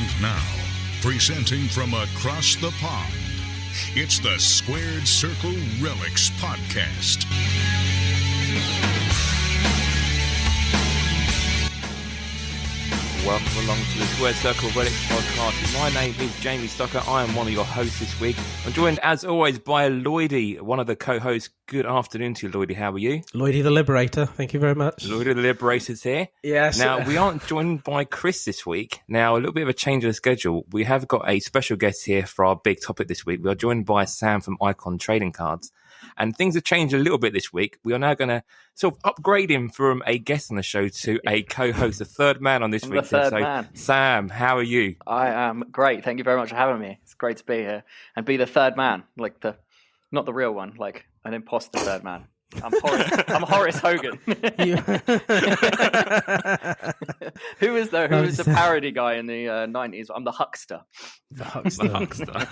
And now, presenting from across the pond, it's the Squared Circle Relics podcast. Welcome along to the Squared Circle Relics podcast. My name is Jamie Stocker. I am one of your hosts this week. I'm joined, as always, by Lloydy, one of the co-hosts. Good afternoon to you, Lloydy. How are you? Lloydy the Liberator. Thank you very much. Lloydy the Liberator's here. Yes. Now, we aren't joined by Chris this week. Now, a little bit of a change of the schedule. We have got a special guest here for our big topic this week. We are joined by Sam from Icon Trading Cards. And things have changed a little bit this week. We are now going to sort of upgrade him from a guest on the show to a co-host, a third man on this week. The third man. Sam, how are you? I am great. Thank you very much for having me. It's great to be here and be the third man, like not the real one, like an imposter third man. I'm Horace Hogan. Who is the parody guy in the 90s? I'm the Huckster. The Huckster.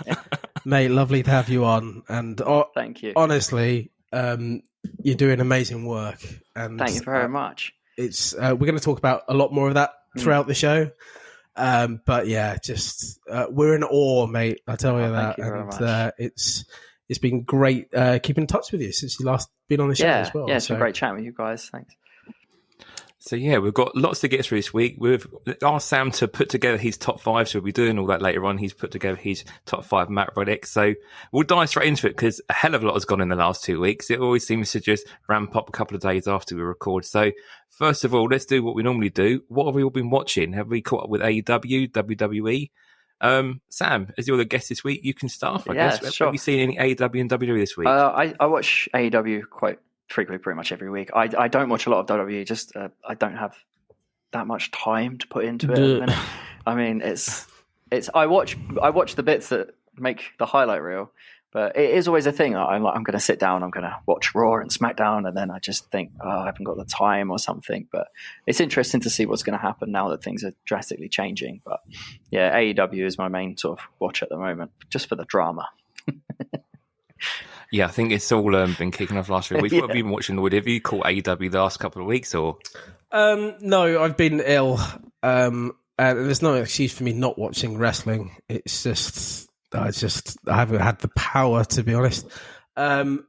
Mate, lovely to have you on. And thank you. Honestly, you're doing amazing work. And thank you very much. It's we're going to talk about a lot more of that throughout the show. But yeah, just we're in awe, mate. I tell you that. Thank you very much. It's been great keeping in touch with you since you last been on the show as well. Yeah, it's been great chatting with you guys. Thanks. So yeah, we've got lots to get through this week. We've asked Sam to put together his top five, so we'll be doing all that later on. He's put together his top five Mat Relic. So we'll dive straight into it because a hell of a lot has gone in the last 2 weeks. It always seems to just ramp up a couple of days after we record. So first of all, let's do what we normally do. What have we all been watching? Have we caught up with AEW, WWE? Sam, as you're the guest this week, you can start, I guess. Sure. Have you seen any AEW and WWE this week? I watch AEW quite frequently, pretty much every week. I don't watch a lot of WWE, just I don't have that much time to put into it at the minute. I mean, it's I watch the bits that make the highlight reel, but it is always a thing. I'm going to sit down, I'm going to watch Raw and SmackDown, and then I just think, I haven't got the time or something. But it's interesting to see what's going to happen now that things are drastically changing. But yeah, AEW is my main sort of watch at the moment, just for the drama. Yeah, I think it's all been kicking off last week. What have you been watching, Lloyd? Have you caught AEW the last couple of weeks, or? No, I've been ill. And there's no excuse for me not watching wrestling. It's just, I haven't had the power, to be honest. I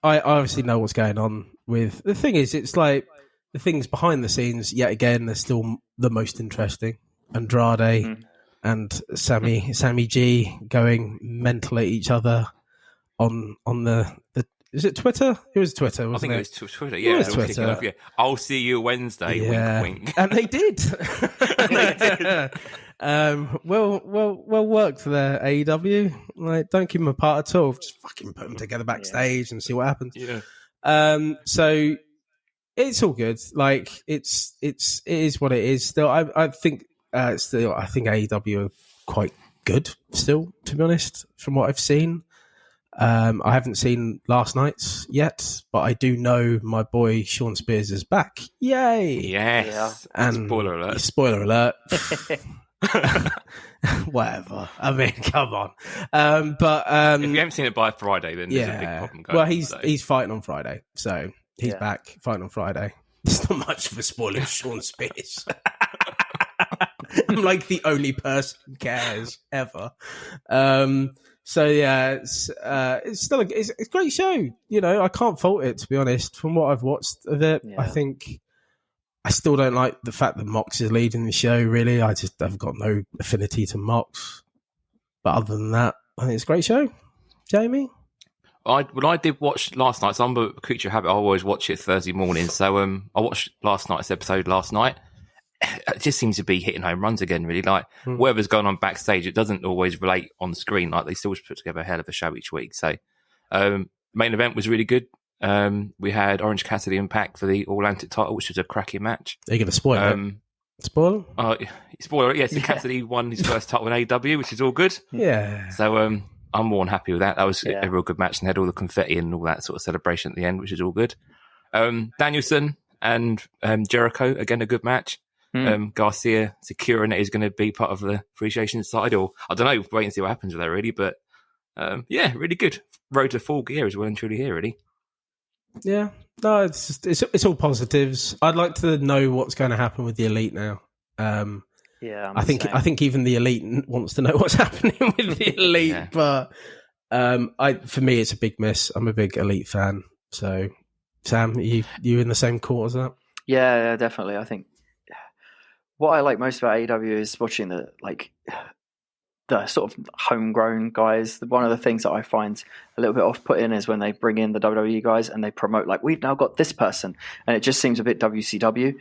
obviously know what's going on with, the thing is, it's like the things behind the scenes, yet again, they're still the most interesting. Andrade and Sammy G going mental at each other on the is it Twitter? It was Twitter, wasn't it? I think it was Twitter, yeah. It was Twitter. Off, yeah. I'll see you Wednesday, yeah. wink, wink. And they did. Well worked there, AEW. Like, don't keep them apart at all. Just fucking put them together backstage and see what happens. Yeah. So it's all good. Like, it is what it is. Still, I think AEW are quite good still, to be honest, from what I've seen. I haven't seen last night's yet, but I do know my boy Sean Spears is back. Yay! Yes. Yeah. And spoiler alert. Spoiler alert. Whatever. I mean, come on. But if you haven't seen it by Friday, then there's a big problem going on. Well, he's fighting on Friday, so he's back fighting on Friday. There's not much of a spoiler, Sean Spears. I'm like the only person who cares ever. So yeah, it's still it's a great show. You know, I can't fault it, to be honest. From what I've watched of it, I think I still don't like the fact that Mox is leading the show. Really, I just have got no affinity to Mox. But other than that, I think it's a great show. Jamie, I did watch last night. So I'm a creature of habit. I always watch it Thursday morning. So I watched last night's episode last night. It just seems to be hitting home runs again, really. Like, whatever's going on backstage, it doesn't always relate on screen. Like, they still put together a hell of a show each week. So, main event was really good. We had Orange Cassidy and Pac for the All-Atlantic title, which was a cracking match. Are you going to spoil it? Spoil? Spoiler, yes. So Cassidy won his first title in AEW, which is all good. Yeah. So, I'm more than happy with that. That was a real good match and had all the confetti and all that sort of celebration at the end, which is all good. Danielson and Jericho, again, a good match. Garcia securing that he's going to be part of the appreciation side, or I don't know, wait and see what happens with that, really. But really good. Road to full gear as well and truly here, really. Yeah, no, it's all positives. I'd like to know what's going to happen with the Elite now. Yeah, I think even the Elite wants to know what's happening with the Elite, but for me, it's a big miss. I'm a big Elite fan. So, Sam, you in the same court as that? Yeah, definitely. I think what I like most about AEW is watching the sort of homegrown guys. One of the things that I find a little bit off-putting is when they bring in the WWE guys and they promote like, we've now got this person, and it just seems a bit WCW.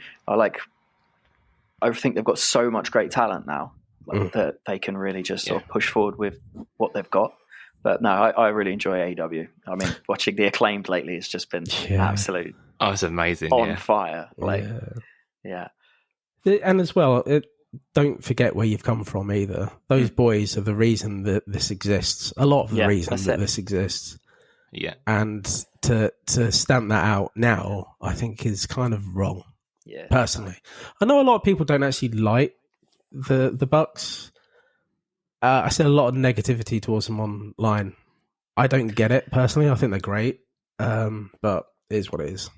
I think they've got so much great talent now that they can really just sort of push forward with what they've got. But no, I really enjoy AEW. I mean, watching the Acclaimed lately has just been absolute. Oh, it's amazing! On fire, And as well, don't forget where you've come from either. Those boys are the reason that this exists. A lot of the reason that this exists. Yeah. And to stamp that out now, I think is kind of wrong. Yeah. Personally, I know a lot of people don't actually like the Bucks. I see a lot of negativity towards them online. I don't get it personally. I think they're great, but it is what it is.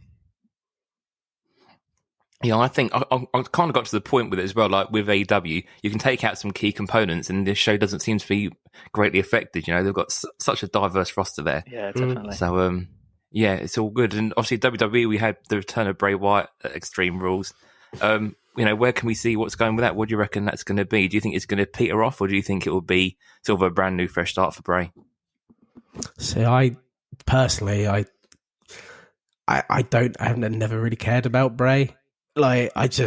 Yeah, I think I kind of got to the point with it as well. Like with AEW, you can take out some key components, and this show doesn't seem to be greatly affected. You know, they've got such a diverse roster there. Yeah, definitely. So, yeah, it's all good. And obviously, WWE, we had the return of Bray Wyatt at Extreme Rules. You know, where can we see what's going with that? What do you reckon that's going to be? Do you think it's going to peter off, or do you think it will be sort of a brand new, fresh start for Bray? So, I personally, I have never really cared about Bray. Like, it's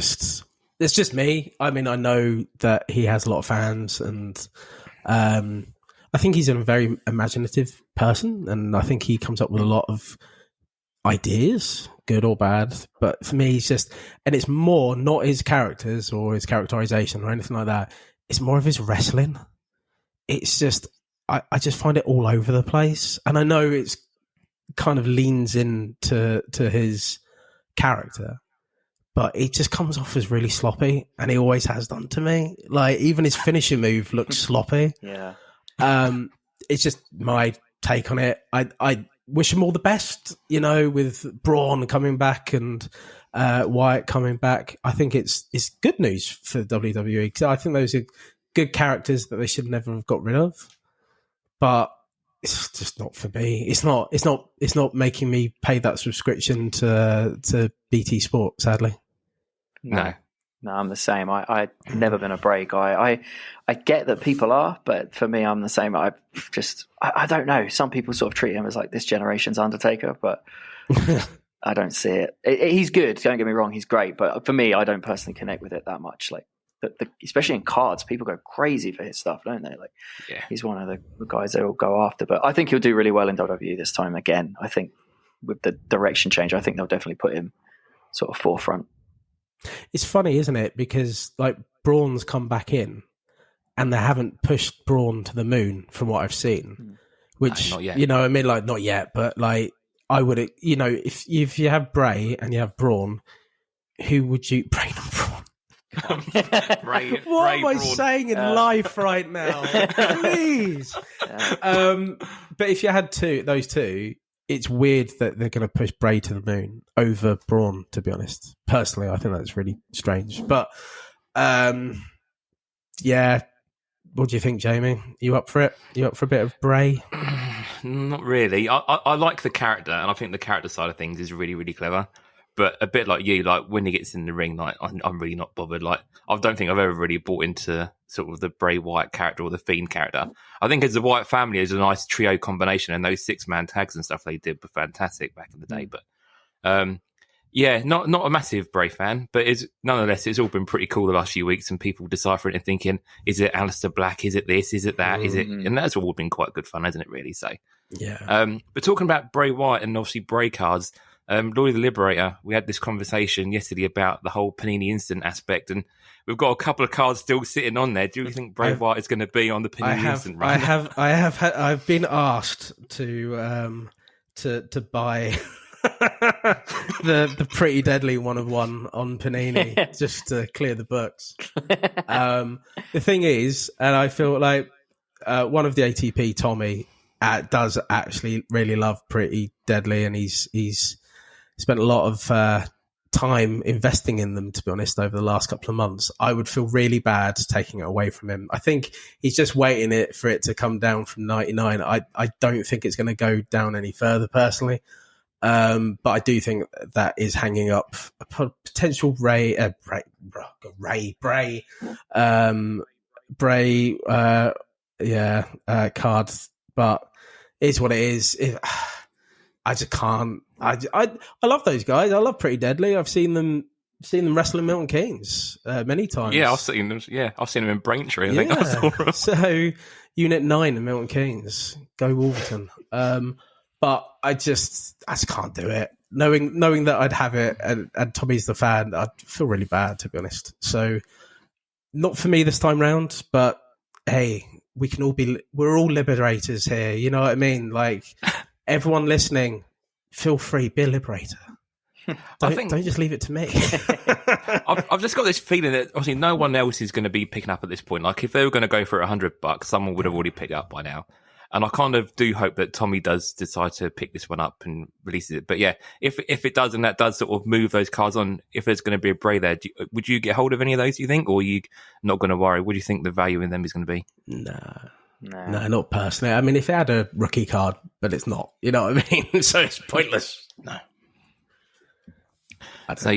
just me. I mean, I know that he has a lot of fans, and I think he's a very imaginative person, and I think he comes up with a lot of ideas, good or bad. But for me, he's just, and it's more not his characters or his characterization or anything like that. It's more of his wrestling. It's just, I just find it all over the place, and I know it's kind of leans into his character. But it just comes off as really sloppy, and he always has done to me. Like, even his finishing move looks sloppy. Yeah. It's just my take on it. I wish him all the best, you know, with Braun coming back and Wyatt coming back. I think it's good news for WWE, because I think those are good characters that they should never have got rid of. But it's just not for me. It's not making me pay that subscription to BT Sport, sadly. No, I'm the same. I've never been a Bray guy. I get that people are, but for me, I'm the same. I don't know. Some people sort of treat him as like this generation's Undertaker, but I don't see it. He's good. Don't get me wrong. He's great. But for me, I don't personally connect with it that much. Like, especially in cards, people go crazy for his stuff, don't they? Like, he's one of the guys they all go after. But I think he'll do really well in WWE this time again. I think with the direction change, I think they'll definitely put him sort of forefront. It's funny, isn't it? Because like Braun's come back in, and they haven't pushed Braun to the moon from what I've seen. Which, not yet. You know, I mean, like not yet, but like I would, you know, if you have Bray and you have Braun, who would you Bray and Braun? What am I saying in life right now? Please. But if you had those two, it's weird that they're going to push Bray to the moon over Braun, to be honest. Personally, I think that's really strange. But, yeah. What do you think, Jamie? You up for it? You up for a bit of Bray? Not really. I like the character, and I think the character side of things is really, really clever. But a bit like you, like when he gets in the ring, like I'm really not bothered. Like, I don't think I've ever really bought into sort of the Bray Wyatt character or the Fiend character. I think as the Wyatt family is a nice trio combination, and those 6-man tags and stuff they did were fantastic back in the day. But yeah, not a massive Bray fan, but nonetheless it's all been pretty cool the last few weeks, and people deciphering and thinking, is it Aleister Black? Is it this? Is it that? Is it? And that's all been quite good fun, hasn't it? Really. So yeah. But talking about Bray Wyatt and obviously Bray cards. Lloydy the Liberator, we had this conversation yesterday about the whole Panini Instant aspect, and we've got a couple of cards still sitting on there. Do you think Bray Wyatt is going to be on the Panini Instant? Right? I've been asked to buy the Pretty Deadly 1/1 on Panini just to clear the books. The thing is, and I feel like one of the ATP, Tommy, does actually really love Pretty Deadly, and he's spent a lot of time investing in them, to be honest, over the last couple of months. I would feel really bad taking it away from him. I think he's just waiting for it to come down from 99. I don't think it's going to go down any further personally. But I do think that is hanging up a potential Bray, cards, but it's what it is. I just can't. I love those guys. I love Pretty Deadly. I've seen them wrestle in Milton Keynes many times. Yeah, I've seen them. Yeah, I've seen them in Braintree. I think I saw them. So Unit 9 in Milton Keynes. Go Wolverton. But I just can't do it. Knowing that I'd have it and Tommy's the fan, I'd feel really bad, to be honest. So not for me this time round, but hey, we're all liberators here. You know what I mean? Like, everyone listening, feel free, be a liberator. Don't just leave it to me. I've just got this feeling that obviously no one else is going to be picking up at this point. Like, if they were going to go for $100, someone would have already picked it up by now. And I kind of do hope that Tommy does decide to pick this one up and releases it. But yeah, if it does, and that does sort of move those cards on, if there's going to be a Bray there, would you get hold of any of those, do you think? Or are you not going to worry? What do you think the value in them is going to be? No, not personally. I mean, if it had a rookie card, but it's not, you know what I mean? So it's pointless. No. So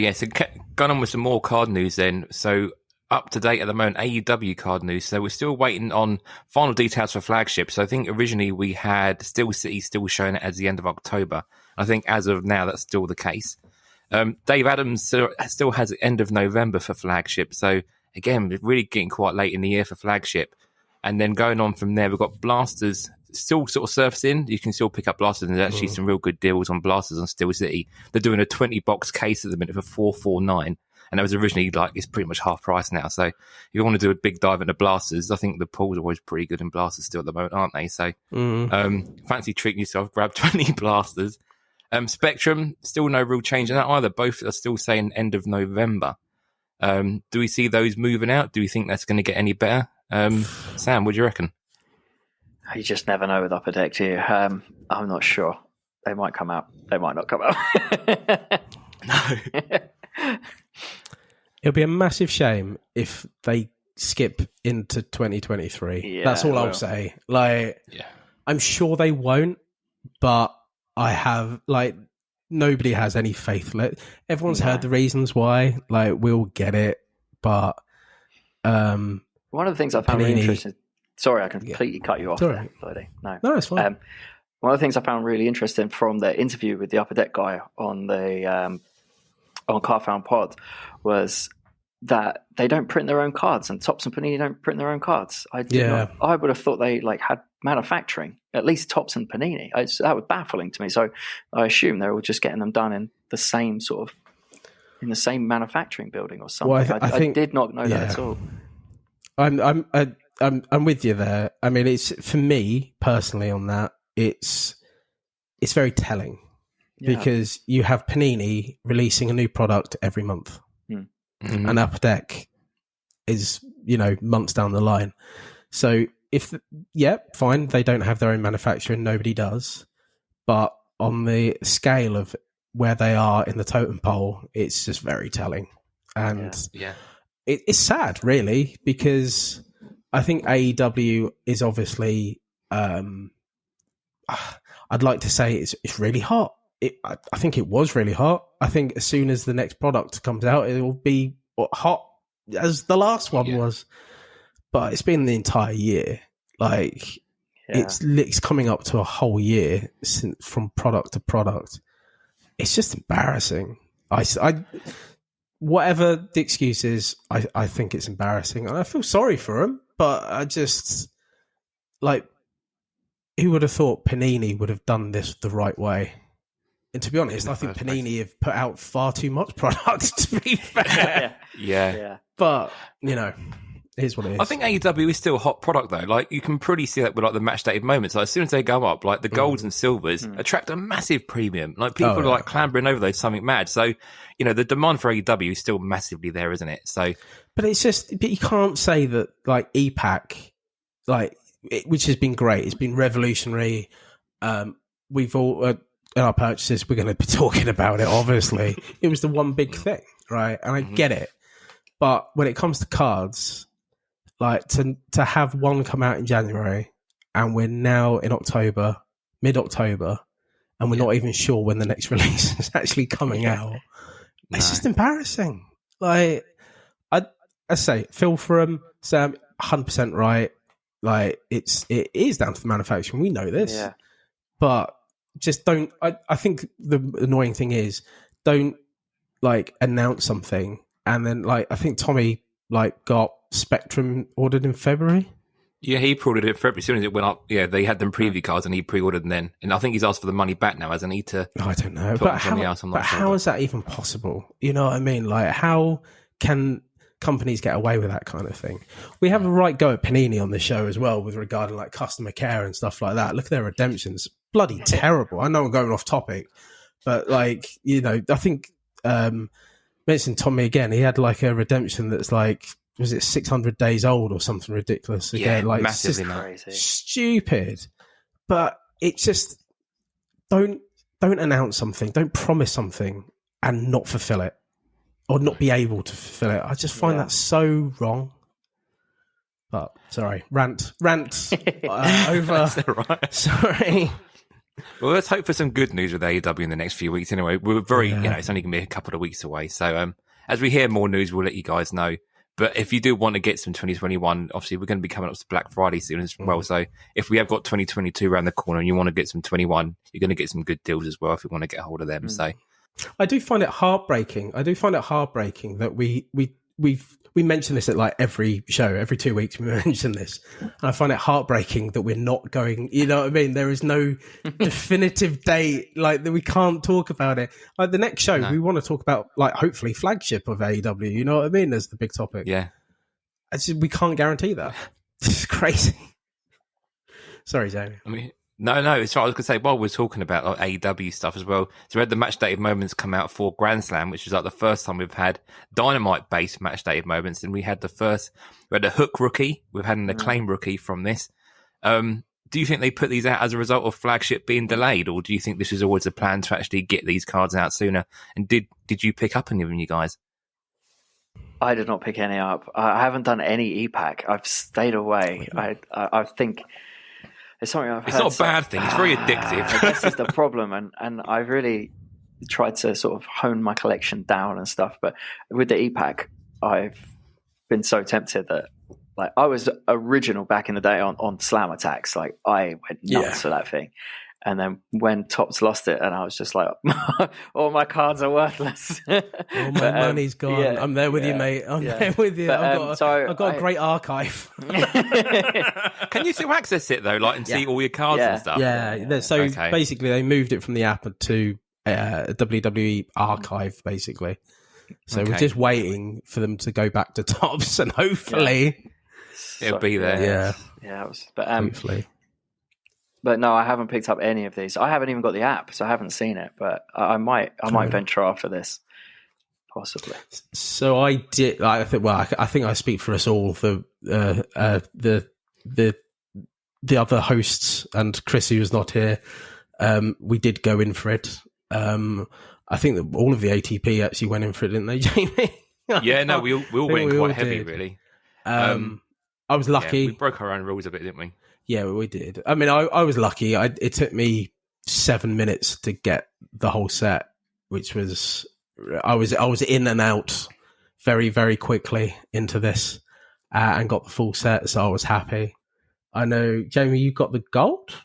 going on with some more card news then. So up to date at the moment, AEW card news. So we're still waiting on final details for Flagship. So I think originally we had Steel City still showing it as the end of October. I think as of now, that's still the case. Dave Adams still has the end of November for Flagship. So again, we're really getting quite late in the year for Flagship. And then going on from there, we've got Blasters still sort of surfacing. You can still pick up Blasters, and there's actually some real good deals on Blasters on Steel City. They're doing a 20-box case at the minute for $449. And that was originally it's pretty much half price now. So if you want to do a big dive into Blasters, I think the pools are always pretty good in Blasters still at the moment, aren't they? So fancy treating yourself, grab 20 Blasters. Spectrum, still no real change in that either. Both are still saying end of November. Do we see those moving out? Do we think that's going to get any better? Sam, what do you reckon? You just never know with Upper Deck, do you? I'm not sure. They might come out. They might not come out. No. It'll be a massive shame if they skip into 2023. Yeah, that's all I'll say. I'm sure they won't, but I have nobody has any faith. Everyone's heard the reasons why. We'll get it, but one of the things I found really interesting. Sorry, I completely cut you off there, Lloydy. No, it's fine. One of the things I found really interesting from the interview with the Upper Deck guy on the on Carfound Pod was that they don't print their own cards, and Topps and Panini don't print their own cards. I would have thought they had manufacturing, at least Topps and Panini. That was baffling to me. So I assume they're all just getting them done in the same in the same manufacturing building or something. Well, I did not know that at all. I'm with you there. I mean, it's for me personally on that. It's very telling because you have Panini releasing a new product every month, and Upper Deck is months down the line. So fine, they don't have their own manufacturing. Nobody does, but on the scale of where they are in the totem pole, it's just very telling, and it's sad, really, because I think AEW is obviously. I'd like to say it's really hot. I think it was really hot. I think as soon as the next product comes out, it will be hot as the last one was. But it's been the entire year. It's coming up to a whole year from product to product. It's just embarrassing. Whatever the excuse is, I think it's embarrassing, and I feel sorry for them. But I just who would have thought Panini would have done this the right way? And to be honest, I think Panini have put out far too much product, to be fair. Yeah. But, here's what it is. I think AEW is still a hot product, though. You can pretty see that with, the match-dated moments. As soon as they go up, the golds and silvers attract a massive premium. People are, clambering over those, something mad. So, the demand for AEW is still massively there, isn't it? So, but you can't say that, EPAC, which has been great. It's been revolutionary. We've all in our purchases, we're going to be talking about it, obviously. It was the one big thing, right? And I get it. But when it comes to cards, like to have one come out in January and we're now in October, mid-October, and we're not even sure when the next release is actually coming out, it's just embarrassing. Like, I say, Phil from Sam, 100% right. Like, it is down to the manufacturing. We know this. Yeah. But just don't. I think the annoying thing is don't like announce something and then like I think Tommy like got Spectrum ordered in February. Yeah, he pre-ordered it in February. As soon as it went up, they had them preview cards and he pre-ordered them then. And I think he's asked for the money back now, hasn't he? I don't know. But how is that even possible? You know what I mean? Like, how can companies get away with that kind of thing? We have a right go at Panini on the show as well with regarding like customer care and stuff like that. Look at their redemptions. Bloody terrible. I know I'm going off topic, but like, I think mentioned Tommy again, he had like a redemption that's like, was it 600 days old or something ridiculous again? Yeah, like massively crazy. Stupid. But it's just don't announce something, don't promise something and not fulfill it or not be able to fulfill it. I just find that so wrong. But sorry, rant over. That's all right. Sorry. Well, let's hope for some good news with AEW in the next few weeks. Anyway, we're very, it's only going to be a couple of weeks away. So, as we hear more news, we'll let you guys know. But if you do want to get some 2021, obviously we're going to be coming up to Black Friday soon as well. So if we have got 2022 around the corner and you want to get some 21, you're going to get some good deals as well if you want to get a hold of them. So I do find it heartbreaking. That we mention this at like every show, every 2 weeks we mention this. And I find it heartbreaking that we're not going, you know what I mean? There is no definitive date, like that we can't talk about it. Like the next show, we want to talk about like hopefully flagship of AEW, you know what I mean? There's the big topic. Yeah. We can't guarantee that. It's crazy. Sorry, Jamie. I mean, no, it's right. I was going to say, while we're talking about like AEW stuff as well, so we had the match dated moments come out for Grand Slam, which is like the first time we've had Dynamite based match dated moments. And we had a Hook rookie, we've had an Acclaim rookie from this. Do you think they put these out as a result of flagship being delayed, or do you think this is always a plan to actually get these cards out sooner? And did you pick up any of them, you guys? I did not pick any up. I haven't done any e-pack. I've stayed away. I think it's something I've heard. It's not a bad thing. It's very addictive. I guess it's the problem. And I really tried to sort of hone my collection down and stuff. But with the e-pack, I've been so tempted that like I was original back in the day on Slam Attacks. Like I went nuts for that thing. And then when Topps lost it, and I was just like, all my cards are worthless. All my money's gone. Yeah, I'm there with you, mate. I'm there with you. But, I've got a great archive. Can you still access it, though, like and see all your cards and stuff? Yeah. So basically, they moved it from the app to a WWE archive, basically. So we're just waiting for them to go back to Topps, and hopefully it'll be there. Yeah. Hopefully. But no, I haven't picked up any of these. I haven't even got the app, so I haven't seen it. But I might venture after this, possibly. So I did. I think I speak for us all. The other hosts and Chris, who was not here, we did go in for it. I think that all of the ATP actually went in for it, didn't they, Jamie? We all went in quite heavy, really. I was lucky. Yeah, we broke our own rules a bit, didn't we? Yeah, we did. I mean, I was lucky. It took me 7 minutes to get the whole set, which was I was in and out very, very quickly into this and got the full set, so I was happy. I know, Jamie, you got the gold?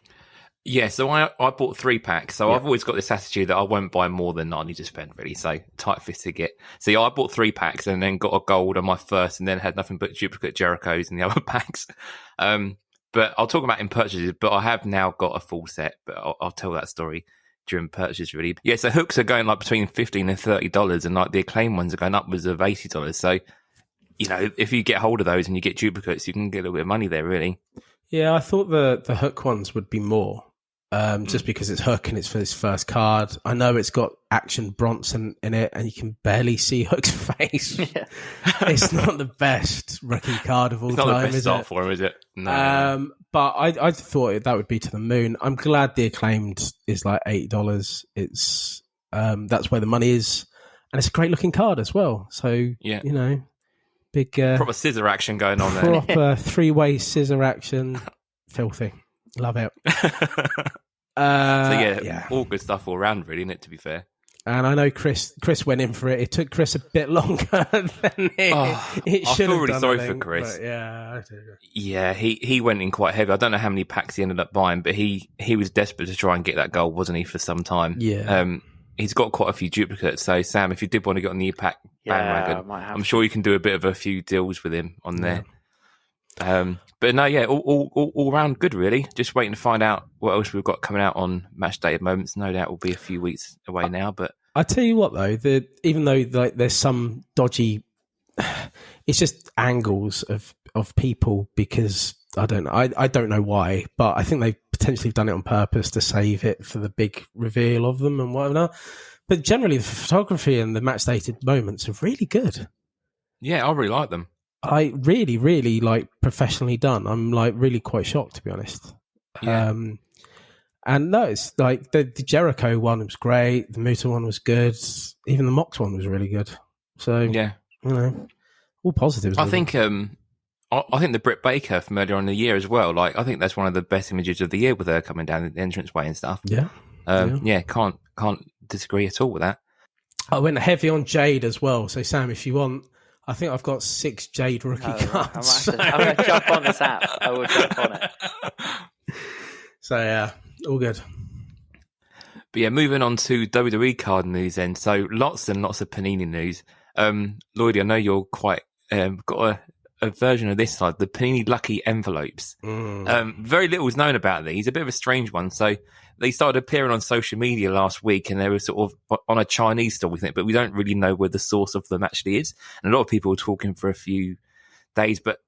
Yeah, so I bought 3 packs. So I've always got this attitude that I won't buy more than I need to spend, really. So tight-fisted get. So I bought 3 packs and then got a gold on my first and then had nothing but duplicate Jerichos in the other packs. But I'll talk about in purchases, but I have now got a full set, but I'll tell that story during purchase, really. Yeah, so hooks are going like between $15 and $30, and like the Acclaim ones are going upwards of $80. So, if you get hold of those and you get duplicates, you can get a little bit of money there, really. Yeah, I thought the hook ones would be more. just because it's Hook and it's for his first card. I know it's got Action Bronson in it, and you can barely see Hook's face. Yeah. It's not the best rookie card of all It's not time, the best is start it? for him, is it? No. But I thought that would be to the moon. I'm glad the Acclaimed is like $80. It's that's where the money is, and it's a great looking card as well. So big Proper scissor action going on there. proper 3-way scissor action, filthy. Love it. All good stuff all around, really, isn't it, to be fair? And I know Chris went in for it. It took Chris a bit longer than it should have done. I feel really sorry I think, for Chris. But yeah, I do. Yeah, he went in quite heavy. I don't know how many packs he ended up buying, but he was desperate to try and get that goal, wasn't he, for some time? Yeah. He's got quite a few duplicates. So, Sam, if you did want to get on the E-Pack bandwagon, I'm sure you can do a bit of a few deals with him on there. But no, yeah, all round good, really. Just waiting to find out what else we've got coming out on Match Day at moments. No doubt will be a few weeks away now, but I tell you what, though, even though like there's some dodgy, it's just angles of people because I don't know. I don't know why, but I think they've potentially done it on purpose to save it for the big reveal of them and whatever. But generally, the photography and the match dated moments are really good. Yeah, I really like them. I really, really like professionally done. I'm like really quite shocked, to be honest. Yeah. And no, it's like the Jericho one was great. The Muta one was good. Even the Mox one was really good. So yeah, all positives. I think the Britt Baker from earlier on in the year as well. Like I think that's one of the best images of the year with her coming down the entranceway and stuff. Yeah. Can't disagree at all with that. I went heavy on Jade as well. So Sam, if you want. I think I've got 6 Jade rookie cards. I'm going to jump on this app. I will jump on it. So, yeah, all good. But yeah, moving on to WWE card news then. So lots and lots of Panini news. Lloydy, I know you're quite got a version of this side, the Panini Lucky envelopes. Very little is known about these. A bit of a strange one. So they started appearing on social media last week and they were sort of on a Chinese store with it, but we don't really know where the source of them actually is. And a lot of people were talking for a few days, but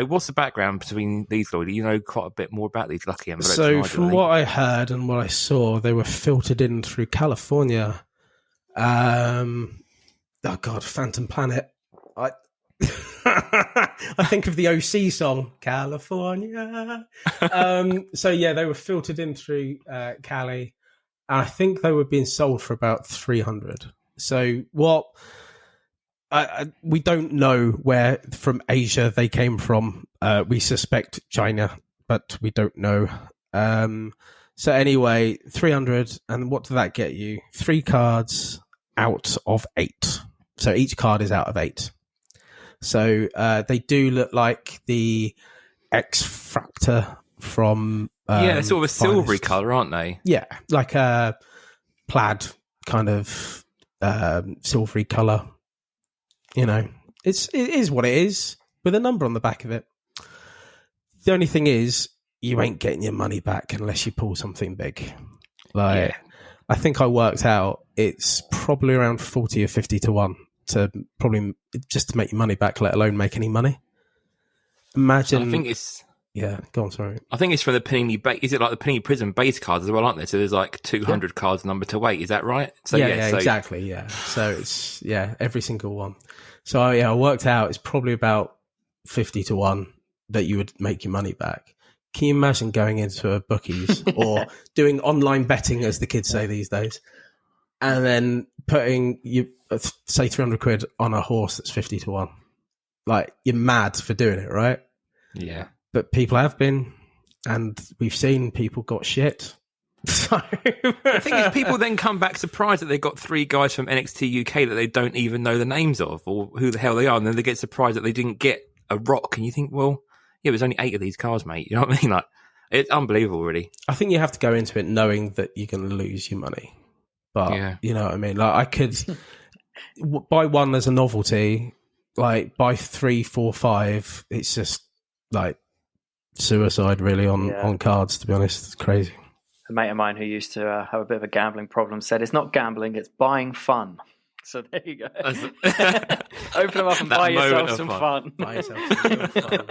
what's the background between these, Lloyd? You know quite a bit more about these Lucky envelopes. So from what I heard and what I saw, they were filtered in through California. Oh God, Phantom Planet. I think of the OC song, California. So yeah, they were filtered in through Cali, and I think they were being sold for about 300. So what? We don't know where from Asia they came from. We suspect China, but we don't know. So anyway, 300, and what did that get you? 3 cards out of 8. So each card is out of 8. So they do look like the X-Fractor from... they're sort of a silvery colour, aren't they? Yeah, like a plaid kind of silvery colour. It is what it is, with a number on the back of it. The only thing is, you ain't getting your money back unless you pull something big. I think I worked out it's probably around 40 or 50 to 1. To probably just to make your money back, let alone make any money. Imagine. I think it's. Yeah, go on. Sorry. I think it's for the Panini. Is it like the Panini Prism base cards as well, aren't there? So there's like 200 cards number to 8. Is that right? So exactly. Yeah. So it's every single one. So I worked out it's probably about 50 to 1 that you would make your money back. Can you imagine going into a bookies or doing online betting, as the kids say these days, and then putting say 300 quid on a horse that's 50 to 1? Like, you're mad for doing it, right? Yeah. But people have been, and we've seen people got shit. So the thing is, people then come back surprised that they got 3 guys from NXT UK that they don't even know the names of or who the hell they are, and then they get surprised that they didn't get a Rock, and you think, well, yeah, there's only 8 of these cars, mate. You know what I mean? Like, it's unbelievable, really. I think you have to go into it knowing that you're going to lose your money. But you know what I mean? Like, I could buy one as a novelty, like buy 3, 4, 5. It's just like suicide, really, on cards, to be honest. It's crazy. A mate of mine who used to have a bit of a gambling problem said it's not gambling, it's buying fun. So there you go. Open them up and buy yourself some fun. Buy yourself some fun.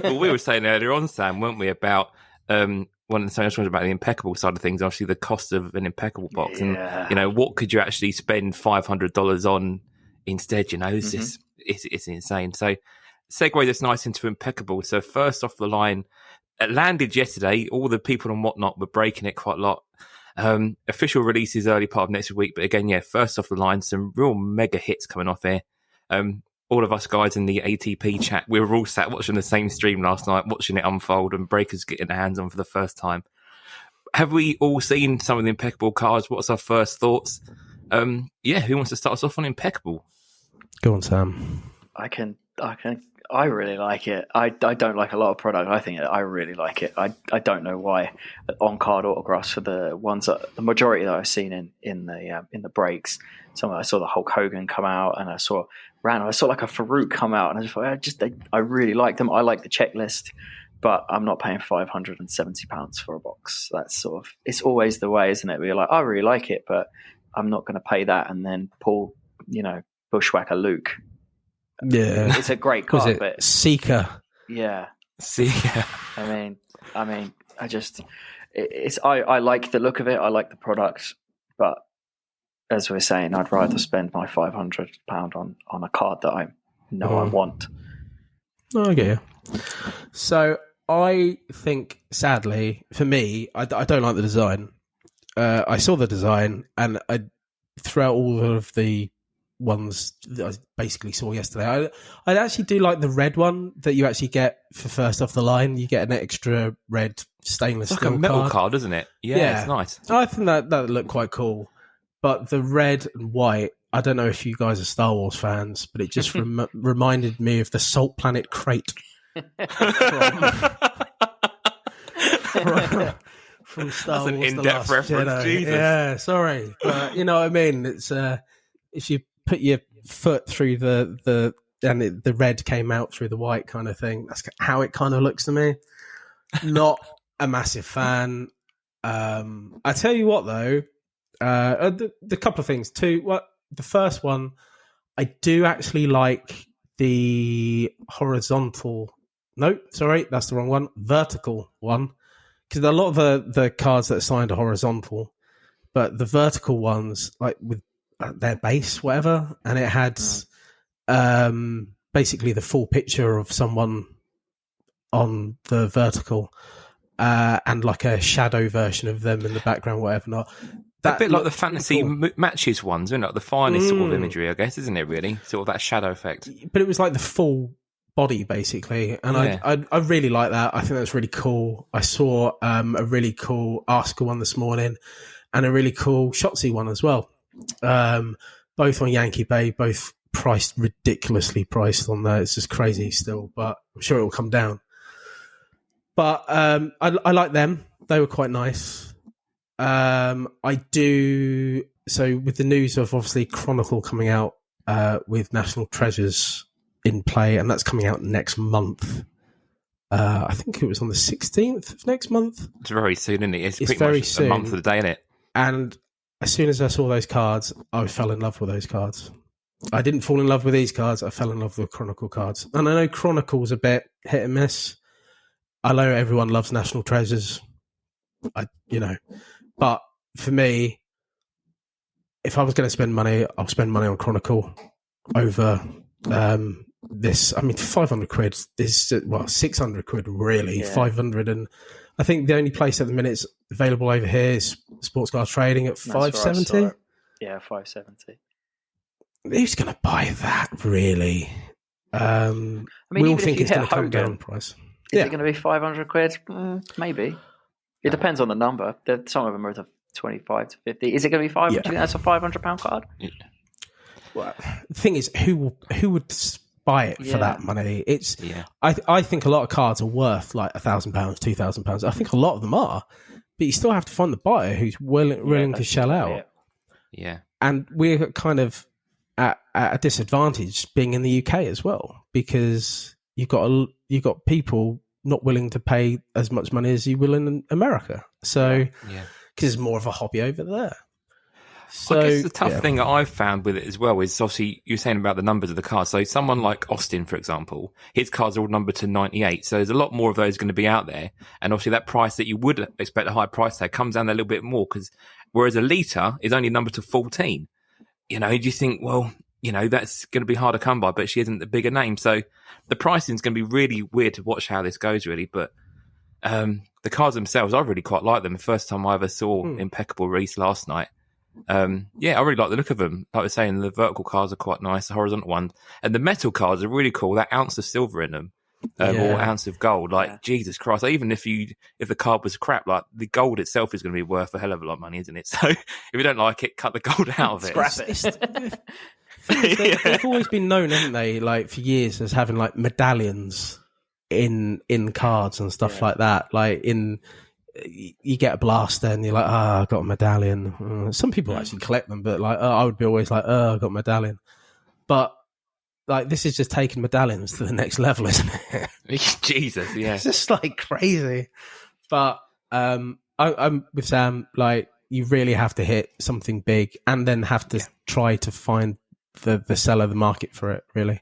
Well, we were saying earlier on, Sam, weren't we, about when one of the things about the impeccable side of things, obviously the cost of an impeccable box, and what could you actually spend $500 on instead? It's just it's insane. So segue this nice into impeccable. So first off the line, it landed yesterday. All the people and whatnot were breaking it quite a lot. Official releases early part of next week, but again, first off the line, some real mega hits coming off here. All of us guys in the ATP chat, we were all sat watching the same stream last night, watching it unfold and breakers getting their hands on for the first time. Have we all seen some of the impeccable cards? What's our first thoughts? Who wants to start us off on impeccable? Go on, Sam. I really like it. I don't like a lot of product. I think I really like it. I don't know why. On card autographs for the ones that the majority that I've seen in the breaks. I saw the Hulk Hogan come out, and I saw like a Farouk come out, and I just thought I really like them. I like the checklist, but I'm not paying £570 for a box. That's sort of, it's always the way, isn't it? Where you're like, I really like it, but I'm not going to pay that and then pull, Bushwhacker Luke. Yeah, it's a great card, but Seeker. Yeah, Seeker. I mean, I like the look of it. I like the product, but as we're saying, I'd rather spend my £500 on a card that I know I want. Oh, I get you. So I think, sadly, for me, I don't like the design. I saw the design, and throughout all of the ones that I basically saw yesterday, I actually do like the red one that you actually get for first off the line. You get an extra red stainless steel like a metal card, isn't it? Yeah, it's nice. I think that looked quite cool. But the red and white, I don't know if you guys are Star Wars fans, but it just reminded me of the Salt Planet crate from Star Wars. That's an in-depth reference, Jesus. Yeah, sorry. But you know what I mean? It's if you put your foot through the red came out through the white kind of thing. That's how it kind of looks to me. Not a massive fan. I tell you what, though, the couple of things too. The first one, I do actually like the horizontal. No, sorry, that's the wrong one. Vertical one, because a lot of the cards that are signed are horizontal, but the vertical ones, like with their base, whatever, and it had basically the full picture of someone on the vertical, and like a shadow version of them in the background, whatever. Not that, a bit like the fantasy matches ones, isn't it? The finest sort of imagery, I guess, isn't it? Really, sort of that shadow effect. But it was like the full body, basically, and I really like that. I think that's really cool. I saw a really cool Arsenal one this morning, and a really cool Shotzi one as well. Both on Yankee Bay, both ridiculously priced on there. It's just crazy still, but I'm sure it will come down. But I like them. They were quite nice. I do. So with the news of obviously Chronicle coming out with National Treasures in play, and that's coming out next month. I think it was on the 16th of next month. It's very soon, isn't it? It's very soon. A month of the day, isn't it? And as soon as I saw those cards, I fell in love with those cards. I didn't fall in love with these cards. I fell in love with Chronicle cards. And I know Chronicle's a bit hit and miss. I know everyone loves National Treasures. But for me, if I was going to spend money, I'll spend money on Chronicle over this. I mean, 500 quid is, 600 quid really. Yeah. 500, and I think the only place at the minute it's available over here is Sports Card Trading at 570. Yeah, 570. Who's going to buy that, really? I mean, we all think it's going to come down in price. Is it going to be 500 quid? Maybe. It depends on the number. Some of them are 25 to 50. Is it going to be 500? Do you think that's a £500 card? Yeah. Well, the thing is, who would buy it for that money? I think a lot of cards are worth like £1,000, £2,000. I think a lot of them are, but you still have to find the buyer who's willing to shell out. Yeah, and we're kind of at a disadvantage being in the UK as well, because you've got people not willing to pay as much money as you will in America. So, because it's more of a hobby over there. So I guess the tough thing that I've found with it as well is obviously you're saying about the numbers of the cards. So someone like Austin, for example, his cards are all numbered to 98. So there's a lot more of those going to be out there. And obviously that price that you would expect a high price tag comes down a little bit more because whereas Alita is only numbered to 14, you do you think, well, that's going to be hard to come by, but she isn't the bigger name. So the pricing is going to be really weird to watch how this goes, really. But the cards themselves, I really quite like them. The first time I ever saw Impeccable Reese last night. I really like the look of them. Like I was saying, the vertical cards are quite nice, the horizontal ones. And the metal cards are really cool. That ounce of silver in them. Or ounce of gold. Jesus Christ. Even if the card was crap, like the gold itself is going to be worth a hell of a lot of money, isn't it? So if you don't like it, cut the gold out of it. Scrap it. They've always been known, haven't they, like for years as having like medallions in cards and stuff like that. Like you get a blaster and you're like, I got a medallion. Some people actually collect them, but like I would be always like, I got a medallion. But like this is just taking medallions to the next level, isn't it? Jesus, yeah. It's just like crazy. But I'm with Sam, like you really have to hit something big and then have to try to find the seller, the market for it, really.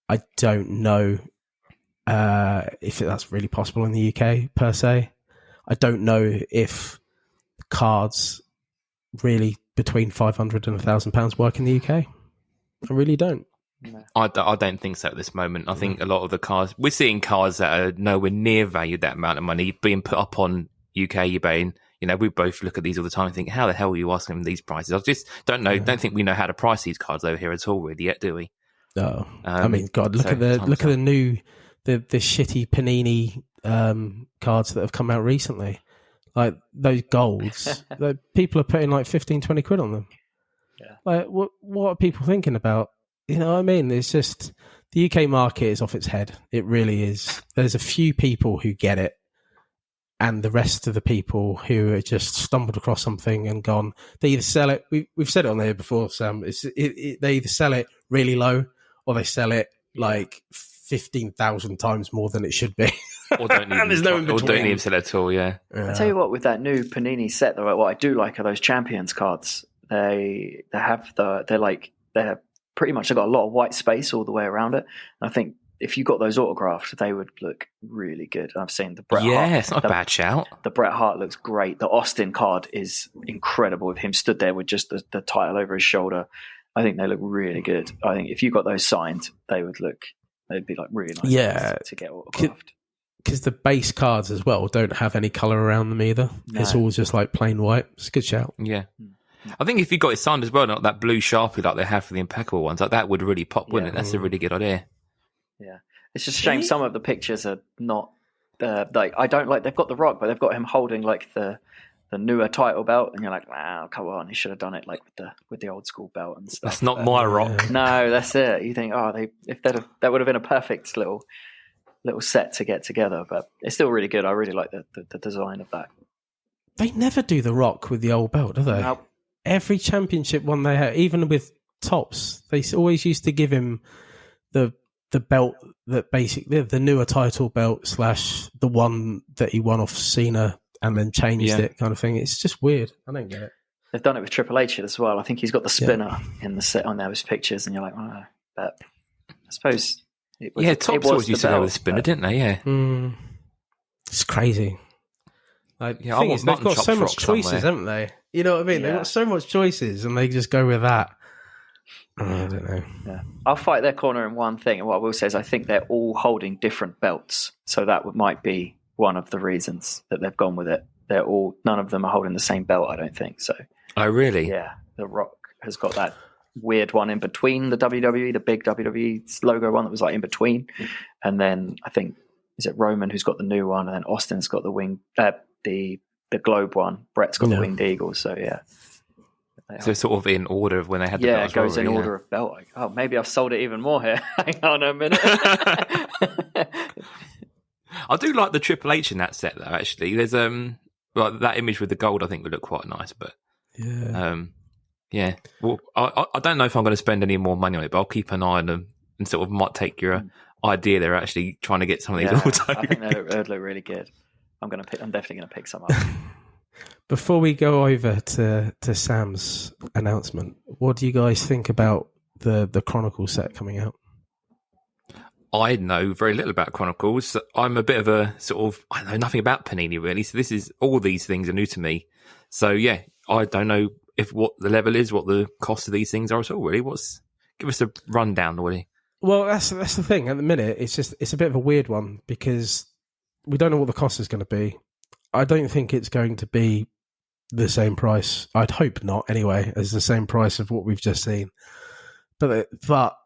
I don't know if that's really possible in the UK per se. I don't know if cards really between £500 and £1,000 work in the UK. I really don't. No. I don't think so at this moment. I think a lot of the cards, we're seeing cards that are nowhere near valued that amount of money being put up on UK eBay. And, we both look at these all the time and think, how the hell are you asking them these prices? I just don't know. Don't think we know how to price these cards over here at all, really, yet, do we? No. I mean, God, look at the new, the shitty Panini cards that have come out recently. Like those golds, people are putting like 15, 20 quid on them. Yeah. Like, what are people thinking about? You know what I mean? It's just the UK market is off its head. It really is. There's a few people who get it, and the rest of the people who are just stumbled across something and gone, they either sell it. We've said it on there before, Sam. They either sell it really low or they sell it like 15,000 times more than it should be. Or don't even, there's no in between. Or don't even sell it at all. Yeah. I tell you what, with that new Panini set, though, what I do like are those Champions cards. They're pretty much, they've got a lot of white space all the way around it. And I think if you got those autographed, they would look really good. I've seen the Bret Hart. Yeah, it's not a bad shout. The Bret Hart looks great. The Austin card is incredible with him stood there with just the title over his shoulder. I think they look really good. I think if you got those signed, they'd be like really nice to get autographed. Because the base cards as well don't have any colour around them either. No. It's all just like plain white. It's a good shout. Yeah. I think if you got it signed as well, not that blue Sharpie like they have for the Impeccable ones, like that would really pop, wouldn't it? That's a really good idea. Yeah. It's just a shame some of the pictures are not I don't like, they've got The Rock, but they've got him holding like the newer title belt, and you're like, wow, come on, he should have done it like with the old school belt and stuff. That's not my Rock. No, that's it. You think, that would have been a perfect little set to get together, but it's still really good. I really like the design of that. They never do The Rock with the old belt, do they? Nope. Every championship one they have, even with tops, they always used to give him the belt that basically the newer title belt / the one that he won off Cena and then changed it, kind of thing. It's just weird. I don't get it. They've done it with Triple H as well. I think he's got the spinner in the set on those pictures, and you're like, oh, but I suppose. Tops always used to go with a spinner, didn't they? Yeah. It's crazy. Like, I want they've got so much choices, somewhere. haven't they? You know what I mean? They've got so much choices, and they just go with that. I don't know. Yeah. I'll fight their corner in one thing, and what I will say is I think they're all holding different belts, so that might be one of the reasons that they've gone with it. None of them are holding the same belt, I don't think. So. Oh, really? Yeah. The Rock has got that weird one in between the WWE, the big WWE logo one that was like in between. And then I think, is it Roman who's got the new one? And then Austin's got the the globe one. Brett's got the winged eagle. So yeah. So sort of in order of when they had the belt. Yeah, it goes in order of belt. Like, oh, maybe I've sold it even more here. Hang on a minute. I do like the Triple H in that set though, actually. There's that image with the gold I think would look quite nice, but well, I don't know if I'm going to spend any more money on it, but I'll keep an eye on them and sort of might take your idea. They're actually trying to get some of these autos. I think they would look really good. I'm definitely going to pick some up. Before we go over to Sam's announcement, what do you guys think about the Chronicle set coming out? I know very little about Chronicles. I'm a bit of a sort of, I know nothing about Panini really. So all these things are new to me. So yeah, I don't know what the level is, what the cost of these things are at all really. Give us a rundown, Lloydy. Well, that's the thing. At the minute, it's a bit of a weird one because we don't know what the cost is going to be. I don't think it's going to be the same price. I'd hope not anyway, as the same price of what we've just seen. But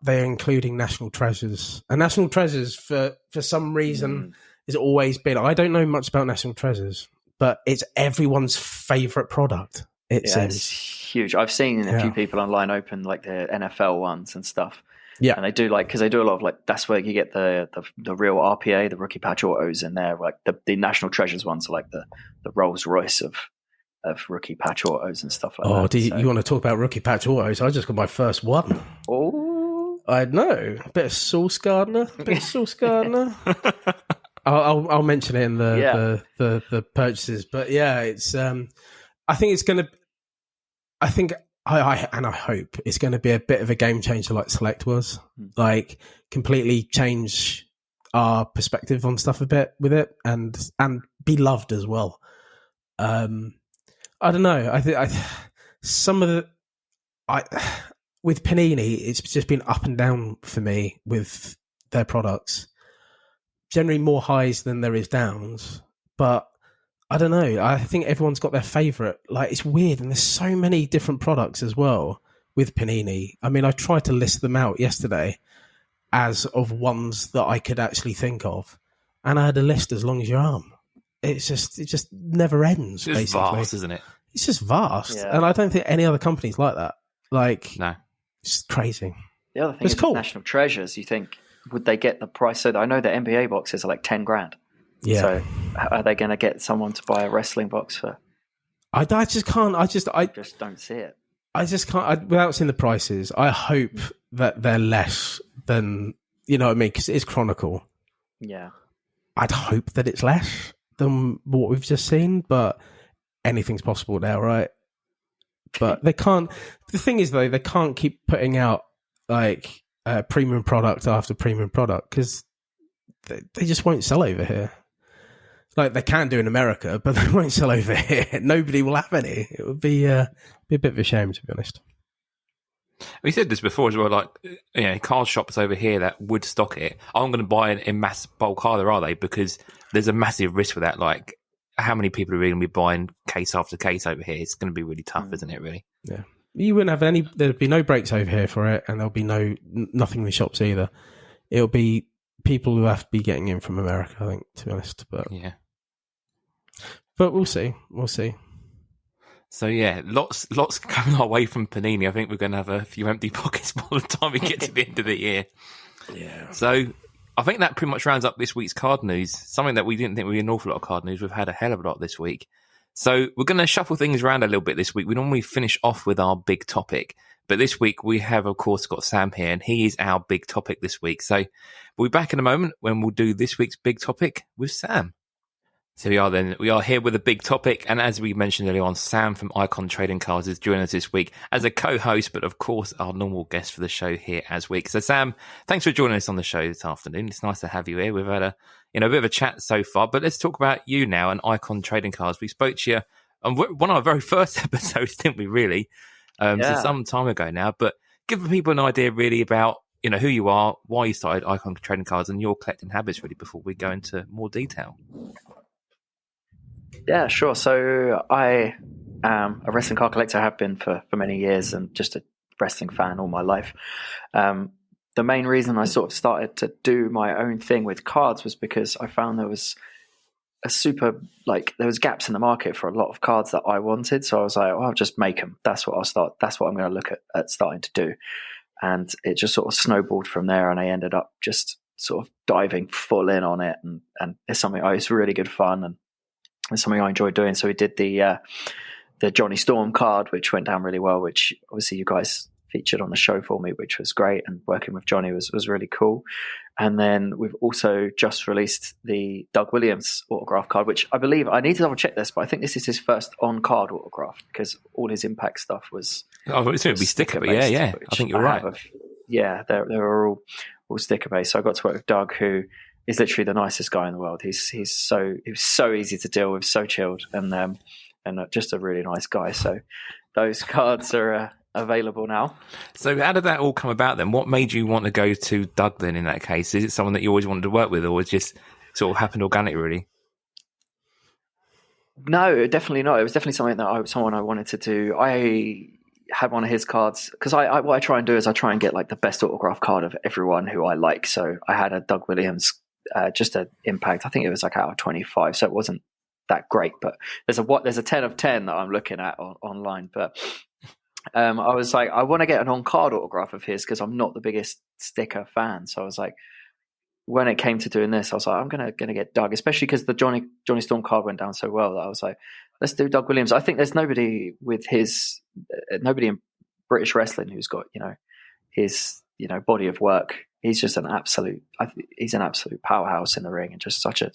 they're including National Treasures. And National Treasures, for some reason, has always been... I don't know much about National Treasures, but it's everyone's favourite product, it seems. It's huge. I've seen a few people online open like the NFL ones and stuff. Yeah. And they do because they do a lot of that's where you get the real RPA, the rookie patch autos in there. Like the National Treasures ones are like the Rolls Royce of rookie patch autos and stuff like that. Oh, do you want to talk about rookie patch autos? I just got my first one. Oh, I know. A bit of Sauce Gardner. I'll mention it in the purchases. But yeah, it's I think it's going to. I think I hope it's going to be a bit of a game changer, like Select was. Like completely change our perspective on stuff a bit with it, and be loved as well. I don't know. I think with Panini, it's just been up and down for me with their products. Generally more highs than there is downs, but I don't know. I think everyone's got their favourite. Like, it's weird, and there's so many different products as well with Panini. I mean, I tried to list them out yesterday as of ones that I could actually think of, and I had a list as long as your arm. It just never ends. It's basically vast, isn't it? It's just vast, and I don't think any other company's like that. Like, no, it's crazy. The other thing is cool. National Treasures. You think, would they get the price? So I know the NBA boxes are like $10,000. Yeah. So are they going to get someone to buy a wrestling box for? I just can't. I just don't see it. I just can't. Without seeing the prices, I hope that they're less than, you know what I mean? Because it is Chronicle. Yeah. I'd hope that it's less than what we've just seen, but anything's possible now, right? But they can't. The thing is, though, they can't keep putting out like premium product after premium product because they just won't sell over here. Like, they can do in America, but they won't sell over here. Nobody will have any. It would be a bit of a shame, to be honest. We said this before as well, like, you know, card shops over here that would stock it aren't going to buy it in mass bulk either, are they? Because there's a massive risk with that. Like, how many people are really going to be buying case after case over here? It's going to be really tough, isn't it, really? Yeah. You wouldn't have any, there'd be no breaks over here for it, and there'll be nothing in the shops either. It'll be people who have to be getting in from America, I think, to be honest. But yeah. But we'll see. We'll see. So yeah, lots coming our way from Panini. I think we're going to have a few empty pockets by the time we get to the end of the year. Yeah. So I think that pretty much rounds up this week's card news. Something that we didn't think would be an awful lot of card news. We've had a hell of a lot this week. So we're going to shuffle things around a little bit this week. We normally finish off with our big topic. But this week we have, of course, got Sam here, and he is our big topic this week. So we'll be back in a moment when we'll do this week's big topic with Sam. So we are here with a big topic, and as we mentioned earlier on, Sam from Icon Trading Cards is joining us this week as a co-host, but of course our normal guest for the show here as week. So Sam, thanks for joining us on the show this afternoon. It's nice to have you here. We've had a bit of a chat so far, but let's talk about you now and Icon Trading Cards. We spoke to you on one of our very first episodes, didn't we? Really, so some time ago now. But give people an idea really about who you are, why you started Icon Trading Cards, and your collecting habits really before we go into more detail. Yeah, sure. So I am a wrestling card collector. I have been for many years, and just a wrestling fan all my life. The main reason I sort of started to do my own thing with cards was because I found there was there was gaps in the market for a lot of cards that I wanted. So I was like, I'll just make them. That's what I'll start. That's what I'm going to look at starting to do. And it just sort of snowballed from there. And I ended up just sort of diving full in on it. And it's something it's really good fun. And it's something I enjoy doing. So we did the Johnny Storm card, which went down really well, which obviously you guys featured on the show for me, which was great. And working with Johnny was really cool. And then we've also just released the Doug Williams autograph card, which I believe, I need to double check this, but I think this is his first on-card autograph because all his Impact stuff was... Oh, it's going to be sticker, but yeah. I think you're right. Yeah, they were all sticker-based. So I got to work with Doug, who is literally the nicest guy in the world. He was so easy to deal with, so chilled, and just a really nice guy. So those cards are... available now. So how did that all come about then? What made you want to go to Doug then in that case? Is it someone that you always wanted to work with, or it just sort of happened organically, really? No, definitely not. It was definitely something that someone I wanted to do. I had one of his cards because what I try and do is I try and get like the best autograph card of everyone who I like. So I had a Doug Williams, just an Impact. I think it was like out of 25, so it wasn't that great. But there's a 10 of 10 that I'm looking at online, but. I was like, I want to get an on-card autograph of his because I'm not the biggest sticker fan. So I was like, when it came to doing this, I was like, I'm gonna get Doug, especially because the Johnny Storm card went down so well that I was like, let's do Doug Williams. I think there's nobody in British wrestling who's got his body of work. He's just an absolute powerhouse in the ring and just such a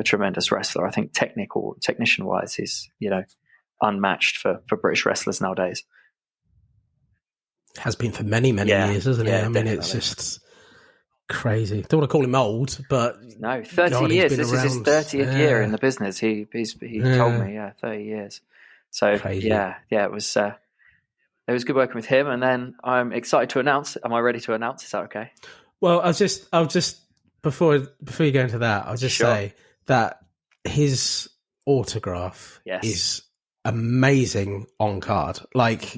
tremendous wrestler. I think technician wise, he's unmatched for British wrestlers nowadays. Has been for many years, hasn't it? I mean, definitely. It's just crazy. Don't want to call him old, but no, 30 years. This is his 30th year in the business. He told me, 30 years. So crazy. It was good working with him. And then I'm excited to announce. Am I ready to announce? Is that okay? Well, I'll just before you go into that, I'll just say that his autograph is amazing on card. Like,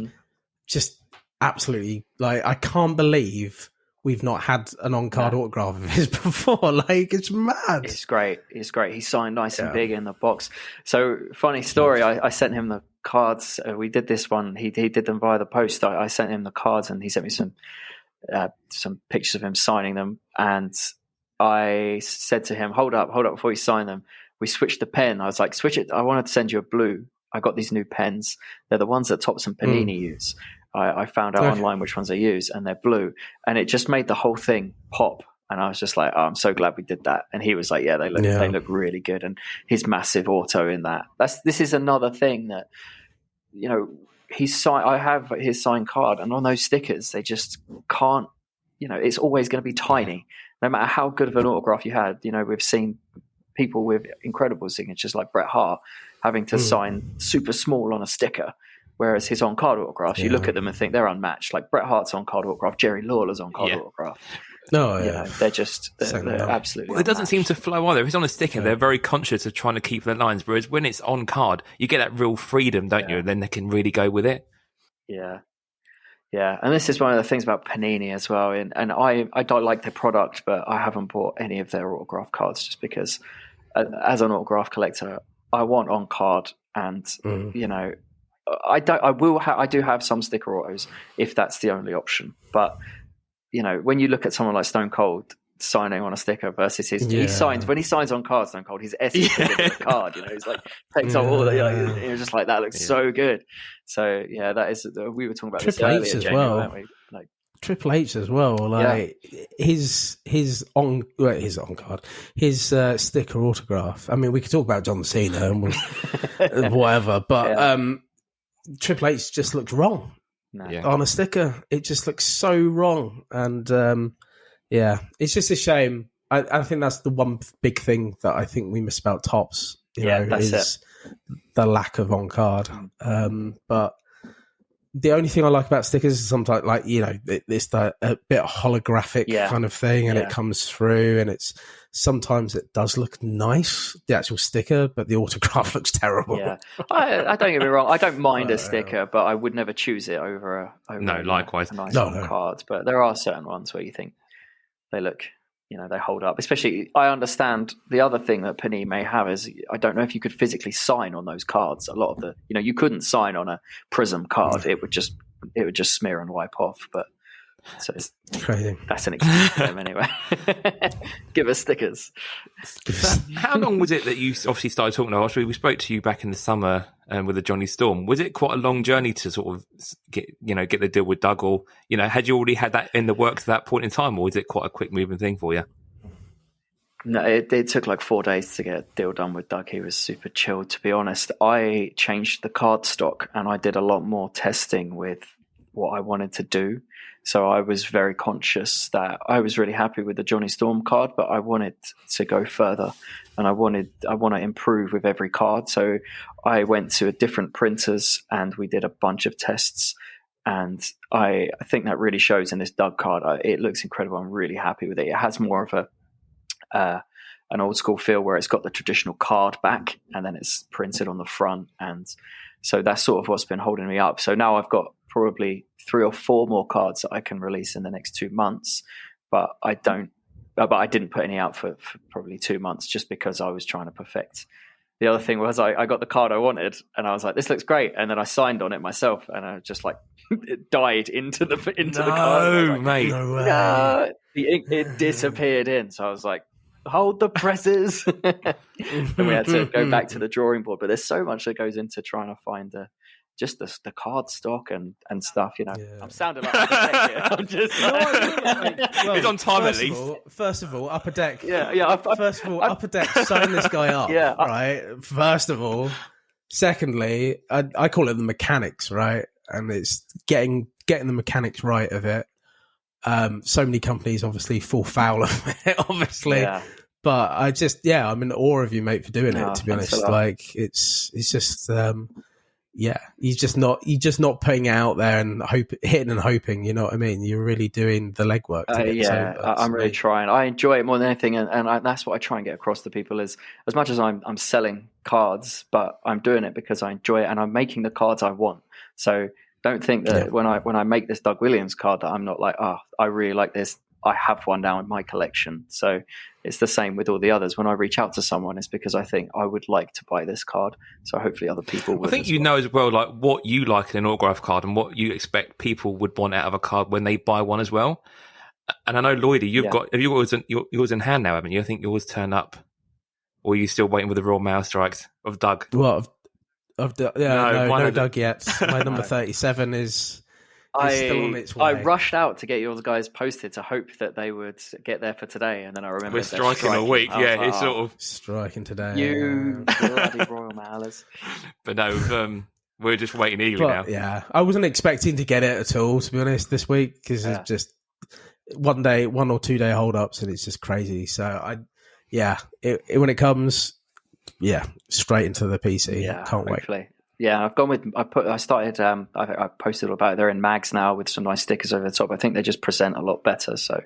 just absolutely. Like, I can't believe we've not had an on card autograph of his before. Like, it's mad. It's great. He signed nice and big in the box. So, funny story. I sent him the cards. We did this one. He did them via the post. I sent him the cards, and he sent me some pictures of him signing them. And I said to him, "Hold up before you sign them." We switched the pen. I was like, "Switch it. I wanted to send you a blue. I got these new pens. They're the ones that Topps and Panini use. I found out online which ones they use, and they're blue." And it just made the whole thing pop. And I was just like, "Oh, I'm so glad we did that." And he was like, "Yeah, they look really good." And his massive auto in that. This is another thing that, I have his signed card, and on those stickers, they just can't. It's always going to be tiny, no matter how good of an autograph you had. We've seen people with incredible signatures like Bret Hart having to sign super small on a sticker, whereas his on-card autographs, you look at them and think they're unmatched. Like Bret Hart's on-card autograph, Jerry Lawler's on-card autograph. They're absolutely. Well, it doesn't seem to flow either. If it's on a sticker, they're very conscious of trying to keep their lines. Whereas when it's on card, you get that real freedom, don't you? And then they can really go with it. Yeah. Yeah, and this is one of the things about Panini as well. And I don't like their product, but I haven't bought any of their autograph cards just because, as an autograph collector, I want on card, and I do have some sticker autos if that's the only option. But when you look at someone like Stone Cold signing on a sticker versus he signs on cards, Stone Cold, his S is the card. He's like takes off all the. You're just like, that looks so good. So that is. We were talking about Triple this H earlier, as well. weren't we? Like Triple H as well. Like his on card, his sticker autograph. I mean, we could talk about John Cena and whatever, but Triple H just looks wrong on a sticker. It just looks so wrong, and it's just a shame. I think that's the one big thing that I think we miss about Topps. Is the lack of on card. But the only thing I like about stickers is sometimes, like, it's a bit holographic kind of thing, and it comes through, and it's sometimes it does look nice, the actual sticker, but the autograph looks terrible. Yeah, I don't get me wrong. I don't mind a sticker, but I would never choose it over likewise. A nice card. But there are certain ones where you think they look, they hold up. Especially, I understand the other thing that Panini may have is, I don't know if you could physically sign on those cards. A lot of you couldn't sign on a Prism card. It would just smear and wipe off. But So Crazy. that's an excuse for them anyway. Give us stickers. So how long was it that you obviously started talking to us? We spoke to you back in the summer with the Johnny Storm. Was it quite a long journey to sort of get the deal with Doug, or had you already had that in the works at that point in time, or was it quite a quick moving thing for you? No, it took like 4 days to get a deal done with Doug. He was super chilled, to be honest. I changed the card stock and I did a lot more testing with what I wanted to do. So I was very conscious that I was really happy with the Johnny Storm card, but I wanted to go further and I want to improve with every card. So I went to different printers and we did a bunch of tests. And I think that really shows in this Doug card. It looks incredible. I'm really happy with it. It has more of an old school feel where it's got the traditional card back and then it's printed on the front. And so that's sort of what's been holding me up. So now I've got probably 3 or 4 more cards that I can release in the next 2 months, but I didn't put any out for probably 2 months just because I was trying to perfect. The other thing was I got the card I wanted and I was like, this looks great. And then I signed on it myself and I just like it died into the card. No, like, mate. No way. no. The ink, it disappeared in. So I was like, hold the presses. And we had to go back to the drawing board. But there's so much that goes into trying to find the card stock and stuff, Yeah. I'm sounding like I'm just Well, He's on time at least. First of all, Upper Deck. yeah. First of all, Upper Deck, sign this guy up. Yeah, right. First of all, secondly, I call it the mechanics, right? And it's getting the mechanics right of it. So many companies obviously fall foul of it, obviously. Yeah. But I'm in awe of you, mate, for doing it. To be honest, like it's just. You're just not putting it out there and hitting and hoping. You know what I mean? You're really doing the legwork. I'm really trying. I enjoy it more than anything, and that's what I try and get across to people. Is as much as I'm selling cards, but I'm doing it because I enjoy it, and I'm making the cards I want. So don't think that when I make this Doug Williams card that I'm not like, I really like this. I have one now in my collection. So it's the same with all the others. When I reach out to someone, it's because I think I would like to buy this card. So hopefully other people would. I think know as well, like what you like in an autograph card and what you expect people would want out of a card when they buy one as well. And I know, Lloydy, have you yours in hand now, haven't you? I think yours turn up. Or are you still waiting with the Royal Mail strikes of Doug? Well, no Doug yet. My number 37 is still on its way. I rushed out to get yours guys posted to hope that they would get there for today, and then I remember we're striking a week. Yeah, it's sort of striking today. You bloody Royal Mailers. But no, we're just waiting eagerly now. Yeah, I wasn't expecting to get it at all, to be honest, this week because it's just 1 or 2 day hold ups, and it's just crazy. So when it comes, straight into the PC. Yeah, can't hopefully. wait. Yeah, I posted about it. They're in mags now with some nice stickers over the top. I think they just present a lot better. So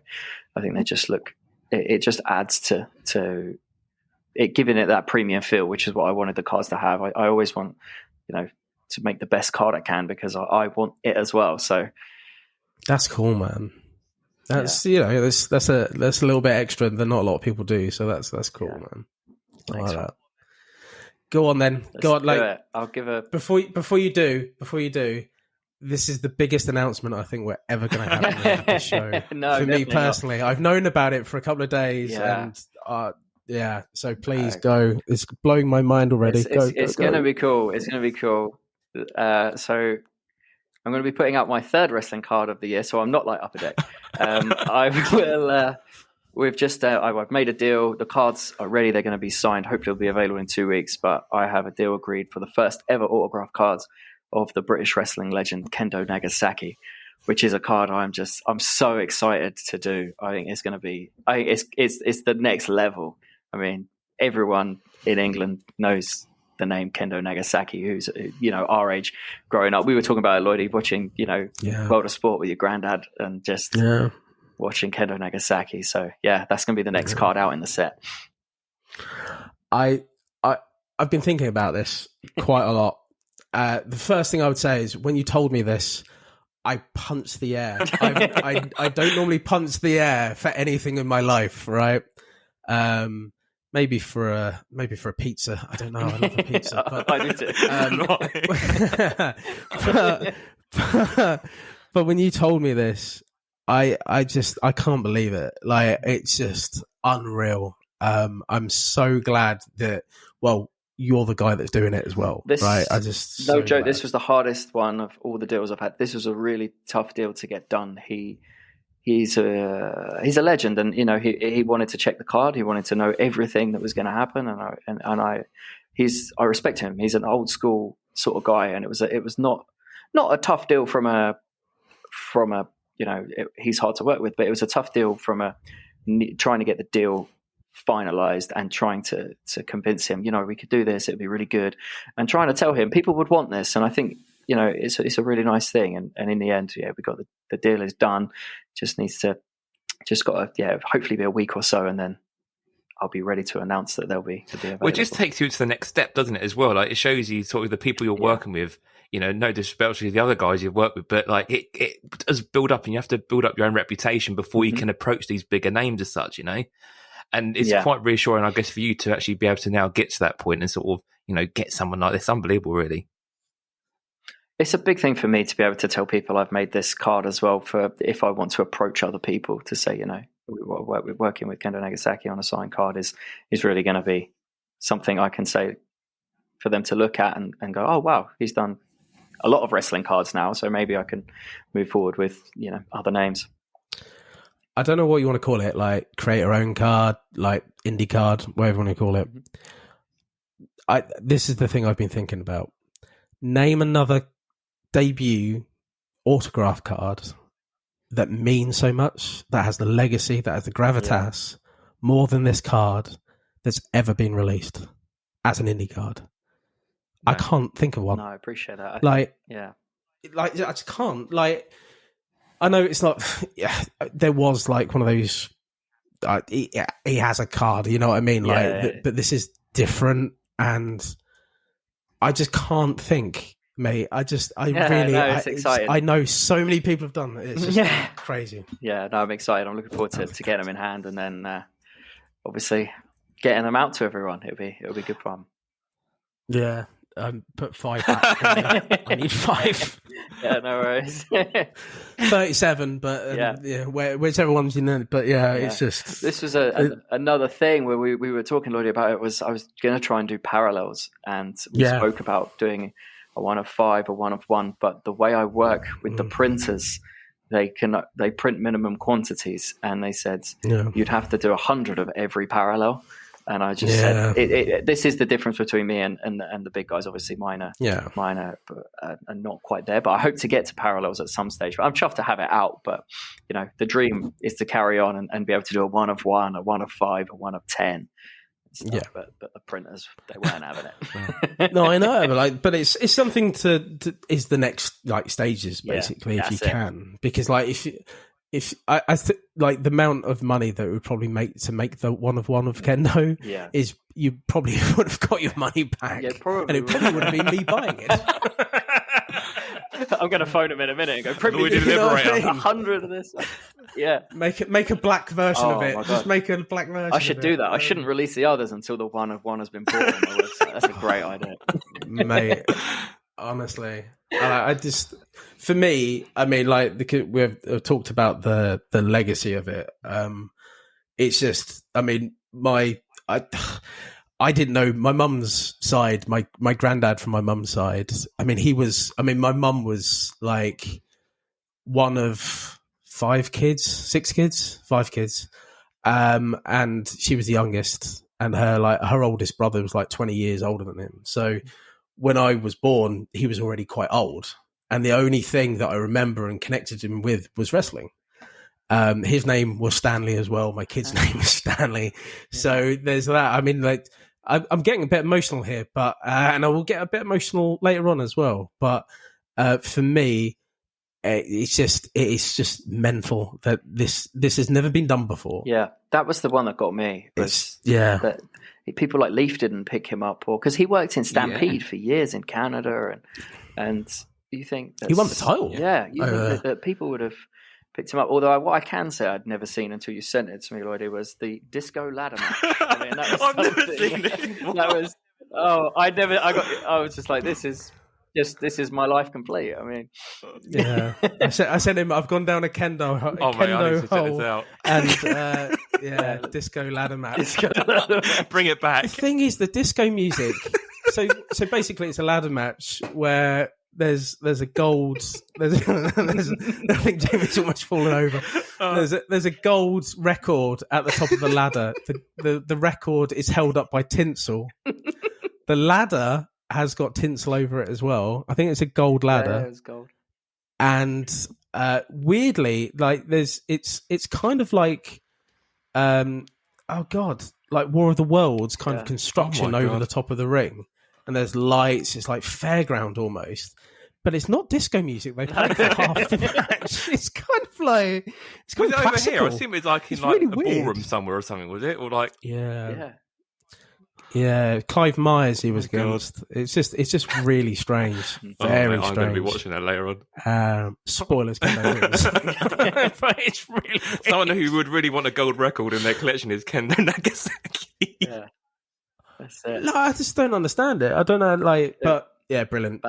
I think they just look, it just adds to it, giving it that premium feel, which is what I wanted the cards to have. I always want, to make the best card I can because I want it as well. So that's cool, man. That's, that's a little bit extra than not a lot of people do. So that's cool, man. I like that. Go on then. Go on. Like, I'll give a before you do. This is the biggest announcement I think we're ever going to have on this show. No, for me personally, I've known about it for a couple of days, and so please go. It's blowing my mind already. It's going to be cool. It's going to be cool. So I'm going to be putting out my 3rd wrestling card of the year. So I'm not like Upper Deck. I will. I've made a deal. The cards are ready. They're going to be signed. Hopefully they'll be available in 2 weeks, but I have a deal agreed for the first ever autograph cards of the British wrestling legend Kendo Nagasaki, which is a card I'm so excited to do. I think it's going to be, it's the next level. I mean, everyone in England knows the name Kendo Nagasaki, who's, our age growing up. We were talking about it, Lloydy, watching, World of Sport with your granddad and just, watching Kendo Nagasaki. So that's going to be the next card out in the set. I've been thinking about this quite a lot. The first thing I would say is when you told me this, I punched the air. I don't normally punch the air for anything in my life, right? Maybe for a pizza. I don't know. I love a pizza. But, I do too. But when you told me this, I can't believe it. Like, it's just unreal. I'm so glad that, well, you're the guy that's doing it as well, right? No joke. Glad. This was the hardest one of all the deals I've had. This was a really tough deal to get done. He's a legend, and he wanted to check the card. He wanted to know everything that was going to happen, and I respect him. He's an old school sort of guy, and it was not a tough deal from a he's hard to work with, but it was a tough deal from trying to get the deal finalized and trying to convince him, we could do this, it'd be really good, and trying to tell him people would want this. And I think, it's a really nice thing. And in the end, we got the deal is done. Just got to hopefully be a week or so, and then I'll be ready to announce that they'll be available. Well, it just takes you to the next step, doesn't it, as well? Like, it shows you sort of the people you're working with, no disrespect to the other guys you've worked with, but like it does build up, and you have to build up your own reputation before you can approach these bigger names as such, And it's quite reassuring, I guess, for you to actually be able to now get to that point and sort of, get someone like this. Unbelievable, really. It's a big thing for me to be able to tell people I've made this card as well, for if I want to approach other people to say, we're working with Kendo Nagasaki on a signed card is really going to be something I can say for them to look at and go, oh, wow, he's done a lot of wrestling cards now, so maybe I can move forward with, other names. I don't know what you want to call it, like create your own card, like indie card, whatever you want to call it. This is the thing I've been thinking about. Name another debut autograph card that means so much, that has the legacy, that has the gravitas, more than this card that's ever been released as an indie card. No. I can't think of one. No, I appreciate that. I just can't. Like, I know it's not. Yeah, there was like one of those. He has a card, you know what I mean? But this is different, and I just can't think, mate. It's exciting. I know so many people have done it. It's just crazy. Yeah, no, I'm excited. I'm looking forward to getting them in hand, and then obviously getting them out to everyone. It'll be good fun. Yeah. Put 5 back. I need 5. Yeah, no worries. 37, but whichever one's but it's just... This was another thing where we were talking, Lloydy, about it. I was going to try and do parallels, and we spoke about doing a 1 of 5, a 1 of 1, but the way I work with the printers, they print minimum quantities, and they said you'd have to do 100 of every parallel. And I just said, this is the difference between me and the big guys. Obviously, mine are not quite there, but I hope to get to parallels at some stage. But I'm chuffed to have it out. But the dream is to carry on and be able to do a 1 of 1, a 1 of 5, a 1 of 10. But the printers, they weren't having it. No, I know, but it's something to is the next stages basically, if you can, because if like the amount of money that it would probably make to make the 1 of 1 of Kendo is, you probably would have got your money back, and it probably would have been me buying it. I'm going to phone him in a minute and go, print me 100 of this. Yeah, make a black version of it. Just make a black version. I should do that. I shouldn't release the others until the 1 of 1 has been bought on my website. That's a great idea, mate. Honestly, for me, I mean, we've talked about the legacy of it. It's just, I mean, I didn't know my mum's side, my granddad from my mum's side. I mean, my mum was like one of 5 kids, and she was the youngest, and her oldest brother was like 20 years older than him. So when I was born, he was already quite old. And the only thing that I remember and connected him with was wrestling. His name was Stanley as well. My kid's name is Stanley. So there's that. I mean, I'm getting a bit emotional here, but and I will get a bit emotional later on as well. But for me, it's just mental that this has never been done before. Yeah, that was the one that got me. That people like Leaf didn't pick him up, or because he worked in Stampede for years in Canada, and you think he won the title. Yeah, you think that people would have picked him up. Although what I can say I'd never seen until you sent it to me, Lloydy, was the disco ladder match. I mean, I've never seen it. That was I was just like, this is this is my life complete. I mean, yeah. I sent him. I've gone down a kendo mate, I need to check this out. And disco ladder match. Bring it back. The thing is, the disco music. So basically, it's a ladder match where there's a gold. I think Jamie's almost fallen over. There's a gold record at the top of the ladder. The record is held up by tinsel. The ladder has got tinsel over it as well. I think it's a gold ladder. Yeah, it's gold. And weirdly, like it's kind of like like War of the Worlds kind of construction over the top of the ring. And there's lights. It's like fairground almost. But it's not disco music. They play for half the match. It's kind of like it's kind of over here. I assume it's like in like really a ballroom somewhere or something. Was it or like yeah? Clive Myers he was against. It's just really strange. Very strange. I'm going to be watching that later on. Spoilers. But it's really someone who would really want a gold record in their collection is Kendo Nagasaki. Yeah, that's it. No, I just don't understand it. I don't know, like, but. Yeah, brilliant.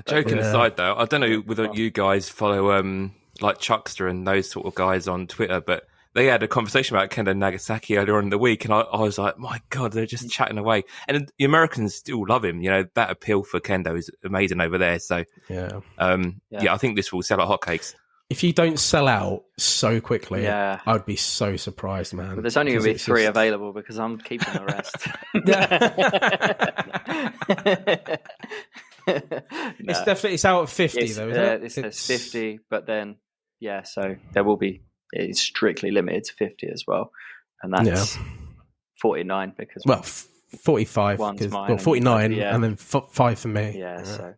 Joking aside, though, I don't know whether you guys follow like Chuckster and those sort of guys on Twitter, but they had a conversation about Kendo Nagasaki earlier on in the week, and I was like, my God, they're just chatting away. And the Americans still love him. You know, that appeal for Kendo is amazing over there. So, I think this will sell like hotcakes. If you don't sell out so quickly, I would be so surprised, man. But there's only going to be 3 available because I'm keeping the rest. It's out of 50 though, isn't it? It says 50, but then so there will be. It's strictly limited to 50 as well, and that's 49 because 45. One's mine, 49, and then 5 for me. So.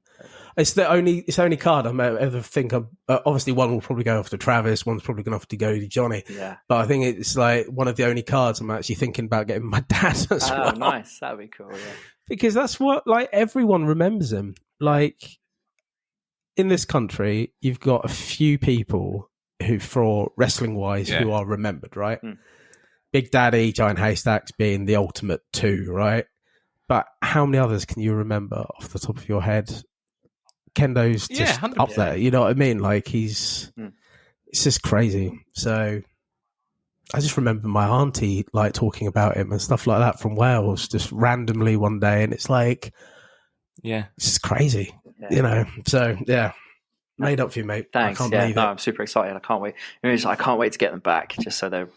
It's the only card I ever think of. Obviously, one will probably go off to Travis. One's probably going to have to go to Johnny. Yeah. But I think it's like one of the only cards I'm actually thinking about getting my dad as well. Oh, nice. That'd be cool. Yeah. Because that's what like everyone remembers him. Like in this country, you've got a few people who, for wrestling wise, who are remembered, right? Big Daddy, Giant Haystacks being the ultimate 2, right? But how many others can you remember off the top of your head? Kendo's just up there, you know what I mean? Like it's just crazy. So I just remember my auntie like talking about him and stuff like that from Wales, just randomly one day, and it's like, it's just crazy, you know. So made up for you, mate. Thanks. I'm super excited. I can't wait. I can't wait to get them back, just so they're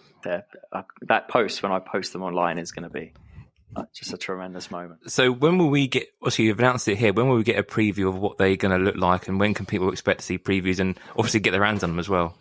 that post when I post them online is going to be. Just a tremendous moment. So when will we get, obviously you've announced it here, when will we get a preview of what they're going to look like, and when can people expect to see previews and obviously get their hands on them as well?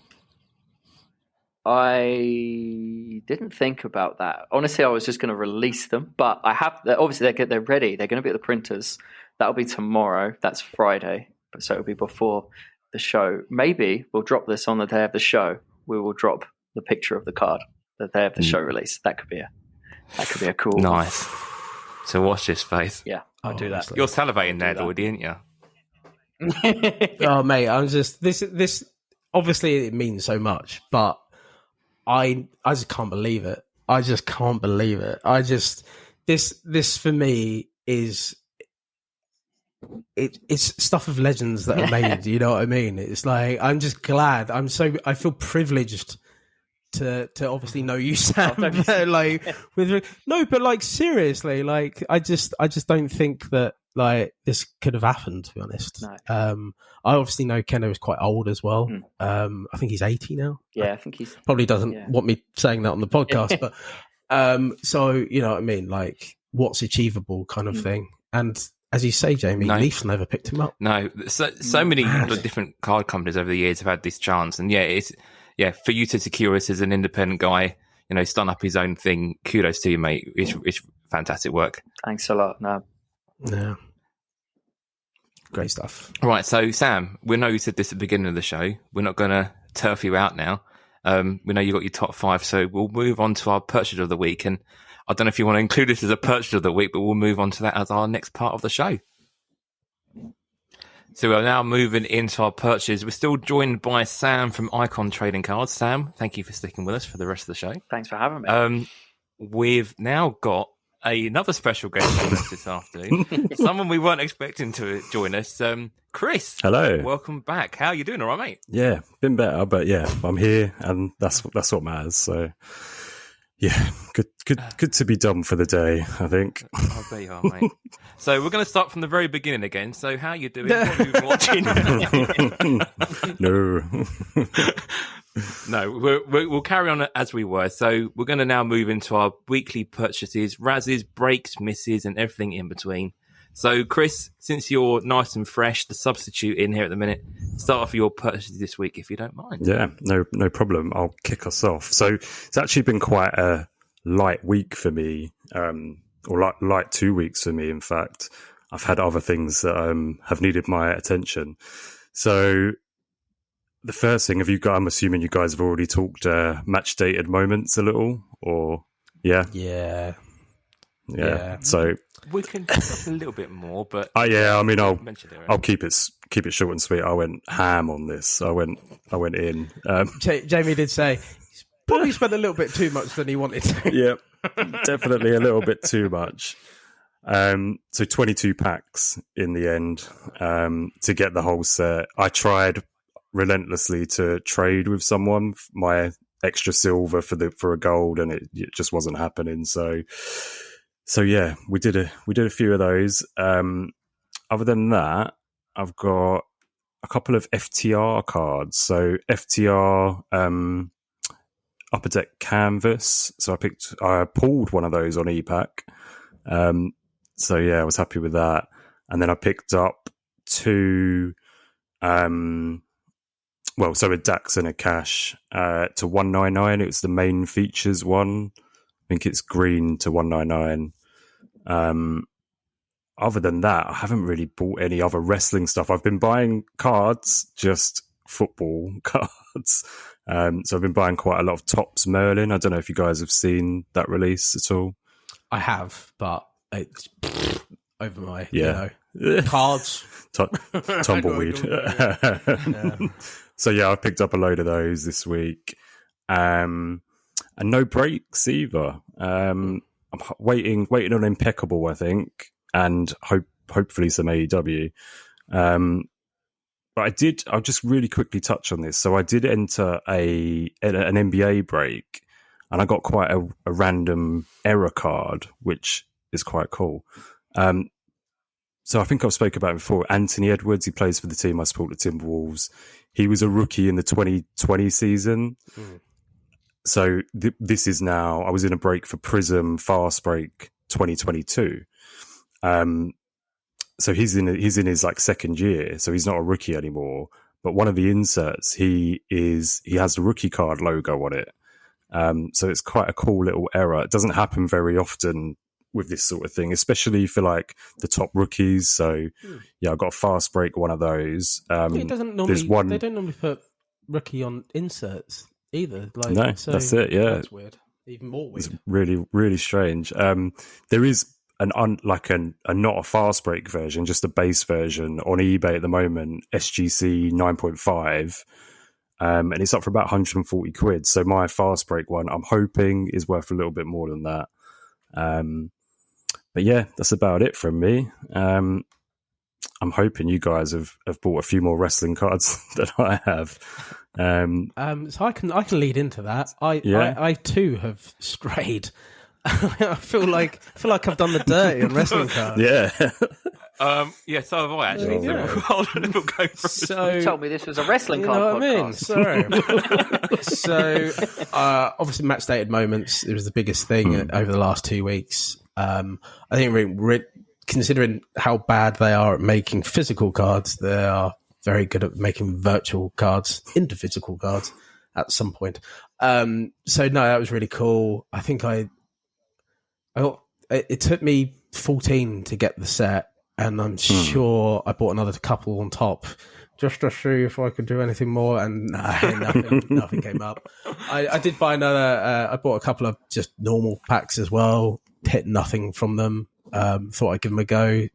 I didn't think about that. Honestly, I was just going to release them, but I have, obviously they're ready. They're going to be at the printers. That'll be tomorrow. That's Friday. So it'll be before the show. Maybe we'll drop this on the day of the show. We will drop the picture of the card the day of the show release. That could be a cool. Nice. So watch this space. Yeah, I'll do that. You're salivating there, Lloydy, aren't you? Oh, mate, I'm just this. Obviously, it means so much, but I just can't believe it. I just can't believe it. This for me is it's stuff of legends that are made. You know what I mean? It's like I'm just glad. I feel privileged to obviously know you, Sam. Like but like seriously, like I just don't think that like this could have happened, to be honest. No. I obviously know Kendo is quite old as well. I think he's 80 now. Yeah, I think he's probably doesn't want me saying that on the podcast, but so you know what I mean, like what's achievable kind of thing. And as you say, Jamie, Leafs never picked him up. No, so many different card companies over the years have had this chance, and for you to secure us as an independent guy, you know, start up his own thing. Kudos to you, mate. It's fantastic work. Thanks a lot. No. Yeah. Great stuff. Right, so Sam, we know you said this at the beginning of the show. We're not going to turf you out now. We know you got your top 5, so we'll move on to our purchase of the week. And I don't know if you want to include this as a purchase of the week, but we'll move on to that as our next part of the show. So we're now moving into our purchase. We're still joined by Sam from Icon Trading Cards. Sam, thank you for sticking with us for the rest of the show. Thanks for having me. We've now got another special guest join us this afternoon. Someone we weren't expecting to join us. Chris. Hello. Welcome back. How are you doing? All right, mate? Yeah, been better, but yeah, I'm here, and that's what matters. So, yeah, good to be done for the day, I think. I bet you are, mate. So we're going to start from the very beginning again. So how are you doing? What have you been watching? No. No, we'll carry on as we were. So we're going to now move into our weekly purchases, razzes, breaks, misses, and everything in between. So, Chris, since you're nice and fresh, the substitute in here at the minute, start off your purchases this week, if you don't mind. Yeah, no problem. I'll kick us off. So it's actually been quite a light week for me, or light 2 weeks for me, in fact. I've had other things that have needed my attention. So the first thing, I'm assuming you guys have already talked match dated moments a little, or yeah? Yeah. So we can talk a little bit more, but I mean, I'll I'll keep it short and sweet. I went ham on this. I went in. Jamie did say he's probably spent a little bit too much than he wanted to. Yeah, definitely a little bit too much. So 22 packs in the end to get the whole set. I tried relentlessly to trade with someone my extra silver for a gold, and it just wasn't happening. So yeah, we did a few of those. Other than that, I've got a couple of FTR cards. So FTR Upper Deck Canvas. So I pulled one of those on e-pack. So yeah, I was happy with that. And then I picked up two, so a Dax and a Cash to 199. It was the main features one. I think it's green to 199. Other than that, I haven't really bought any other wrestling stuff. I've been buying cards, just football cards. So I've been buying quite a lot of Topps Merlin. I don't know if you guys have seen that release at all. I have, but it's over my cards. Tumbleweed. So yeah, I picked up a load of those this week. And no breaks either. I'm waiting on Impeccable, I think, and hopefully some AEW. But I'll just really quickly touch on this. So I did enter an NBA break, and I got quite a random error card, which is quite cool. So I think I've spoken about it before. Anthony Edwards, he plays for the team I support, the Timberwolves. He was a rookie in the 2020 season. Mm. So this is now, I was in a break for Prism Fast Break 2022. So he's in his like second year, so he's not a rookie anymore. But one of the inserts, he has the rookie card logo on it. So it's quite a cool little error. It doesn't happen very often with this sort of thing, especially for like the top rookies. So yeah, I got a Fast Break, one of those. It doesn't normally. They don't normally put rookie on inserts either. Like, no, so that's it. Yeah, that's weird. Even more weird. It's really, really strange. There is a not a Fast Break version, just a base version on eBay at the moment, SGC 9.5. And it's up for about 140 quid. So my Fast Break one, I'm hoping, is worth a little bit more than that. But yeah, that's about it from me. I'm hoping you guys have bought a few more wrestling cards than I have. So I can lead into that. I too have strayed. I feel like I've done the dirty on wrestling cards. Yeah. Yeah, so have I actually. We'll go through. You told me this was a wrestling card know what podcast. I mean? Sorry. So, obviously, match dated moments. It was the biggest thing over the last 2 weeks. I think considering how bad they are at making physical cards, they are very good at making virtual cards into physical cards at some point. So no, that was really cool. I think it took me 14 to get the set, and I'm sure I bought another couple on top just to see if I could do anything more, and nothing came up. I did buy another. I bought a couple of just normal packs as well. Hit nothing from them. Thought I'd give them a go.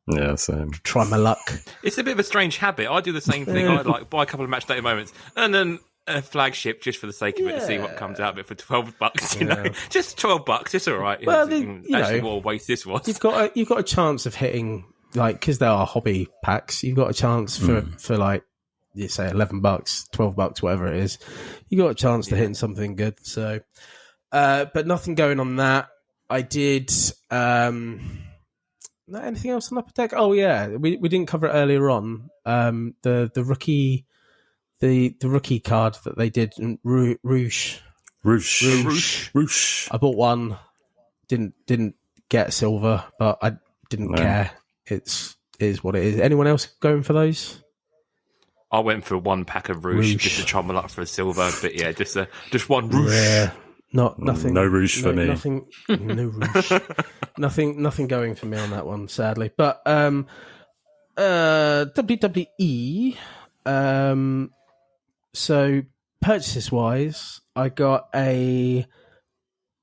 Yeah, same. Try my luck. It's a bit of a strange habit. I do the same thing. I buy a couple of match day moments, and then a flagship just for the sake of it to see what comes out of it for $12. You know, Yeah. just $12. It's all right. Well, Actually, what a waste this was. You've got a chance of hitting, like, because there are hobby packs. You've got a chance for like, you say $11, $12, whatever it is. You got a chance to hitting something good. So, but nothing going on that. I did. Anything else on Upper Deck? Oh yeah, we didn't cover it earlier on. The rookie. The rookie card that they did in Rouge. I bought one. Didn't get silver, but I didn't care. It is what it is. Anyone else going for those? I went for one pack of Rouge just to try my luck for a silver, but yeah, just one Rouge. Yeah, nothing. No Rouge for me. Nothing. No Rouge. nothing going for me on that one, sadly. But WWE. So purchases wise, I bought a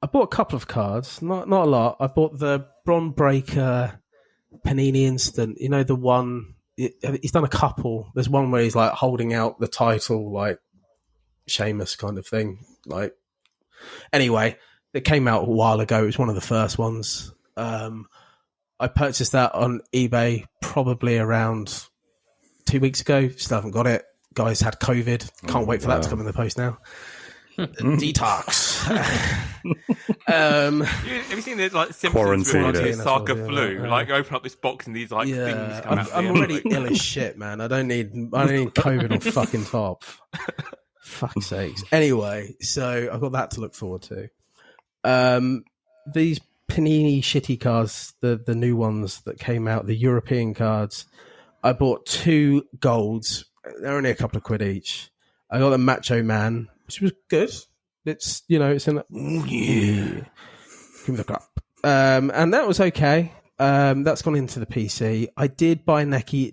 couple of cards, not a lot. I bought the Bron Breakker Panini Instant. You know, the one he's done a couple. There's one where he's like holding out the title, like Sheamus kind of thing. Like, anyway, it came out a while ago. It was one of the first ones. I purchased that on eBay probably around 2 weeks ago. Still haven't got it. Guys had COVID. Can't wait for that to come in the post now. Detox. Have you seen the like Simpsons with like the Osaka flu? Yeah. Like, open up this box and these like things come out. I'm already ill as shit, man. I don't need COVID on fucking top. Fuck's sakes. Anyway, so I've got that to look forward to. These Panini shitty cards, the new ones that came out, the European cards. I bought 2 golds. They're only a couple of quid each. I got the Macho Man, which was good. It's, you know, it's in. Yeah. Give me the crap. And that was okay. That's gone into the PC. I did buy Nikki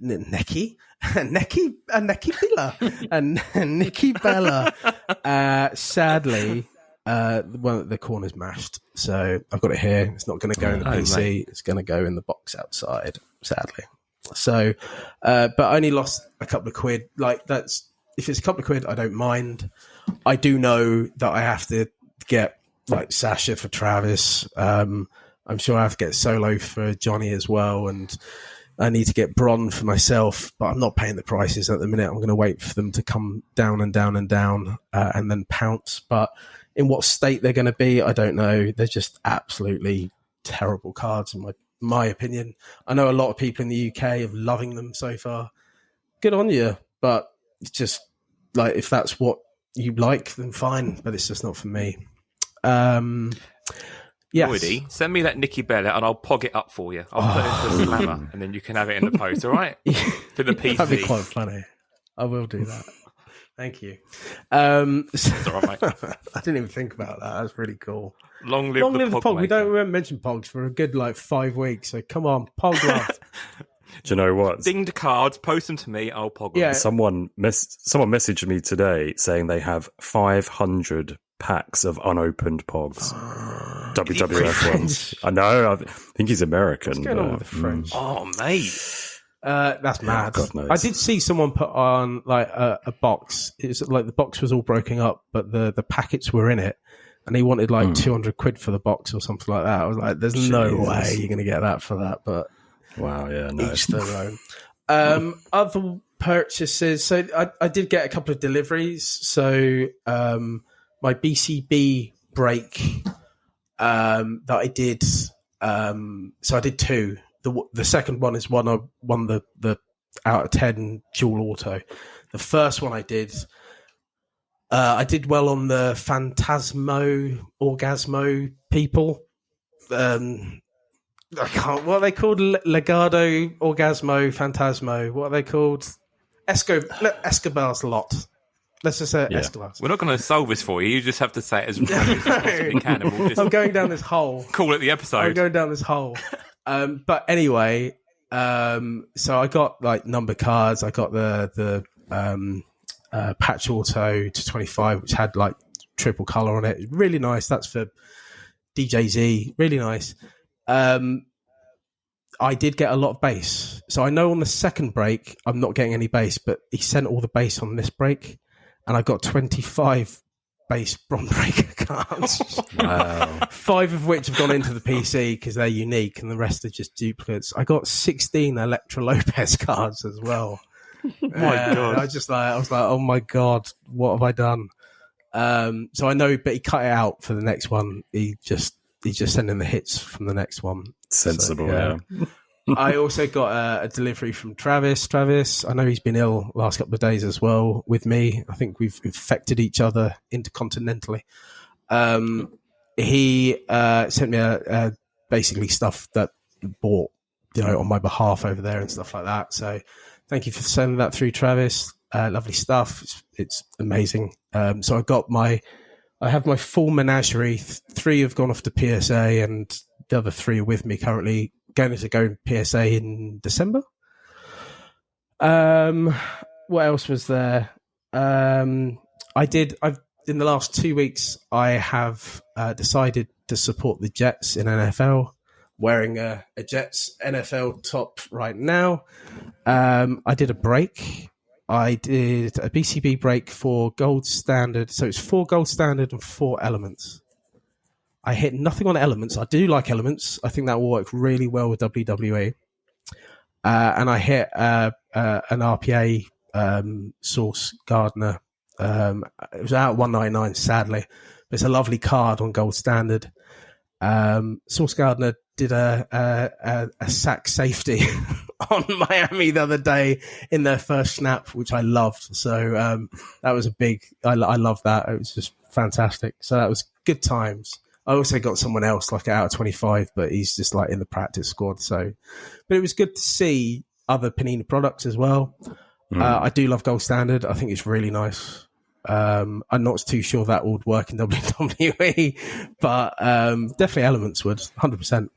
Bella. Sadly, the corner's mashed, so I've got it here. It's not going to go in the PC. Mate. It's going to go in the box outside. Sadly. So, but I only lost a couple of quid. Like, that's, if it's a couple of quid, I don't mind. I do know that I have to get like Sasha for Travis. I'm sure I have to get Solo for Johnny as well, and I need to get Bron for myself. But I'm not paying the prices at the minute. I'm going to wait for them to come down and down and down, and then pounce. But in what state they're going to be, I don't know. They're just absolutely terrible cards in my opinion. I know a lot of people in the UK are loving them so far. Good on you, but it's just like, if that's what you like, then fine. But it's just not for me. Yes. Lloydy, send me that Nikki Bella and I'll pog it up for you. I'll put it into a slammer and then you can have it in the post, all right? For the PC. That'd be quite funny. I will do that. Thank you. That's all right, mate. I didn't even think about that. That's really cool. Long live the Pog. We don't mention Pogs for a good 5 weeks. So come on, Pog love. Do you know what? Dinged cards, post them to me. I'll pog them. Yeah. Someone messaged me today saying they have 500 packs of unopened Pogs. WWF ones. I know. I think he's American. What's going on with the French? Oh, mate. That's mad. God knows. I did see someone put on like a box. It was like the box was all broken up, but the packets were in it, and he wanted like 200 quid for the box or something like that. I was like, "There's no way you're going to get that for that." But wow, yeah, no. each their own. Other purchases. So I did get a couple of deliveries. So my BCB break that I did. So I did 2. The second one is one I won the out of 10 dual auto. The first one I did well on the Orgasmo people. I can't. What are they called? Legado, Orgasmo, Phantasmo. What are they called? Escobar's lot. Let's just say Escobar's. We're not going to solve this for you. You just have to say it as possibly can. And we'll just I'm going down this hole. Call it the episode. I'm going down this hole. But anyway, so I got like number cards. I got the patch auto to 25, which had like triple color on it. Really nice. That's for DJZ. Really nice. I did get a lot of base. So I know on the second break, I'm not getting any base, but he sent all the base on this break. and I got 25 base Bronebreaker cards. Wow. 5 of which have gone into the PC because they're unique, and the rest are just duplicates. I got 16 Electra Lopez cards as well. My God. I was like, oh my God, what have I done? So I know, but he cut it out for the next one. He's just sending the hits from the next one. Sensible, So, yeah. I also got a delivery from Travis. I know he's been ill the last couple of days as well with me. I think we've infected each other intercontinentally. He sent me basically stuff that he bought, on my behalf over there and stuff like that. So thank you for sending that through, Travis. Lovely stuff. It's amazing. So I have my full menagerie. 3 have gone off to PSA, and the other 3 are with me currently. Going to go PSA in December. What else was there? I've in the last 2 weeks, I have decided to support the Jets in NFL. Wearing a Jets NFL top right now. I did a break. I did a BCB break for Gold Standard. So it's 4 Gold Standard and 4 Elements. I hit nothing on Elements. I do like Elements. I think that will work really well with WWE. And I hit an RPA Source Gardener. It was out at $199, sadly. But it's a lovely card on Gold Standard. Source Gardener did a sack safety on Miami the other day in their first snap, which I loved. So that was I love that. It was just fantastic. So that was good times. I also got someone else like out of 25, but he's just like in the practice squad. So, but it was good to see other Panini products as well. I do love Gold Standard. I think it's really nice. I'm not too sure that would work in WWE, but definitely Elements would 100%.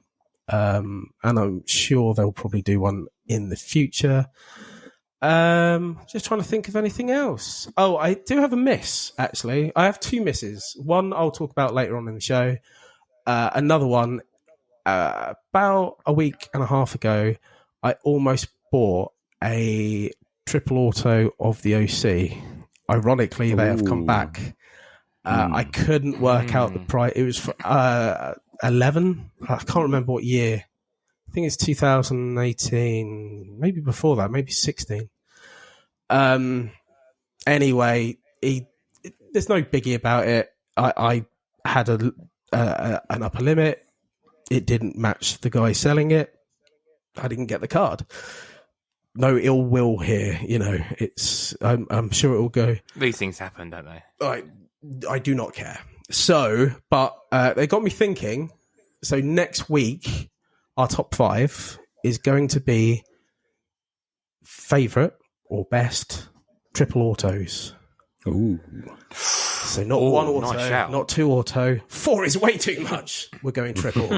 And I'm sure they'll probably do one in the future. Just trying to think of anything else. Oh, I do have a miss, actually. I have 2 misses. One I'll talk about later on in the show. Another one, about a week and a half ago, I almost bought a triple auto of the OC. Ironically, they have come back. I couldn't work out the price. It was for 11. I can't remember what year. I think it's 2018, maybe before that, maybe 16. Anyway, there's no biggie about it. I had an upper limit. It didn't match the guy selling it. I didn't get the card. No ill will here, it's. I'm sure it will go. These things happen, don't they? I do not care. So, but they got me thinking. So next week, our top 5 is going to be favourite or best triple autos. Ooh. So not 1 auto, nice not 2 auto. 4 is way too much. We're going triple.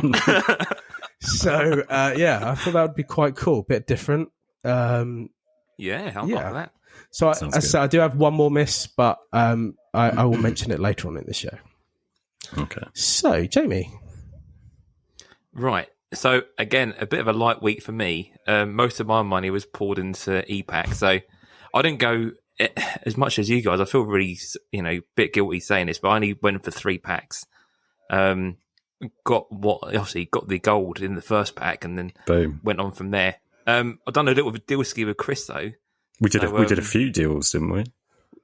So, I thought that would be quite cool. Bit different. Yeah, I'll like that. So I do have one more miss, but I will mention it later on in the show. Okay. So, Jamie. Right. So, again, a bit of a light week for me. Most of my money was poured into EPAC. So, I didn't go as much as you guys. I feel really, a bit guilty saying this, but I only went for 3 packs. Got the gold in the first pack and then Boom. Went on from there. I've done a little deal ski with Chris, though. We did a few deals, didn't we?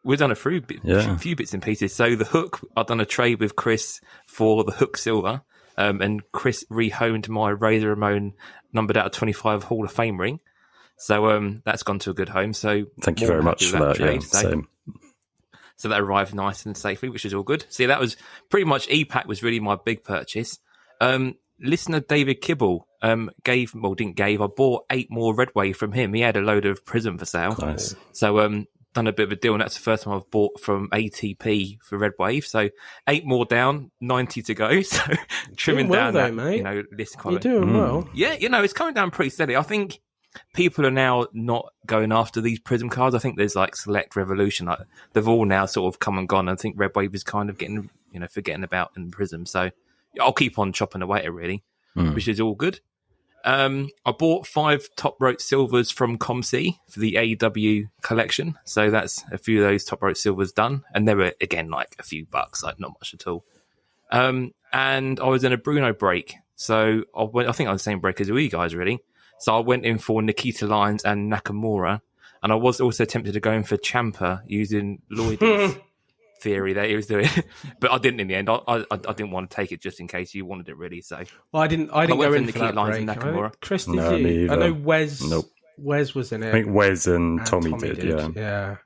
We've done a few bits and pieces. So the hook, I've done a trade with Chris for the hook silver, and Chris rehomed my Razor Ramon numbered out of 25 Hall of Fame ring. So that's gone to a good home. So thank you very much for that. Trade. Yeah, same. So that arrived nice and safely, which is all good. See, that was pretty much EPAC was really my big purchase. Listener David Kibble I bought 8 more Red Wave from him. He had a load of Prism for sale. Nice. So done a bit of a deal, and that's the first time I've bought from ATP for Red Wave. So 8 more down, 90 to go. So trimming well, down though, that, mate. list column. You're doing well. Yeah, it's coming down pretty steady. I think people are now not going after these Prism cards. I think there's like Select Revolution. Like, they've all now sort of come and gone. I think Red Wave is kind of getting, forgetting about in Prism. So I'll keep on chopping away at it, really, which is all good. I bought 5 top rope silvers from ComC for the AEW collection. So that's a few of those top rope silvers done. And they were, again, like a few bucks, like not much at all. And I was in a Bruno break. So I think I was the same break as you guys, really. So I went in for Nikita Lyons and Nakamura. And I was also tempted to go in for Ciampa using Lloydy's theory that he was doing. But I didn't in the end. I didn't want to take it just in case you wanted it, really. So well, I didn't go in for that break. And Nakamura. Chris, did you? I know Wes. Nope. Wes was in it. I think Wes and Tommy did. Yeah.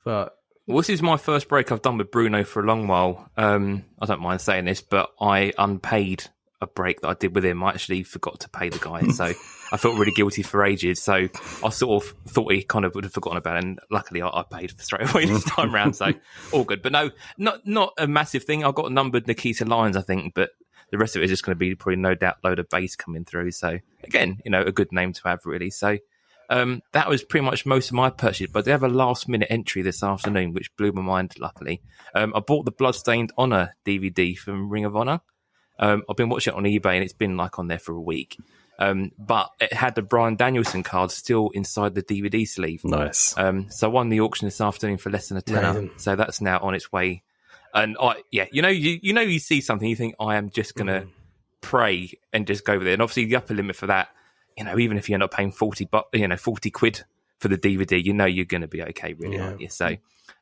But well, this is my first break I've done with Bruno for a long while. I don't mind saying this, but I unpaid a break that I did with him. I actually forgot to pay the guy, so I felt really guilty for ages. So I sort of thought he kind of would have forgotten about it, and luckily I paid straight away this time round, so all good. But no, not a massive thing. I got numbered Nikita Lyons, I think, but the rest of it is just going to be probably no doubt load of bass coming through. So again, a good name to have, really. So that was pretty much most of my purchase, but they have a last minute entry this afternoon, which blew my mind, luckily. I bought the Bloodstained Honor DVD from Ring of Honor. I've been watching it on eBay and it's been like on there for a week. But it had the Bryan Danielson card still inside the DVD sleeve. Nice. So I won the auction this afternoon for less than a tenner. Amazing. So that's now on its way. And you see something, you think, I am just going to pray and just go with it. And obviously the upper limit for that, even if you end up paying 40 quid for the DVD, you're going to be okay, really, aren't you? So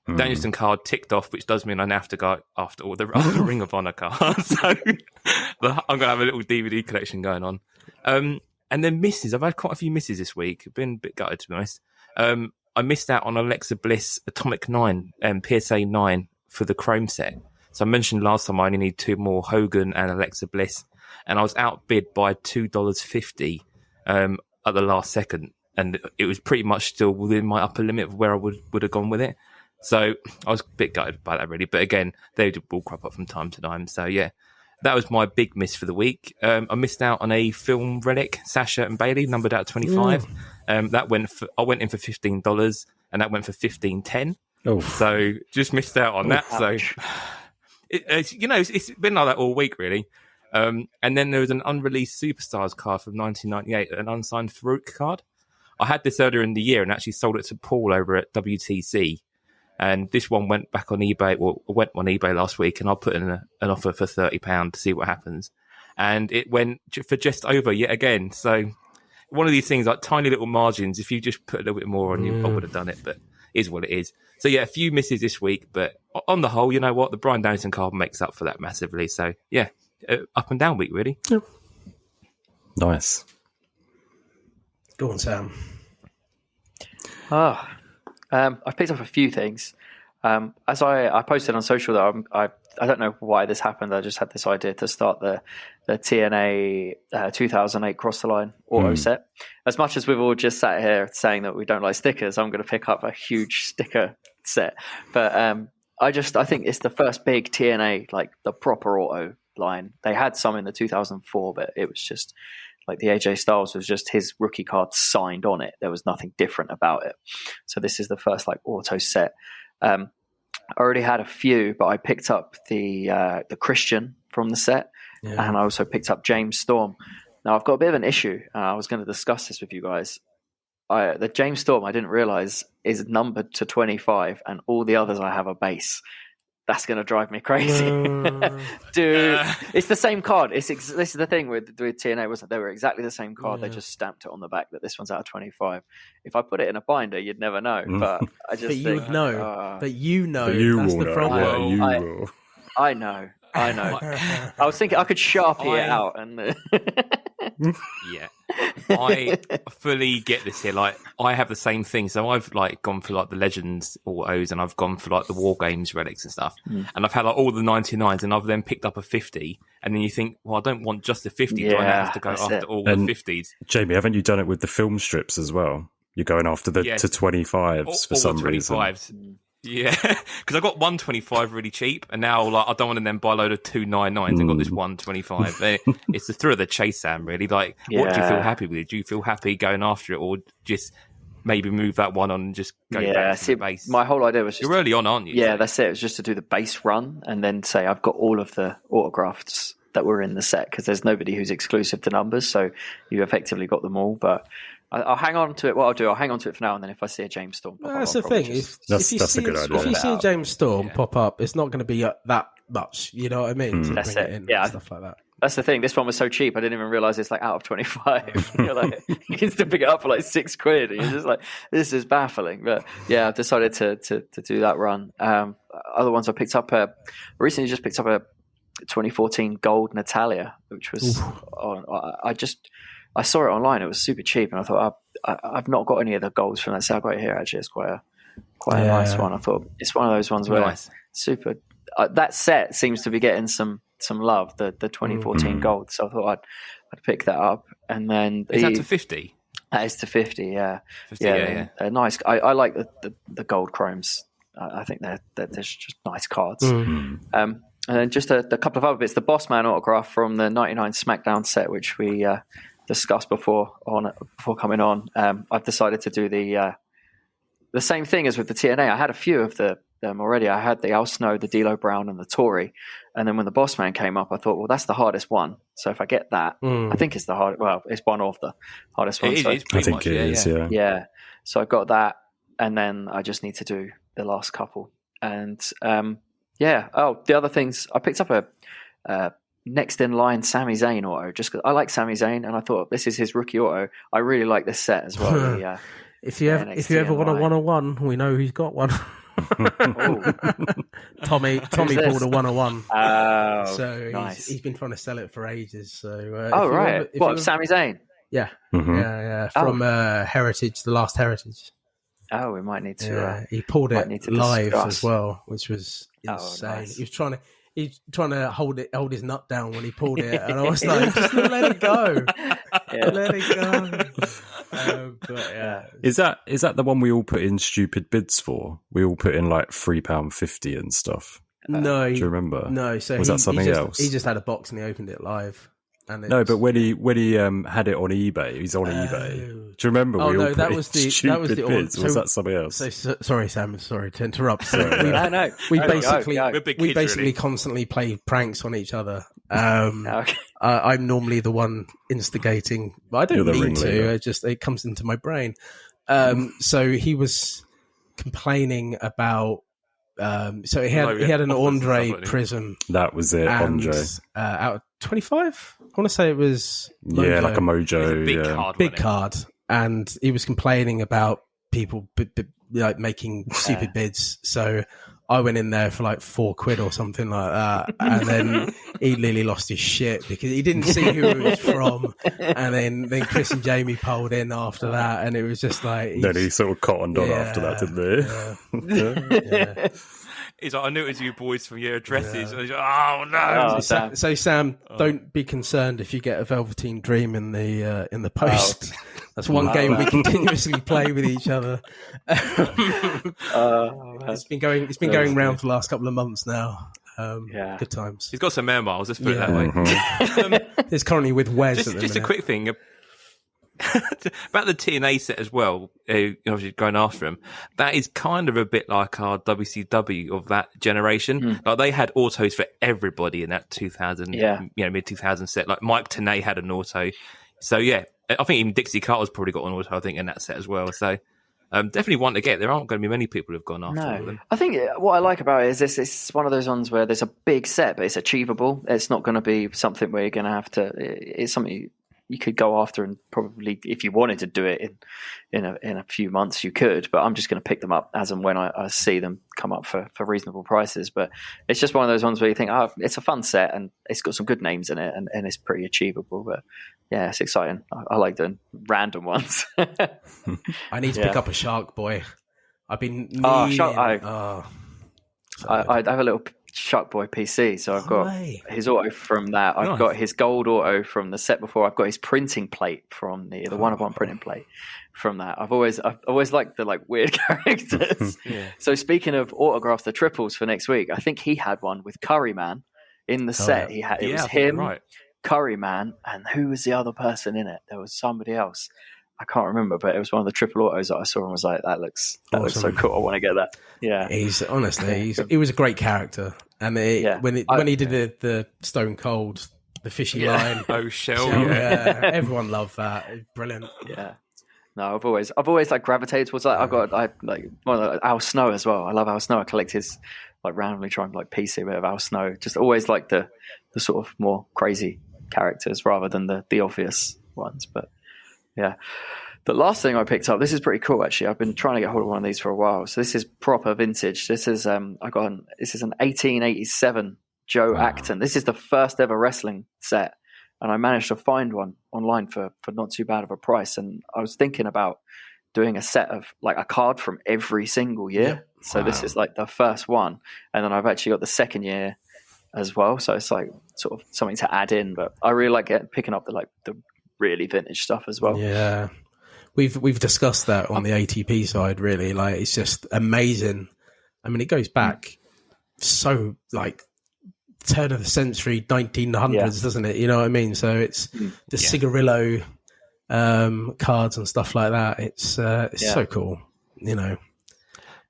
Danielson card ticked off, which does mean I have to go after all the Ring of Honor cards. So I'm going to have a little DVD collection going on. And then misses. I've had quite a few misses this week. I've been a bit gutted, to be honest. I missed out on Alexa Bliss Atomic 9 and PSA 9 for the Chrome set. So I mentioned last time I only need 2 more, Hogan and Alexa Bliss. And I was outbid by $2.50 at the last second. And it was pretty much still within my upper limit of where I would have gone with it. So I was a bit gutted by that, really. But again, they will crop up from time to time. So yeah, that was my big miss for the week. I missed out on a film relic, Sasha and Bailey, numbered out 25. I went in for $15, and that went for $15.10. Oh, so just missed out on that. Ouch. So it's been like that all week, really. And then there was an unreleased Superstars card from 1998, an unsigned Farouk card. I had this earlier in the year and actually sold it to Paul over at WTC. And this one went back on eBay, went on eBay last week, and I'll put in an offer for £30 to see what happens. And it went for just over yet again. So one of these things, like tiny little margins, if you just put a little bit more on, I would have done it, but it is what it is. So yeah, a few misses this week, but on the whole, you know what? The Bryan Danielson card makes up for that massively. So yeah, up and down week, really. Yep. Nice. Go on, Sam. I've picked up a few things. As I posted on social that I don't know why this happened. I just had this idea to start the TNA 2008 Cross the Line auto set. As much as we've all just sat here saying that we don't like stickers, I'm going to pick up a huge sticker set. But I think it's the first big TNA, like the proper auto line. They had some in the 2004, but it was just like the AJ Styles was just his rookie card signed on it. There was nothing different about it. So this is the first like auto set. I already had a few, but I picked up the Christian from the set, and I also picked up James Storm. Now I've got a bit of an issue. I was going to discuss this with you guys. The James Storm I didn't realize is numbered to 25, and all the others I have a base. That's going to drive me crazy. Dude, it's the same card. This is the thing with TNA, wasn't it? They were exactly the same card. They just stamped it on the back that this one's out of 25. If I put it in a binder, you'd never know. But I just you would know. But you know. That's the problem. Will. I know. I was thinking I could Sharpie it out. And yeah. I fully get this here. Like, I have the same thing. So I've like gone for like the Legends autos, and I've gone for like the War Games relics and stuff. And I've had like all the 99s, and I've then picked up a 50. And then you think, well, I don't want just the 50. Do I now have to go after all the 50s? Jamie, haven't you done it with the film strips as well? You're going after the to 25s for some reason. Yeah, because I got 125 really cheap, and now like I don't want to then buy a load of 299s. I got this 125. It's the thrill of the chase, Sam. Really, like, what do you feel happy with? Do you feel happy going after it, or just maybe move that one on and just go back to the base? My whole idea was just you're early on, aren't you? Yeah, that's it. It was just to do the base run and then say I've got all of the autographs that were in the set, because there's nobody who's exclusive to numbers, so you effectively got them all. But I'll hang on to it. What I'll do, I'll hang on to it for now, and then if I see a James Storm pop that's up, the thing. If you that's see a good idea. If you see a James Storm pop up, it's not going to be that much. You know what I mean? To That's bring it. in Yeah. and stuff like that. That's the thing. This one was so cheap, I didn't even realize it's like out of 25. You're like, you can still pick it up for like £6. And you're just like, this is baffling. But yeah, I've decided to do that run. Other ones I picked up, recently just picked up a 2014 Gold Natalia, which was I saw it online. It was super cheap, and I thought I've not got any of the golds from that set. I got it here actually. It's quite a nice one. I thought it's one of those ones where super. That set seems to be getting some love, the 2014 gold. So I thought I'd pick that up, and then is that to 50? That is to 50. Yeah, 50, they're nice. I like the gold chromes. I think they're just nice cards. And then just a couple of other bits. The Bossman autograph from the 99 SmackDown set, which we discussed before coming on. I've decided to do the same thing as with the TNA. I had a few of them already. I had the Al Snow, the D'Lo Brown, and the Tory. And then when the Bossman came up, I thought, well, that's the hardest one. So if I get that, I think it's the hardest. Well, it's one of the hardest ones. It is pretty much, it is. Yeah. So I got that, and then I just need to do the last couple. And the other things, I picked up a next in line Sami Zayn auto, just because I like Sami Zayn, and I thought this is his rookie auto. I really like this set as well. If you ever want a 101, we know who's got one. Tommy pulled a 101. Oh, so nice. he's been trying to sell it for ages. So right. What, Sami Zayn? Yeah, yeah, from Heritage, the last Heritage. Oh, we might need to. He pulled it live discuss. as well, which was insane. Nice. He was trying to hold his nut down when he pulled it, and I was like, just let it go, let it go. But yeah, is that the one we all put in stupid bids for? We all put in like £3.50 and stuff. No, do you remember? No, so was that something else? He just had a box and he opened it live. And no, but when he had it on eBay, he's on eBay. Do you remember? That was the bids. Was that something else? So, sorry, Sam. Sorry to interrupt. So no. We basically constantly play pranks on each other. I'm normally the one instigating, but I don't mean to. It comes into my brain. So he was complaining about. So he had an Andre Prism. That was it, Andre. Out of 25, I want to say it was Mojo. Yeah, like a Mojo, big card, and he was complaining about people like making stupid bids. So I went in there for like £4 or something like that, and then he literally lost his shit because he didn't see who it was from, and then Chris and Jamie pulled in after that, and it was just like then he sort of cottoned on after that, didn't he? Yeah. He's like, I knew it was you boys from your addresses. Yeah. Like, oh no! So Sam, don't be concerned if you get a Velveteen Dream in the post. That's one game we continuously play with each other. It's been going round for the last couple of months now. Good times. He's got some air miles. Let's put it that way. It's currently with Wes. Just a quick thing. About the TNA set as well, obviously going after him, that is kind of a bit like our WCW of that generation. Like they had autos for everybody in that 2000, mid 2000 set. Like Mike Tenay had an auto. So I think even Dixie Carter's probably got an auto, I think, in that set as well. So definitely one to get. There aren't going to be many people who've gone after them. I think what I like about it is it's one of those ones where there's a big set, but it's achievable. It's not going to be something where you're going to have to. It's something you could go after, and probably if you wanted to do it in a few months, you could. But I'm just going to pick them up as and when I see them come up for reasonable prices. But it's just one of those ones where you think, it's a fun set and it's got some good names in it, and it's pretty achievable. But yeah, it's exciting. I like doing random ones. I need to pick up a Shark Boy. I've been I have a little Shark Boy PC, so I've got his auto from that. I've got his gold auto from the set before. I've got his printing plate from the one-of-one printing plate from that. I've always liked the like weird characters. So speaking of autographs, the triples for next week, I think he had one with Curryman in the set. He had it was him, Curryman, and who was the other person in it? There was somebody else. I can't remember, but it was one of the triple autos that I saw and was like, that looks so cool. I want to get that. Yeah. He was a great character. And when he did the Stone Cold the fishy line. Oh, Shell. Yeah, everyone loved that. It's brilliant. Yeah. No, I've always like gravitated towards that. I like one of Al Snow as well. I love Al Snow. I collect his like randomly trying to like piece a bit of Al Snow. Just always like the sort of more crazy characters rather than the obvious ones. But yeah. The last thing I picked up, this is pretty cool actually. I've been trying to get hold of one of these for a while. So this is proper vintage. This is this is an 1887 Joe Acton. This is the first ever wrestling set. And I managed to find one online for not too bad of a price. And I was thinking about doing a set of like a card from every single year. Yeah. So this is like the first one. And then I've actually got the second year as well. So it's like sort of something to add in. But I really like picking up the really vintage stuff as well. Yeah. We've discussed that on the ATP side, really. Like, it's just amazing. I mean, it goes back so like turn of the century, 1900s, doesn't it? You know what I mean? So it's the Cigarillo cards and stuff like that. It's so cool, you know.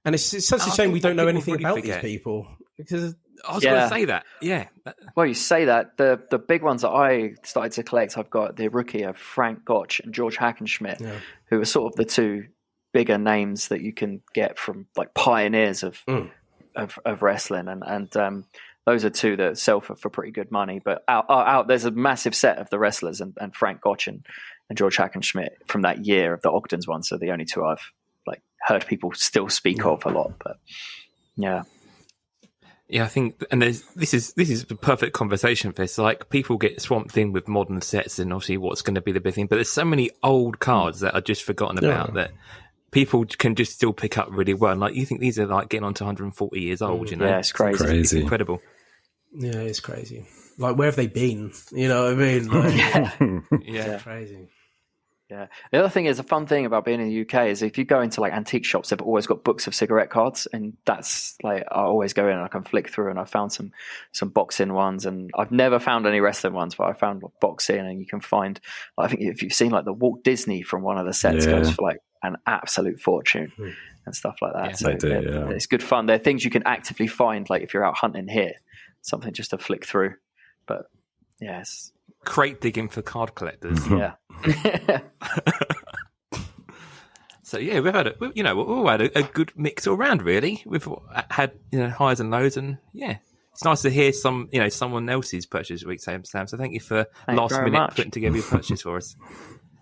And it's such a shame we don't know anything about these people. Because I was going to say that. Yeah. Well, you say that. The big ones that I started to collect, I've got the rookie of Frank Gotch and George Hackenschmidt, who are sort of the two bigger names that you can get from like pioneers of wrestling. And those are two that sell for pretty good money. But out there's a massive set of the wrestlers and Frank Gotch and George Hackenschmidt from that year of the Ogden's one. So the only two I've like heard people still speak of a lot. But yeah. Yeah, I think, and this is the perfect conversation for this. Like, people get swamped in with modern sets and obviously what's going to be the big thing, but there's so many old cards that are just forgotten about that people can just still pick up really well. And like, you think these are like getting on to 140 years old, you know? Yeah, it's crazy. It's incredible. Yeah, it's crazy. Like, where have they been? You know what I mean? Like, yeah. Crazy. Yeah. The other thing is, a fun thing about being in the UK is if you go into like antique shops, they've always got books of cigarette cards, and that's like, I always go in and I can flick through, and I found some boxing ones, and I've never found any wrestling ones, but I found boxing, and you can find, I think if you've seen like the Walt Disney from one of the sets goes for like an absolute fortune and stuff like that. Yeah, so it's good fun. They're things you can actively find, like if you're out hunting here, something just to flick through. But yes. Crate digging for card collectors. Yeah. So yeah, we've had we've all had a good mix all round, really. We've had highs and lows, and yeah, it's nice to hear someone else's purchase week, Sam. So thank you for last minute putting together your purchase for us.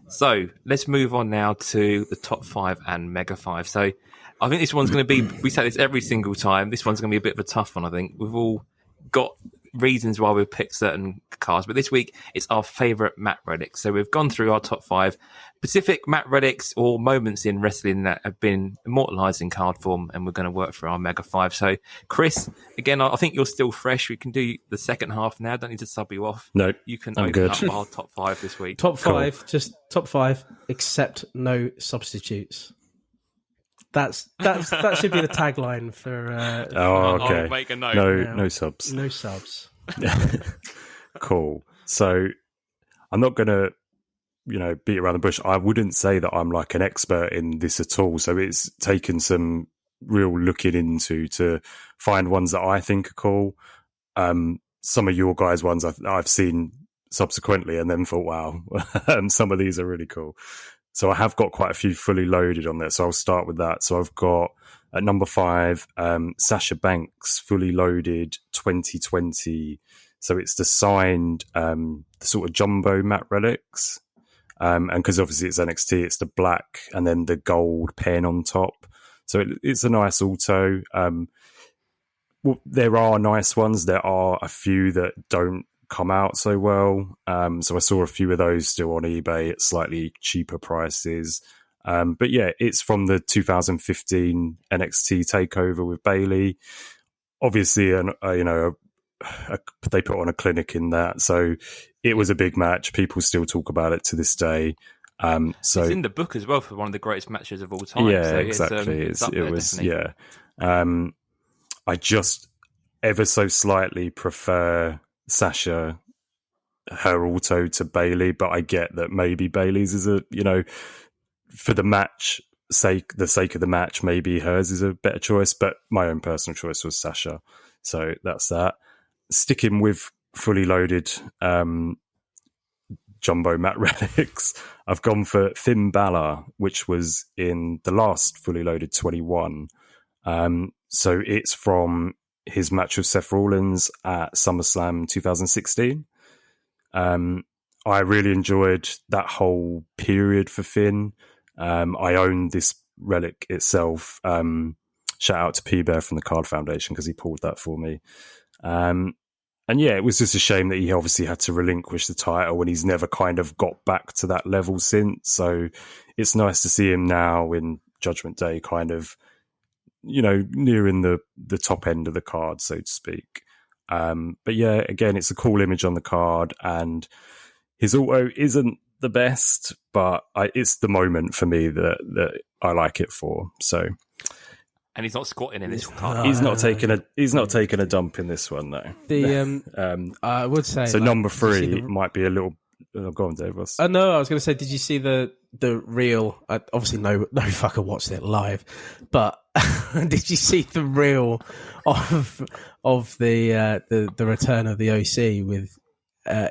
So let's move on now to the top 5 and Mega 5. So I think this one's going to be, we say this every single time, this one's going to be a bit of a tough one. I think we've all got reasons why we've picked certain cards, but this week it's our favourite Mat Relics. So we've gone through our top 5 specific Mat Relics or moments in wrestling that have been immortalised in card form, and we're going to work through our Mega 5. So Chris, again, I think you're still fresh. We can do the second half now. Don't need to sub you off. No, you can I'm open good. up our top 5 this week. Top 5, just top 5, except no substitutes. That should be the tagline for. Okay. I'll make a note. No subs. No subs. Cool. So I'm not going to, beat around the bush. I wouldn't say that I'm like an expert in this at all. So it's taken some real looking into to find ones that I think are cool. Some of your guys' ones I've seen subsequently and then thought, wow, some of these are really cool. So I have got quite a few fully loaded on there. So I'll start with that. So I've got at number 5, Sasha Banks, fully loaded 2020. So it's the signed, the sort of jumbo Mat Relics. And because obviously it's NXT, it's the black and then the gold pen on top. So it's a nice auto. Well, there are nice ones. There are a few that don't come out so well. So I saw a few of those still on eBay at slightly cheaper prices. But yeah, it's from the 2015 NXT takeover with Bayley. Obviously, they put on a clinic in that, so it was a big match. People still talk about it to this day. So it's in the book as well for one of the greatest matches of all time. Yeah, so exactly. It was definitely. Yeah. I just ever so slightly prefer Sasha, her auto to Bayley, but I get that maybe Bayley's is for the sake of the match, maybe hers is a better choice, but my own personal choice was Sasha. So that's that. Sticking with fully loaded jumbo Mat Relics, I've gone for Finn Balor, which was in the last fully loaded 21. So it's from his match with Seth Rollins at SummerSlam 2016. I really enjoyed that whole period for Finn. I own this relic itself. Shout out to P-Bear from the Card Foundation because he pulled that for me. And yeah, it was just a shame that he obviously had to relinquish the title and he's never kind of got back to that level since. So it's nice to see him now in Judgment Day kind of, nearing the top end of the card, so to speak. But yeah, again, it's a cool image on the card and his auto isn't the best, but it's the moment for me that I like it for. So... And he's not squatting in this card. He's not taking a dump in this one though. I would say so. Number 3 might be a little. Go on, Dave. No, I was going to say, did you see the reel? Obviously, no fucker watched it live, but did you see the reel of the return of the OC with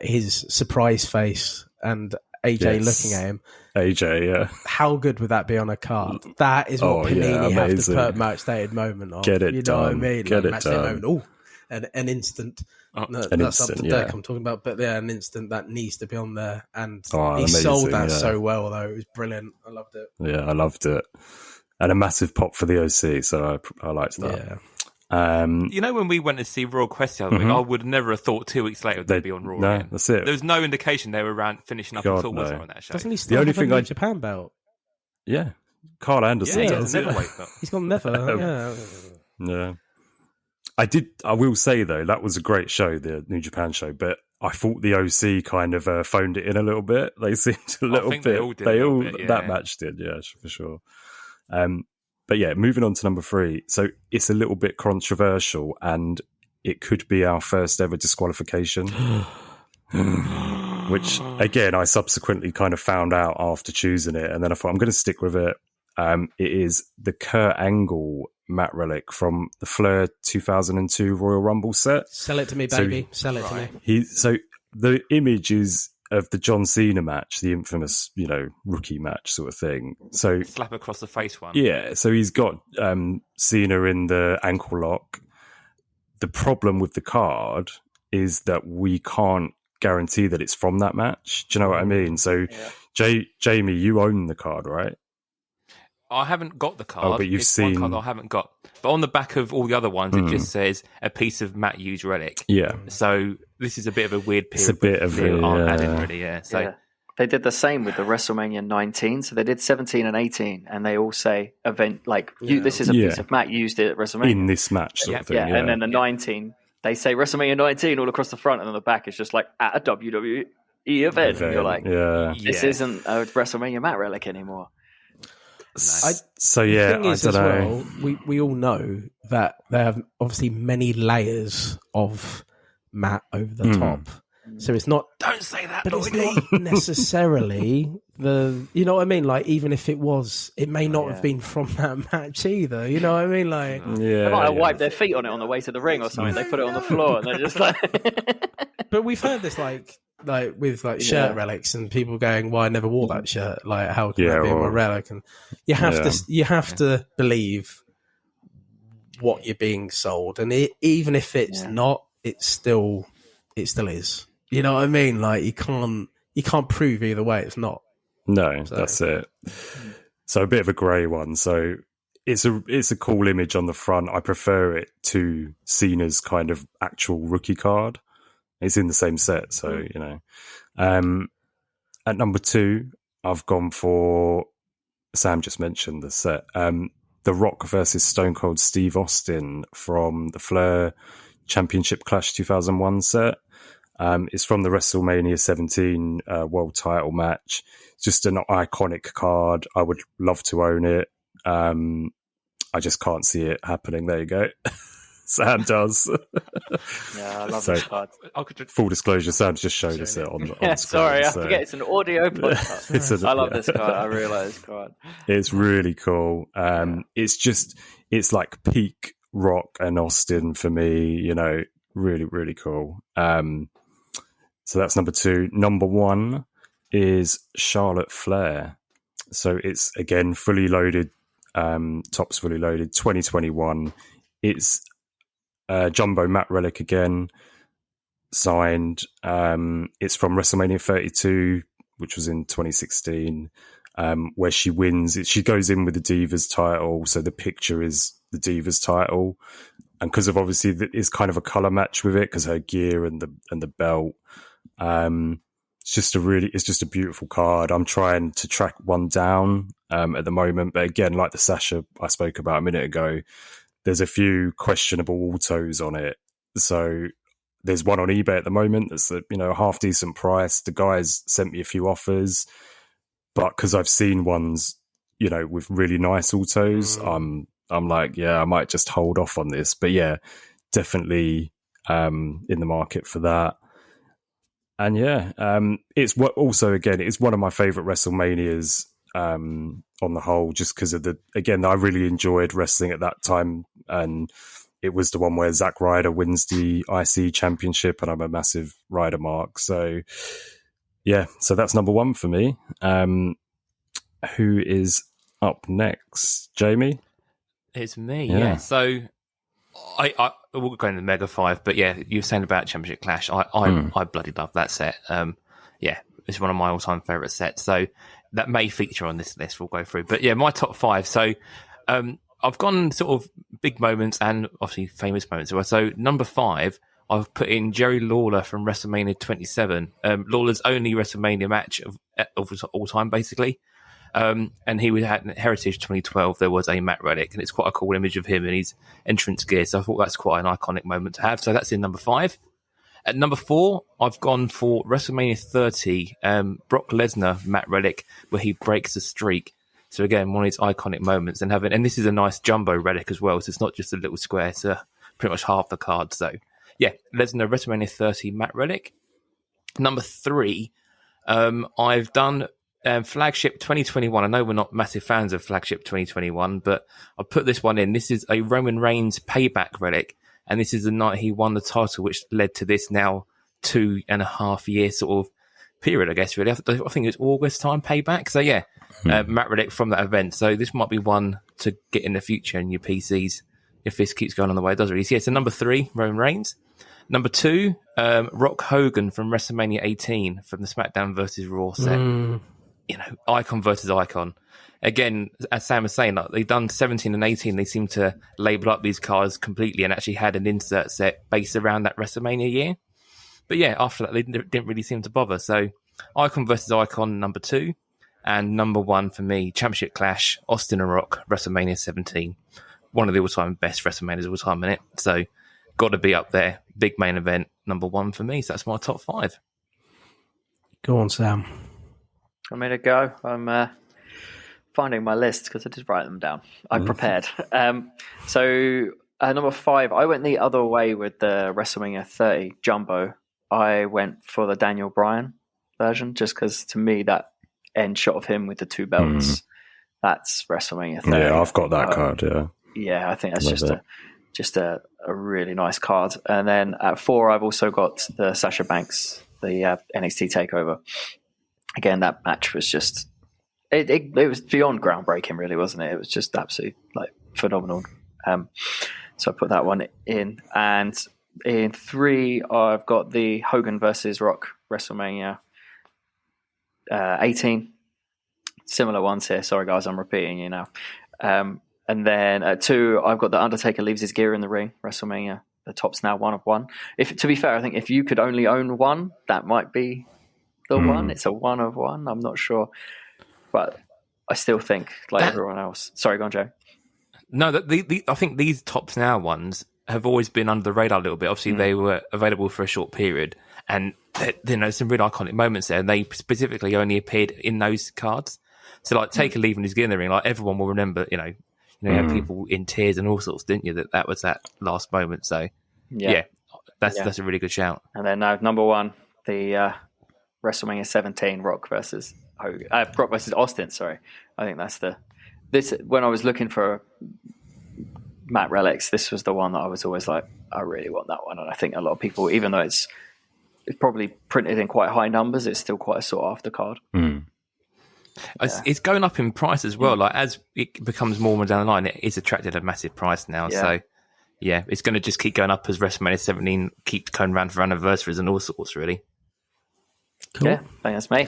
his surprise face and AJ looking at him? AJ, yeah. How good would that be on a card? That is what Panini have to put match dated moment of. Get it done. Know what I mean? Get like, it done. Moment. An instant. That's up to deck I'm talking about. But yeah, an instant that needs to be on there. And he sold that so well, though. It was brilliant. I loved it. Yeah, I loved it. And a massive pop for the OC, so I liked that. Yeah. When we went to see Raw Quest the other week, I would never have thought 2 weeks later they'd be on Raw again. That's it. There was no indication they were around finishing up until was on that show. Doesn't he still have a New Japan belt? Yeah. Carl Anderson does. He's gone never. Yeah. I will say, though, that was a great show, the New Japan show, but I thought the OC kind of phoned it in a little bit. They seemed a little bit. That match did, yeah, for sure. But yeah, moving on to number 3. So it's a little bit controversial and it could be our first ever disqualification, which again, I subsequently kind of found out after choosing it. And then I thought I'm going to stick with it. It is the Kurt Angle Mat Relic from the Flair 2002 Royal Rumble set. Sell it to me, baby. Sell it to me. So the image is of the John Cena match, the infamous, rookie match sort of thing. So slap across the face one. Yeah. So he's got Cena in the ankle lock. The problem with the card is that we can't guarantee that it's from that match. Do you know what I mean? So, Jamie, you own the card, right? I haven't got the card. Oh, but you've seen one card I haven't got. But on the back of all the other ones, it just says a piece of Matt Hughes relic. Yeah. So this is a bit of a weird period. It's a bit of adding really, yeah. So yeah. They did the same with the WrestleMania 19. So they did 17 and 18, and they all say event this is a piece of Matt used it at WrestleMania in this match sort of thing. Yeah. And then the 19, they say WrestleMania 19 all across the front, and on the back it's just like at a WWE event. And you're like, this isn't a WrestleMania Mat Relic anymore. I don't know. Well, we all know that there have obviously many layers of Matt over the top. So it's not. Don't say that, but it's not necessarily the. You know what I mean? Like, even if it was, it may not have been from that match either. You know what I mean? Like, they might have wiped their feet on it on the way to the ring or something. They put it on the floor and they're just like. But we've heard this with shirt relics and people going, "Well, I never wore that shirt. Like, how can that be a relic?" And you have to believe what you're being sold, and even if it's not, it still is. You know what I mean? Like, you can't prove either way it's not. No, that's it. So a bit of a grey one. So it's a cool image on the front. I prefer it to Cena's kind of actual rookie card. It's in the same set, so at number 2, I've gone for Sam just mentioned the set. The Rock versus Stone Cold Steve Austin from the Flair Championship Clash 2001 set. It's from the WrestleMania 17 world title match. It's just an iconic card. I would love to own it. I just can't see it happening. There you go. Sam does. Yeah, I love this card. Full disclosure, Sam's just showed us it on screen. Sorry, I forget it's an audio podcast. I love this card. I realise this card. It's really cool. It's like peak Rock and Austin for me. Really, really cool. So that's number 2. Number 1 is Charlotte Flair. So it's, again, fully loaded, tops fully loaded, 2021. It's Jumbo Mat Relic again, signed. It's from WrestleMania 32, which was in 2016, where she wins. She goes in with the Divas title, so the picture is the Divas title. And because of obviously it's kind of a color match with it, because her gear and the belt, it's just a beautiful card. I'm trying to track one down at the moment, but again, like the Sasha I spoke about a minute ago, there's a few questionable autos on it. So there's one on eBay at the moment that's a half decent price. The guys sent me a few offers, but because I've seen ones with really nice autos, I'm like, yeah, I might just hold off on this. But yeah, definitely in the market for that. And yeah, it's one of my favorite WrestleManias on the whole, just because of I really enjoyed wrestling at that time, and it was the one where Zack Ryder wins the IC championship, and I'm a massive Ryder mark. So yeah, so that's number 1 for me. Who is up next? Jamie? It's me, yeah. So I will go in the Mega 5, but yeah, you were saying about Championship Clash. I bloody love that set. Yeah, it's one of my all-time favourite sets. So that may feature on this list. We'll go through. But yeah, my top 5. So I've gone sort of big moments and obviously famous moments. So number 5, I've put in Jerry Lawler from WrestleMania 27. Lawler's only WrestleMania match of all time, basically. And he had Heritage 2012. There was a Mat Relic, and it's quite a cool image of him in his entrance gear. So I thought that's quite an iconic moment to have. So that's in number 5. At number 4, I've gone for WrestleMania 30, Brock Lesnar Mat Relic, where he breaks the streak. So again, one of his iconic moments, and this is a nice jumbo relic as well. So it's not just a little square; it's pretty much half the card. So yeah, Lesnar WrestleMania 30 Mat Relic. Number 3, I've done Flagship 2021. I know we're not massive fans of Flagship 2021, but I put this one in. This is a Roman Reigns payback relic, and this is the night he won the title, which led to this now 2.5 year sort of period, I guess, really. I think it's August time payback. So yeah, Mat Relic from that event. So this might be one to get in the future in your PCs if this keeps going on the way it does, really. So yeah, so number 3, Roman Reigns. Number 2, Rock Hogan from WrestleMania 18 from the SmackDown versus Raw set. Icon versus icon. Again, as Sam was saying, like, they've done 17 and 18. They seem to label up these cards completely and actually had an insert set based around that WrestleMania year. But yeah, after that, they didn't really seem to bother. So icon versus icon, number 2. And number 1 for me, Championship Clash, Austin and Rock, WrestleMania 17. One of the all-time best WrestleManias of all time, innit? So got to be up there. Big main event, number 1 for me. So that's my top 5. Go on, Sam. Want me to go? I'm finding my list because I did write them down. I'm prepared. So number 5, I went the other way with the WrestleMania 30 Jumbo. I went for the Daniel Bryan version just because to me that end shot of him with the 2 belts, that's WrestleMania 30. Yeah, I've got that card, yeah. Yeah, I think that's just a really nice card. And then at 4, I've also got the Sasha Banks, the NXT TakeOver. Again, that match was just it was beyond groundbreaking, really, wasn't it? It was just absolutely phenomenal. So I put that one in, and in 3, I've got the Hogan versus Rock WrestleMania 18. Similar ones here. Sorry, guys, I'm repeating you now. And then at 2, I've got the Undertaker leaves his gear in the ring WrestleMania. The top's now 1 of 1. To be fair, I think if you could only own one, that might be the one. It's a 1 of 1. I'm not sure, but I still think everyone else. Sorry, go on, Joe. No, I think these tops now ones have always been under the radar a little bit. Obviously, they were available for a short period, and some really iconic moments there. And they specifically only appeared in those cards. So, Taker leaving his gear in the ring, everyone will remember. You had people in tears and all sorts, didn't you? That was that last moment. So, yeah that's a really good shout. And then number 1, the WrestleMania 17 Rock versus Austin. Sorry, I think that's this. When I was looking for Mat Relics, this was the one that I was always like, I really want that one. And I think a lot of people, even though it's probably printed in quite high numbers, it's still quite a sought after card. It's going up in price as well. Like as it becomes more and more down the line, it is attracted a massive price now. So yeah, it's going to just keep going up as WrestleMania 17 keeps coming around for anniversaries and all sorts, really. Cool. Yeah, I think that's me.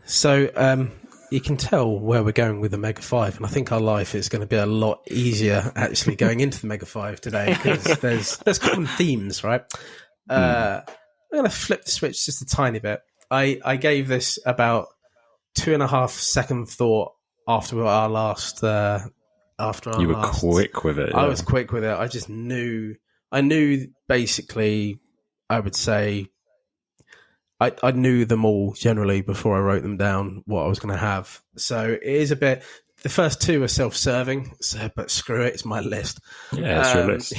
So you can tell where we're going with the Mega 5, and I think our life is going to be a lot easier actually going into the Mega 5 today, because there's common themes, right? I'm going to flip the switch just a tiny bit. I gave this about 2.5 second thought after our last. You were quick with it. I was quick with it. I just knew. I knew basically. I would say. I knew them all generally before I wrote them down, what I was going to have. So it is a bit. The first two are self-serving, but screw it, it's my list. Yeah, it's your list.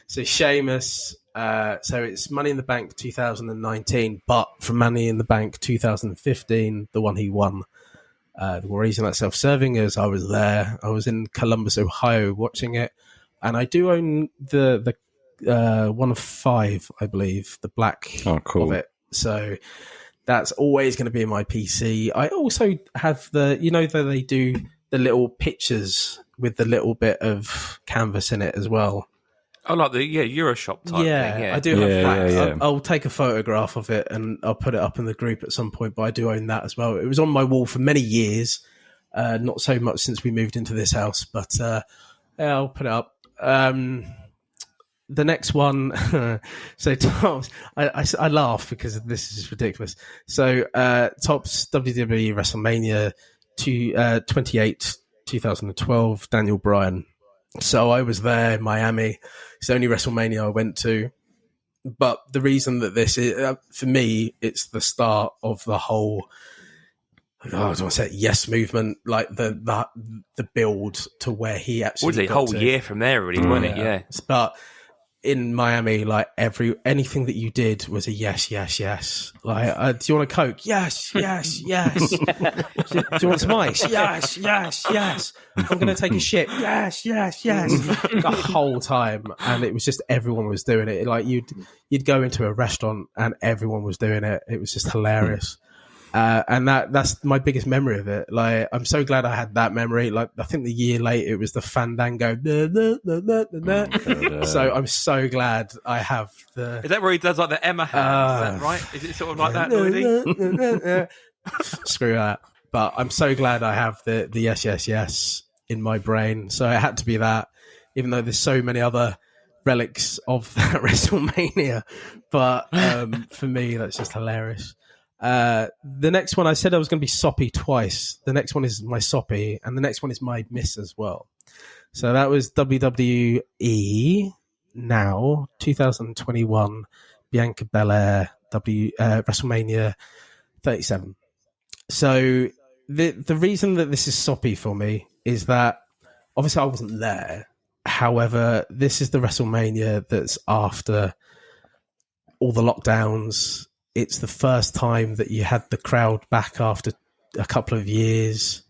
So Sheamus. So it's Money in the Bank 2019, but from Money in the Bank 2015, the one he won. The reason that's self-serving is I was there. I was in Columbus, Ohio, watching it, and I do own the one of 5, I believe, the black of it. So that's always going to be in my PC. I also have that they do the little pictures with the little bit of canvas in it as well. Oh, like the Euroshop type thing. Yeah, I do have that. Yeah. I'll take a photograph of it and I'll put it up in the group at some point, but I do own that as well. It was on my wall for many years, not so much since we moved into this house, but I'll put it up. The next one, so Tops, I laugh because this is ridiculous. So Tops WWE WrestleMania 28, 2012, Daniel Bryan. So I was there in Miami. It's the only WrestleMania I went to. But the reason that this is, for me, it's the start of the whole, I don't want to say yes movement, like the build to where he actually was it a whole year from there, really, wasn't it? Yeah. But in Miami, like anything that you did was a yes, yes, yes. Like, do you want a Coke? Yes, yes, yes. do you want some ice? Yes, yes, yes. I'm going to take a shit. Yes, yes, yes. The whole time, and it was just everyone was doing it. Like you'd go into a restaurant and everyone was doing it. It was just hilarious. And that's my biggest memory of it. Like, I'm so glad I had that memory. Like, I think the year later it was the Fandango. So I'm so glad I have the. Is that where he does like the Emma hands? Is that right? Is it sort of like that, Lloydy? Screw that. But I'm so glad I have the yes, yes, yes in my brain. So it had to be that, even though there's so many other relics of that WrestleMania. But for me, that's just hilarious. The next one, I said I was going to be soppy twice. The next one is my soppy, and the next one is my miss as well. So that was WWE Now 2021 Bianca Belair WrestleMania 37. So the reason that this is soppy for me is that obviously I wasn't there. However, this is the WrestleMania that's after all the lockdowns. It's the first time that you had the crowd back after a couple of years.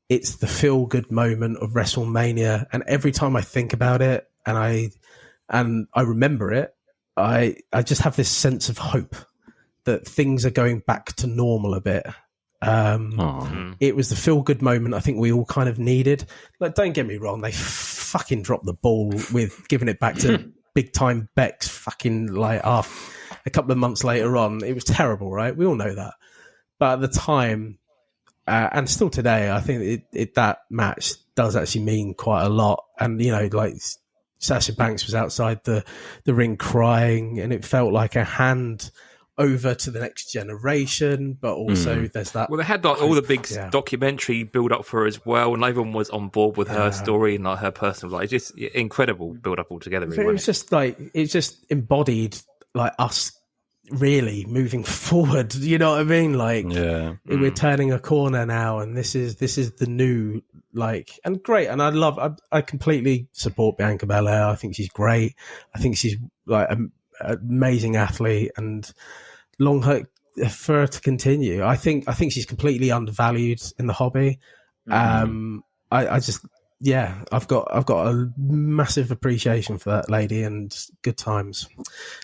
It's the feel-good moment of WrestleMania, and every time I think about it and I remember it, I just have this sense of hope that things are going back to normal a bit. It was the feel-good moment I think we all kind of needed. Like, don't get me wrong, they fucking dropped the ball with giving it back to big-time Bex fucking like off. A couple of months later on, it was terrible, right? We all know that. But at the time, and still today, I think that match does actually mean quite a lot. And, like Sasha Banks was outside the ring crying, and it felt like a hand over to the next generation. But also there's that. Well, they had like all the big documentary build up for her as well, and everyone was on board with her story and like her personal life. Just incredible build up altogether. Really, it was just like, it just embodied like us really moving forward, you know what I mean? Like, we're turning a corner now, and this is the new, like, and great. And I completely support Bianca Belair. I think she's great. I think she's like an amazing athlete, and long for her to continue. I think she's completely undervalued in the hobby. I just yeah, I've got a massive appreciation for that lady and good times.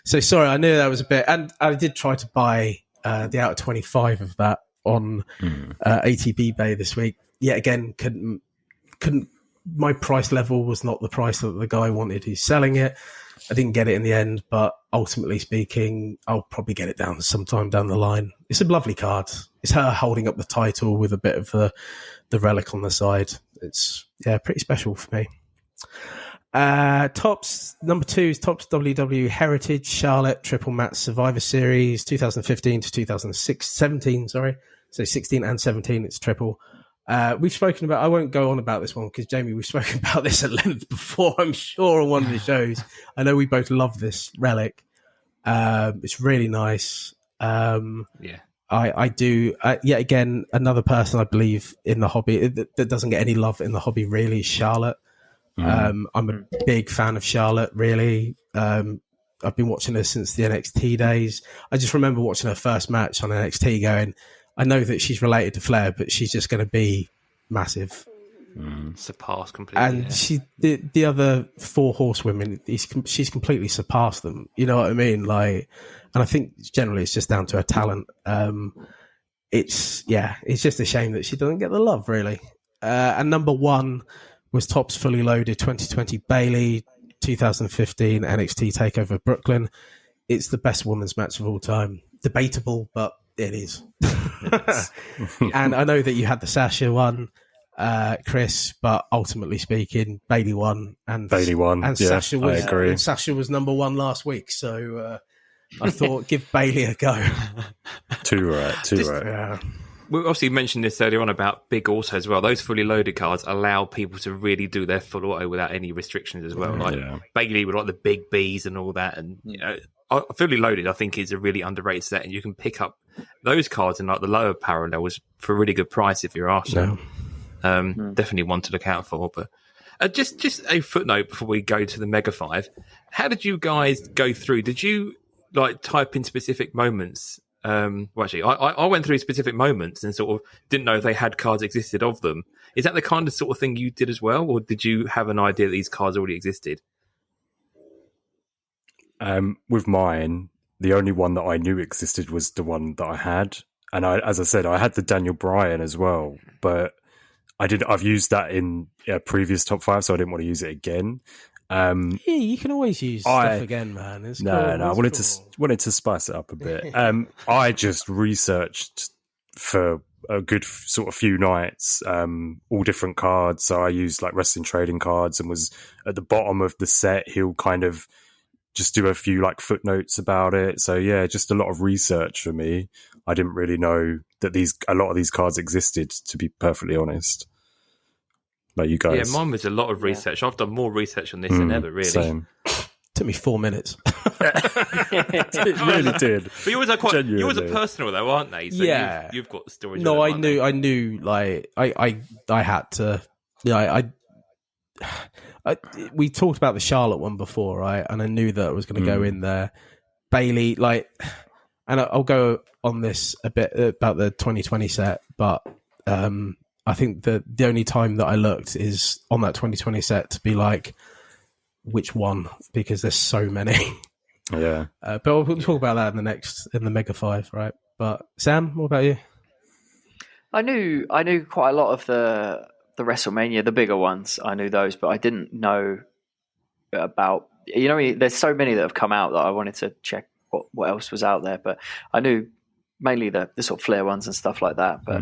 So sorry, I knew that was a bit, and I did try to buy the out of 25 of that on ATB Bay this week. Yet again, couldn't. My price level was not the price that the guy wanted who's selling it. I didn't get it in the end, but ultimately speaking, I'll probably get it down sometime down the line. It's a lovely card. It's her holding up the title with a bit of the relic on the side. It's pretty special for me. Tops number 2 is Tops WWE Heritage Charlotte Triple Match Survivor Series 2015 to 2017. Sorry, so 16 and 17. It's triple. We've spoken about. I won't go on about this one because Jamie, we've spoken about this at length before. I'm sure on one of the shows. I know we both love this relic. It's really nice. I do. Yet again, another person I believe in the hobby that doesn't get any love in the hobby really is Charlotte. I'm a big fan of Charlotte. Really, I've been watching her since the NXT days. I just remember watching her first match on NXT, going, I know that she's related to Flair, but she's just going to be massive. Surpassed completely. And she, the other 4 horsewomen, she's completely surpassed them. You know what I mean? Like, and I think generally it's just down to her talent. It's just a shame that she doesn't get the love, really. And number 1 was Tops Fully Loaded 2020 Bayley 2015 NXT TakeOver Brooklyn. It's the best women's match of all time. Debatable, but it is. And I know that you had the Sasha one, Chris, but ultimately speaking, Bayley won. And Sasha was, I agree. And Sasha was number 1 last week, so I thought give Bayley a go. Too right. Yeah. We obviously mentioned this earlier on about big auto as well. Those fully loaded cards allow people to really do their full auto without any restrictions as well. Like Bayley with like the big Bs and all that, and you know, fully loaded, I think, is a really underrated set, and you can pick up those cards in like the lower parallels for a really good price if you're Arsenal. Definitely one to look out for. But just a footnote before we go to the Mega 5. How did you guys go through? Did you like type in specific moments? Well, actually, I went through specific moments and sort of didn't know if they had cards existed of them. Is that the kind of sort of thing you did as well, or did you have an idea that these cards already existed? With mine, the only one that I knew existed was the one that I had, and as I said, I had the Daniel Bryan as well, but I've used that in a previous top 5, so I didn't want to use it again. You can always use stuff again, man. It's cool. I wanted to spice it up a bit. I just researched for a good sort of few nights, all different cards. So I used like wrestling trading cards, and was at the bottom of the set. He'll kind of just do a few like footnotes about it. So yeah, just a lot of research for me. I didn't really know that a lot of these cards existed, to be perfectly honest. Like you guys. Yeah, mine was a lot of research. I've done more research on this than ever, really. Same. Took me 4 minutes. It really did. But yours are personal though, aren't they? So yeah, you've got the stories. No, I knew. Like I had to. Yeah, we talked about the Charlotte one before, right? And I knew that I was going to go in there. Bayley, like, and I'll go on this a bit about the 2020 set, but I think the only time that I looked is on that 2020 set to be like, which one? Because there's so many. Yeah. But we'll talk about that in the Mega 5, right? But Sam, what about you? I knew quite a lot of the WrestleMania, the bigger ones. I knew those, but I didn't know about, there's so many that have come out that I wanted to check what else was out there. But I knew mainly the sort of Flair ones and stuff like that. But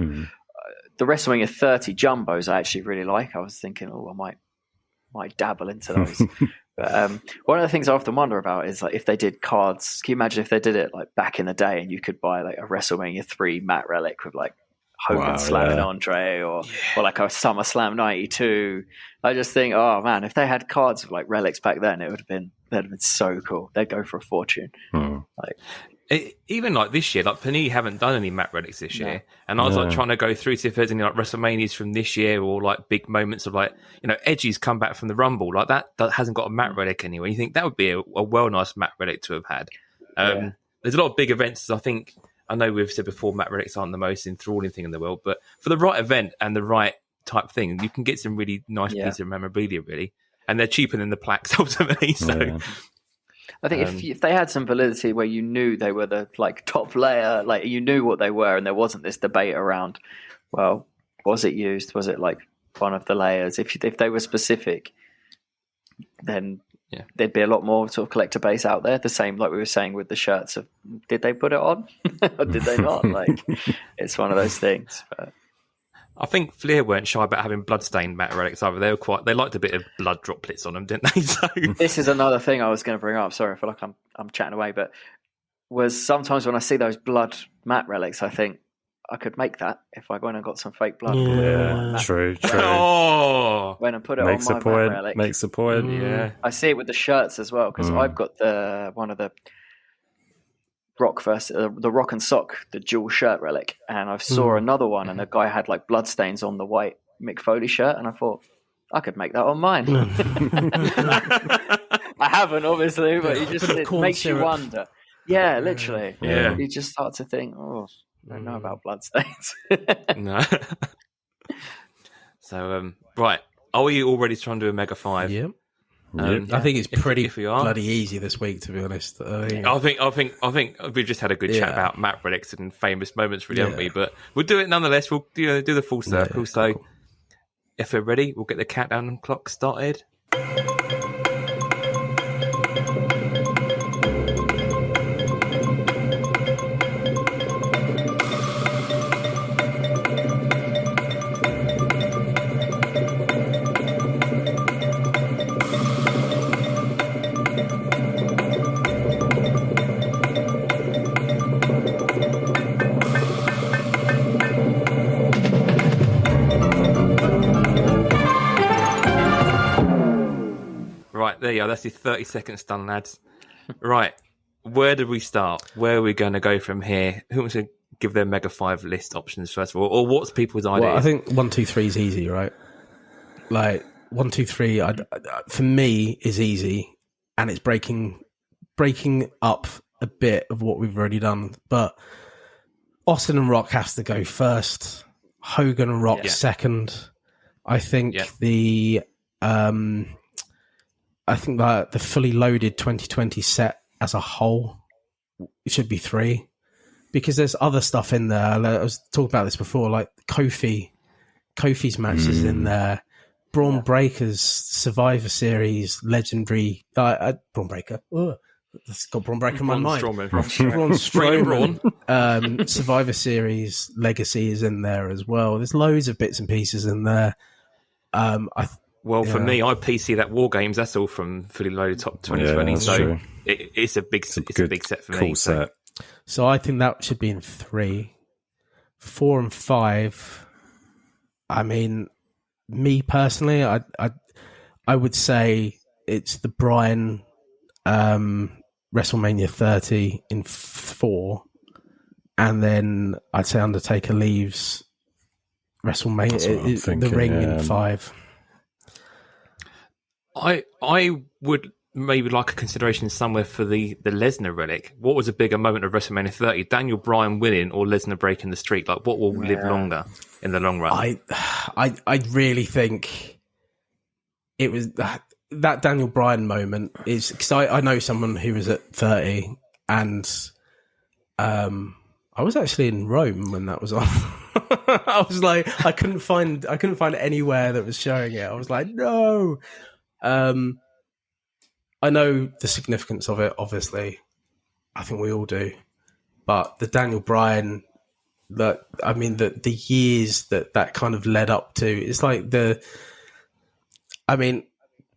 the WrestleMania 30 jumbos I actually really like. I was thinking, I might dabble into those. But one of the things I often wonder about is like if they did cards. Can you imagine if they did it like back in the day and you could buy like a WrestleMania 3 Mat Relic with like Hogan slamming Andre or like a SummerSlam 92. I just think, oh man, if they had cards of like relics back then, they'd have been so cool. They'd go for a fortune. Even like this year, like Panini haven't done any Mat Relics this year, and I was like trying to go through to see if there's any like WrestleManias from this year or like big moments of like Edgy's come back from the Rumble like that hasn't got a Mat Relic anywhere. You think that would be a well nice Mat Relic to have had. There's a lot of big events. I know we've said before Mat Relics aren't the most enthralling thing in the world, but for the right event and the right type thing. You can get some really nice pieces of memorabilia, really, and they're cheaper than the plaques ultimately. So. I think if they had some validity where you knew they were the like top layer, like you knew what they were, and there wasn't this debate around, well, was it used? Was it like one of the layers? If they were specific, then there'd be a lot more sort of collector base out there. The same like we were saying with the shirts of, did they put it on or did they not? Like it's one of those things. But I think Fleer weren't shy about having bloodstained Mat Relics either. They liked a bit of blood droplets on them, didn't they? So this is another thing I was going to bring up. Sorry, I feel like I'm chatting away, but was sometimes when I see those blood Mat Relics, I think I could make that if I went and got some fake blood. Yeah, true. Oh, went and put it makes on my a point. Mat Relic. Makes a point. Yeah, I see it with the shirts as well because I've got one of the the Rock and Sock, the dual shirt relic, and I saw another one, and the guy had like bloodstains on the white Mick Foley shirt, and I thought I could make that on mine. I haven't, obviously, but it makes you wonder. Yeah, literally. Yeah, you just start to think, I don't know about bloodstains. No. So, right, are we all ready to try and do a Mega 5? Yeah. I think it's pretty bloody easy this week, to be honest. I think we've just had a good chat about Mat Relics and famous moments, really, haven't we? But we'll do it nonetheless. We'll do the full circle. So, cool. If we're ready, we'll get the countdown clock started. There you go. That's your 30 seconds done, lads. Right. Where did we start? Where are we going to go from here? Who wants to give their Mega 5 list options first of all? Or what's people's ideas? Well, I think 1, 2, 3 is easy, right? Like 1, 2, 3, for me, is easy, and it's breaking up a bit of what we've already done. But Austin and Rock has to go first. Hogan and Rock second. I think the fully loaded 2020 set as a whole should be 3, because there's other stuff in there. I was talking about this before, like Kofi's matches in there, Braun Breaker's Survivor Series legendary. Braun Breaker. It's got Braun Breaker in my mind. Braun Strowman. Survivor Series Legacy is in there as well. There's loads of bits and pieces in there. For me, I PC that War Games. That's all from fully loaded top 2020. So it's a big set for me. Cool set. So I think that should be in 3, 4, and 5. I mean, me personally, I would say it's the Bryan WrestleMania 30 in 4, and then I'd say Undertaker leaves WrestleMania, the Ring in 5. I would maybe like a consideration somewhere for the Lesnar relic. What was a bigger moment of WrestleMania 30? Daniel Bryan winning or Lesnar breaking the streak? Like, what will live longer in the long run? I really think it was that Daniel Bryan moment is, because I know someone who was at 30, and I was actually in Rome when that was on. I was like, I couldn't find anywhere that was showing it. I was like, no. I know the significance of it, obviously. I think we all do. But the Daniel Bryan, the years that kind of led up to, it's like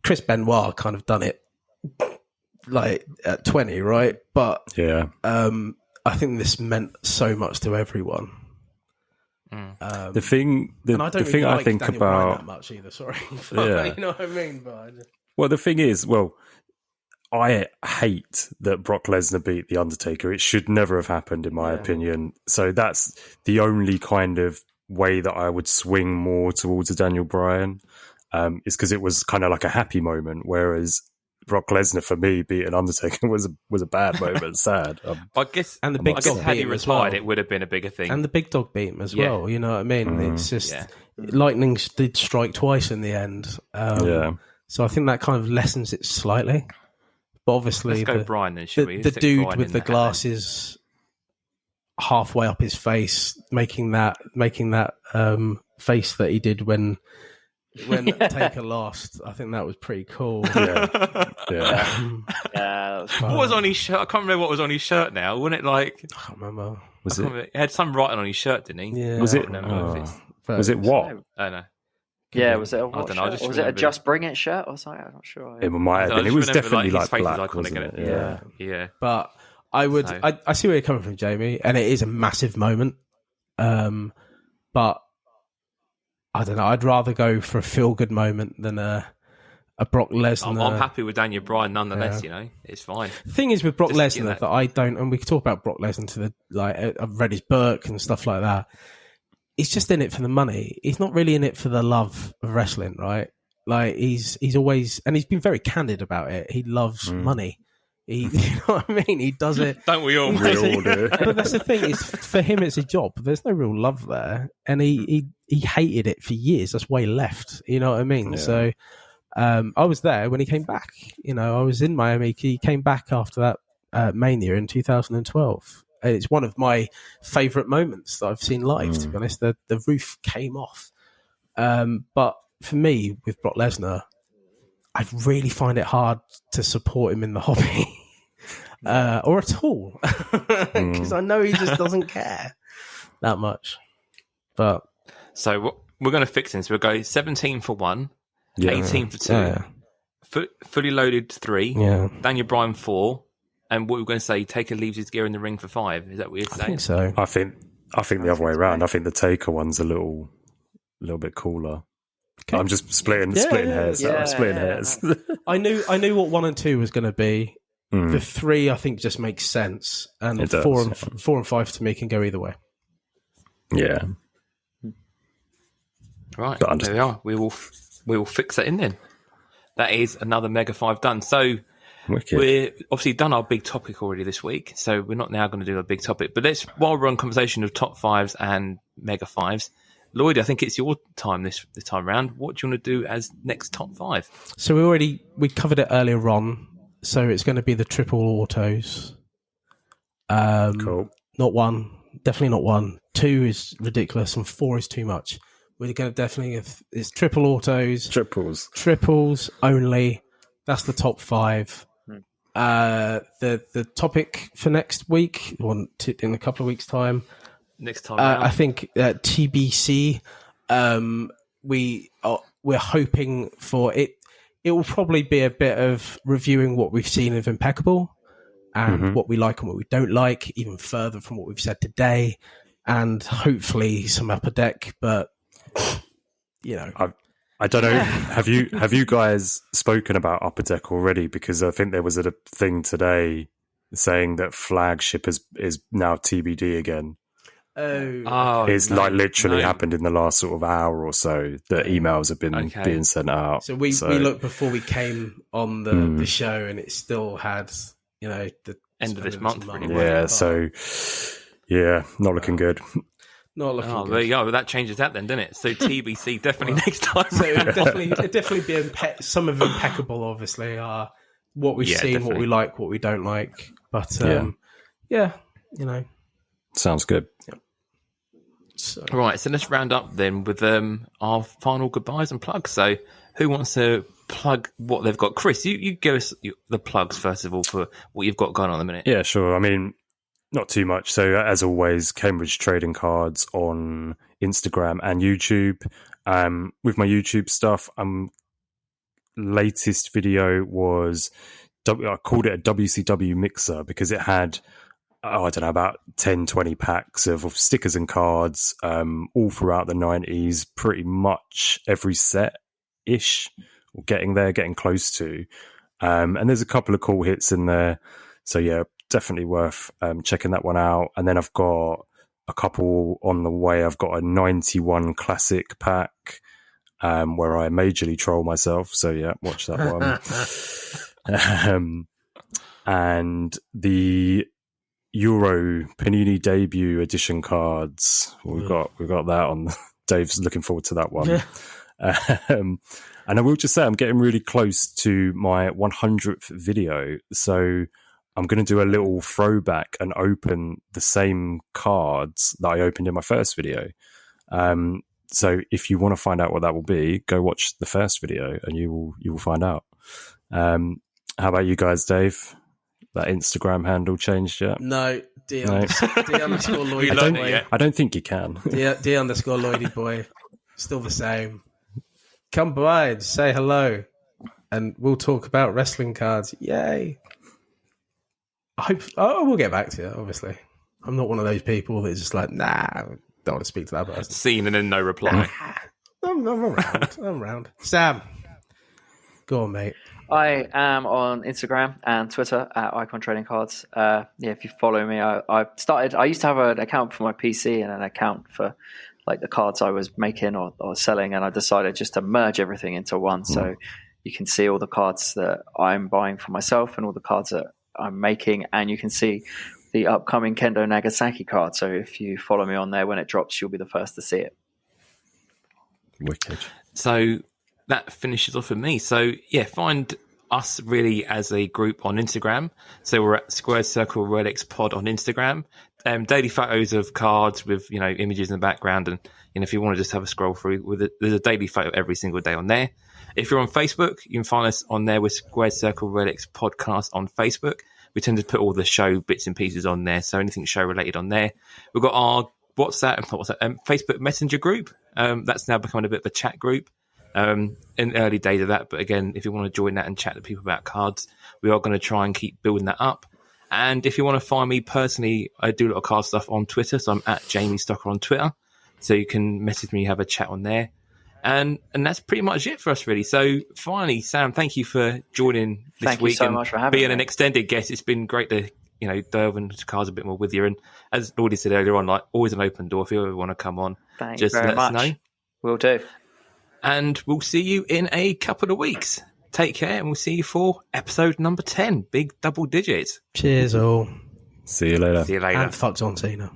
Chris Benoit kind of done it like at 20, right? But yeah, I think this meant so much to everyone. The thing I think Daniel about Bryan that much either. Sorry, you know what I mean. Well, the thing is, I hate that Brock Lesnar beat The Undertaker. It should never have happened, in my opinion. So that's the only kind of way that I would swing more towards a Daniel Bryan, is because it was kind of like a happy moment. Whereas Brock Lesnar for me beating Undertaker was a bad moment. Sad. I guess, and the big dog had he beat him as retired, well. it would have been a bigger thing. And the big dog beat him as Yeah. well. You know what I mean? It's just Yeah. lightning did strike twice in the end. So I think that kind of lessens it slightly. But obviously, Let's go Brian then, shall we? the Stick dude Brian with in the that glasses halfway up his face, making that face that he did when Taker lost. I think that was pretty cool. Yeah. Yeah, that was fun. What was on his shirt? I can't remember what was on his shirt now. Wasn't it like... I can't remember. Was it? It had some writing on his shirt, didn't he? Yeah, Was it? I don't know if it's... Was it what? I don't know. Yeah, was it a I what don't know, I shirt? just Was it a remember- Just Bring It shirt or something? I'm not sure. It might have I been. It just was remember, definitely his like face is black, iconic, wasn't isn't it? it? Yeah. But I would, So- I see where you're coming from, Jamie, and it is a massive moment. But I don't know. I'd rather go for a feel-good moment than a Brock Lesnar. I'm happy with Daniel Bryan nonetheless, you know. It's fine. The thing is with Brock Just, you Lesnar know- that I don't, and we could talk about Brock Lesnar to the I've read his book and stuff like that. He's just in it for the money. He's not really in it for the love of wrestling, right? Like he's always, and he's been very candid about it. He loves money. You know what I mean? He does it. Don't we all? We all do. But that's the thing is, for him, it's a job. There's no real love there, and he hated it for years. That's why he left. You know what I mean? Yeah. So, I was there when he came back. You know, I was in Miami. He came back after that Mania in 2012. And it's one of my favourite moments that I've seen live. To be honest, the roof came off. But for me, with Brock Lesnar, I really find it hard to support him in the hobby. Or at all, because I know he just doesn't care that much. But So we're going to fix this. We'll go 17 for 1, Yeah. 18 for 2, yeah, fully loaded 3, yeah, Daniel Bryan 4, and what we're going to say, Taker leaves his gear in the ring for 5. Is that what you're I saying? think so. I think the other way around. I think the Taker one's a little bit cooler. Okay. I'm just splitting Yeah, hairs. yeah, I'm splitting yeah. hairs. I knew what 1 and 2 was going to be. Mm. The 3, I think, just makes sense, and It does, 4 and 5 to me can go either way. Yeah. Right, But there we are. We will fix that in then. That is another Mega 5 done. So Wicked. we're obviously done our big topic already this week, so we're not now going to do a big topic. But let's, while we're on conversation of top 5s and Mega 5s, Lloyd, I think it's your time this time round. What do you want to do as next top 5? So we covered it earlier on. So it's going to be the triple autos. Cool. Not 1, definitely not 1. 2 is ridiculous, and 4 is too much. We're going to definitely it's triple autos, triples only. That's the top 5. The topic for next week, or in a couple of weeks' time. Next time round. I think TBC. We're hoping for it. It will probably be a bit of reviewing what we've seen of Impeccable and what we like and what we don't like, even further from what we've said today, and hopefully some Upper Deck. But you know, I don't know. Have you guys spoken about Upper Deck already? Because I think there was a thing today saying that Flagship is now TBD again. It's like literally happened in the last sort of hour or so that emails have been being sent out. So we looked before we came on the show, and it still had, you know, the End of this month, pretty much. Yeah, so not looking good. Not looking Oh, good. there you go. Well, that changes that then, doesn't it? So TBC definitely next time. So it'd definitely be some of Impeccable. Obviously, are what we've seen, definitely. what we like, what we don't like. But you know. Sounds good. So. Right, so let's round up then with our final goodbyes and plugs. So who wants to plug what they've got? Chris, you give us the plugs first of all for what you've got going on at the minute. Yeah, sure. I mean, not too much. So as always, Cambridge Trading Cards on Instagram and YouTube. With my YouTube stuff, latest video was, I called it a WCW mixer because it had, I don't know, about 10, 20 packs of stickers and cards all throughout the 90s, pretty much every set-ish, or getting close to. And there's a couple of cool hits in there. So yeah, definitely worth checking that one out. And then I've got a couple on the way. I've got a 91 classic pack where I majorly troll myself. So yeah, watch that one. And the Euro Panini debut edition cards. We've got that on. Dave's looking forward to that one. And I will just say I'm getting really close to my 100th video, so I'm going to do a little throwback and open the same cards that I opened in my first video. So if you want to find out what that will be, go watch the first video and you will find out. How about you guys, Dave? That Instagram handle changed yet? No, D underscore Lloydy boy. I don't think you can. D underscore Lloydy boy. Still the same. Come by and say hello, and we'll talk about wrestling cards. Yay! I will get back to you. Obviously, I'm not one of those people that's just like, nah, don't want to speak to that person. Seen and then no reply. I'm around. I'm around. Sam, go on, mate. I am on Instagram and Twitter at Icon Trading Cards. If you follow me, I used to have an account for my PC and an account for like the cards I was making or selling, and I decided just to merge everything into one. So you can see all the cards that I'm buying for myself and all the cards that I'm making, and you can see the upcoming Kendo Nagasaki card. So if you follow me on there, when it drops, you'll be the first to see it. Wicked. So that finishes off for me. So yeah, find us really as a group on Instagram. So we're at Squared Circle Relics Pod on Instagram. Daily photos of cards with images in the background, and if you want to just have a scroll through there's a daily photo every single day on there. If you're on Facebook, you can find us on there with Squared Circle Relics Podcast on Facebook. We tend to put all the show bits and pieces on there, so anything show related on there. We've got our Facebook Messenger group. That's now becoming a bit of a chat group. In early days of that, but again, if you want to join that and chat to people about cards, we are going to try and keep building that up. And if you want to find me personally, I do a lot of card stuff on Twitter, so I'm at Jamie Stocker on Twitter, so you can message me, have a chat on there, and that's pretty much it for us, really. So finally, Sam, thank you for joining this Thank week you so and much for having being me. an extended guest. It's been great to delve into cards a bit more with you, and as Lloydy said earlier on, like always an open door. If you ever want to come on, Thank just you very let much. us know. Will do. And we'll see you in a couple of weeks. Take care, and we'll see you for episode number 10. Big double digits. Cheers, all. See you later. See you later. And fuck John Cena.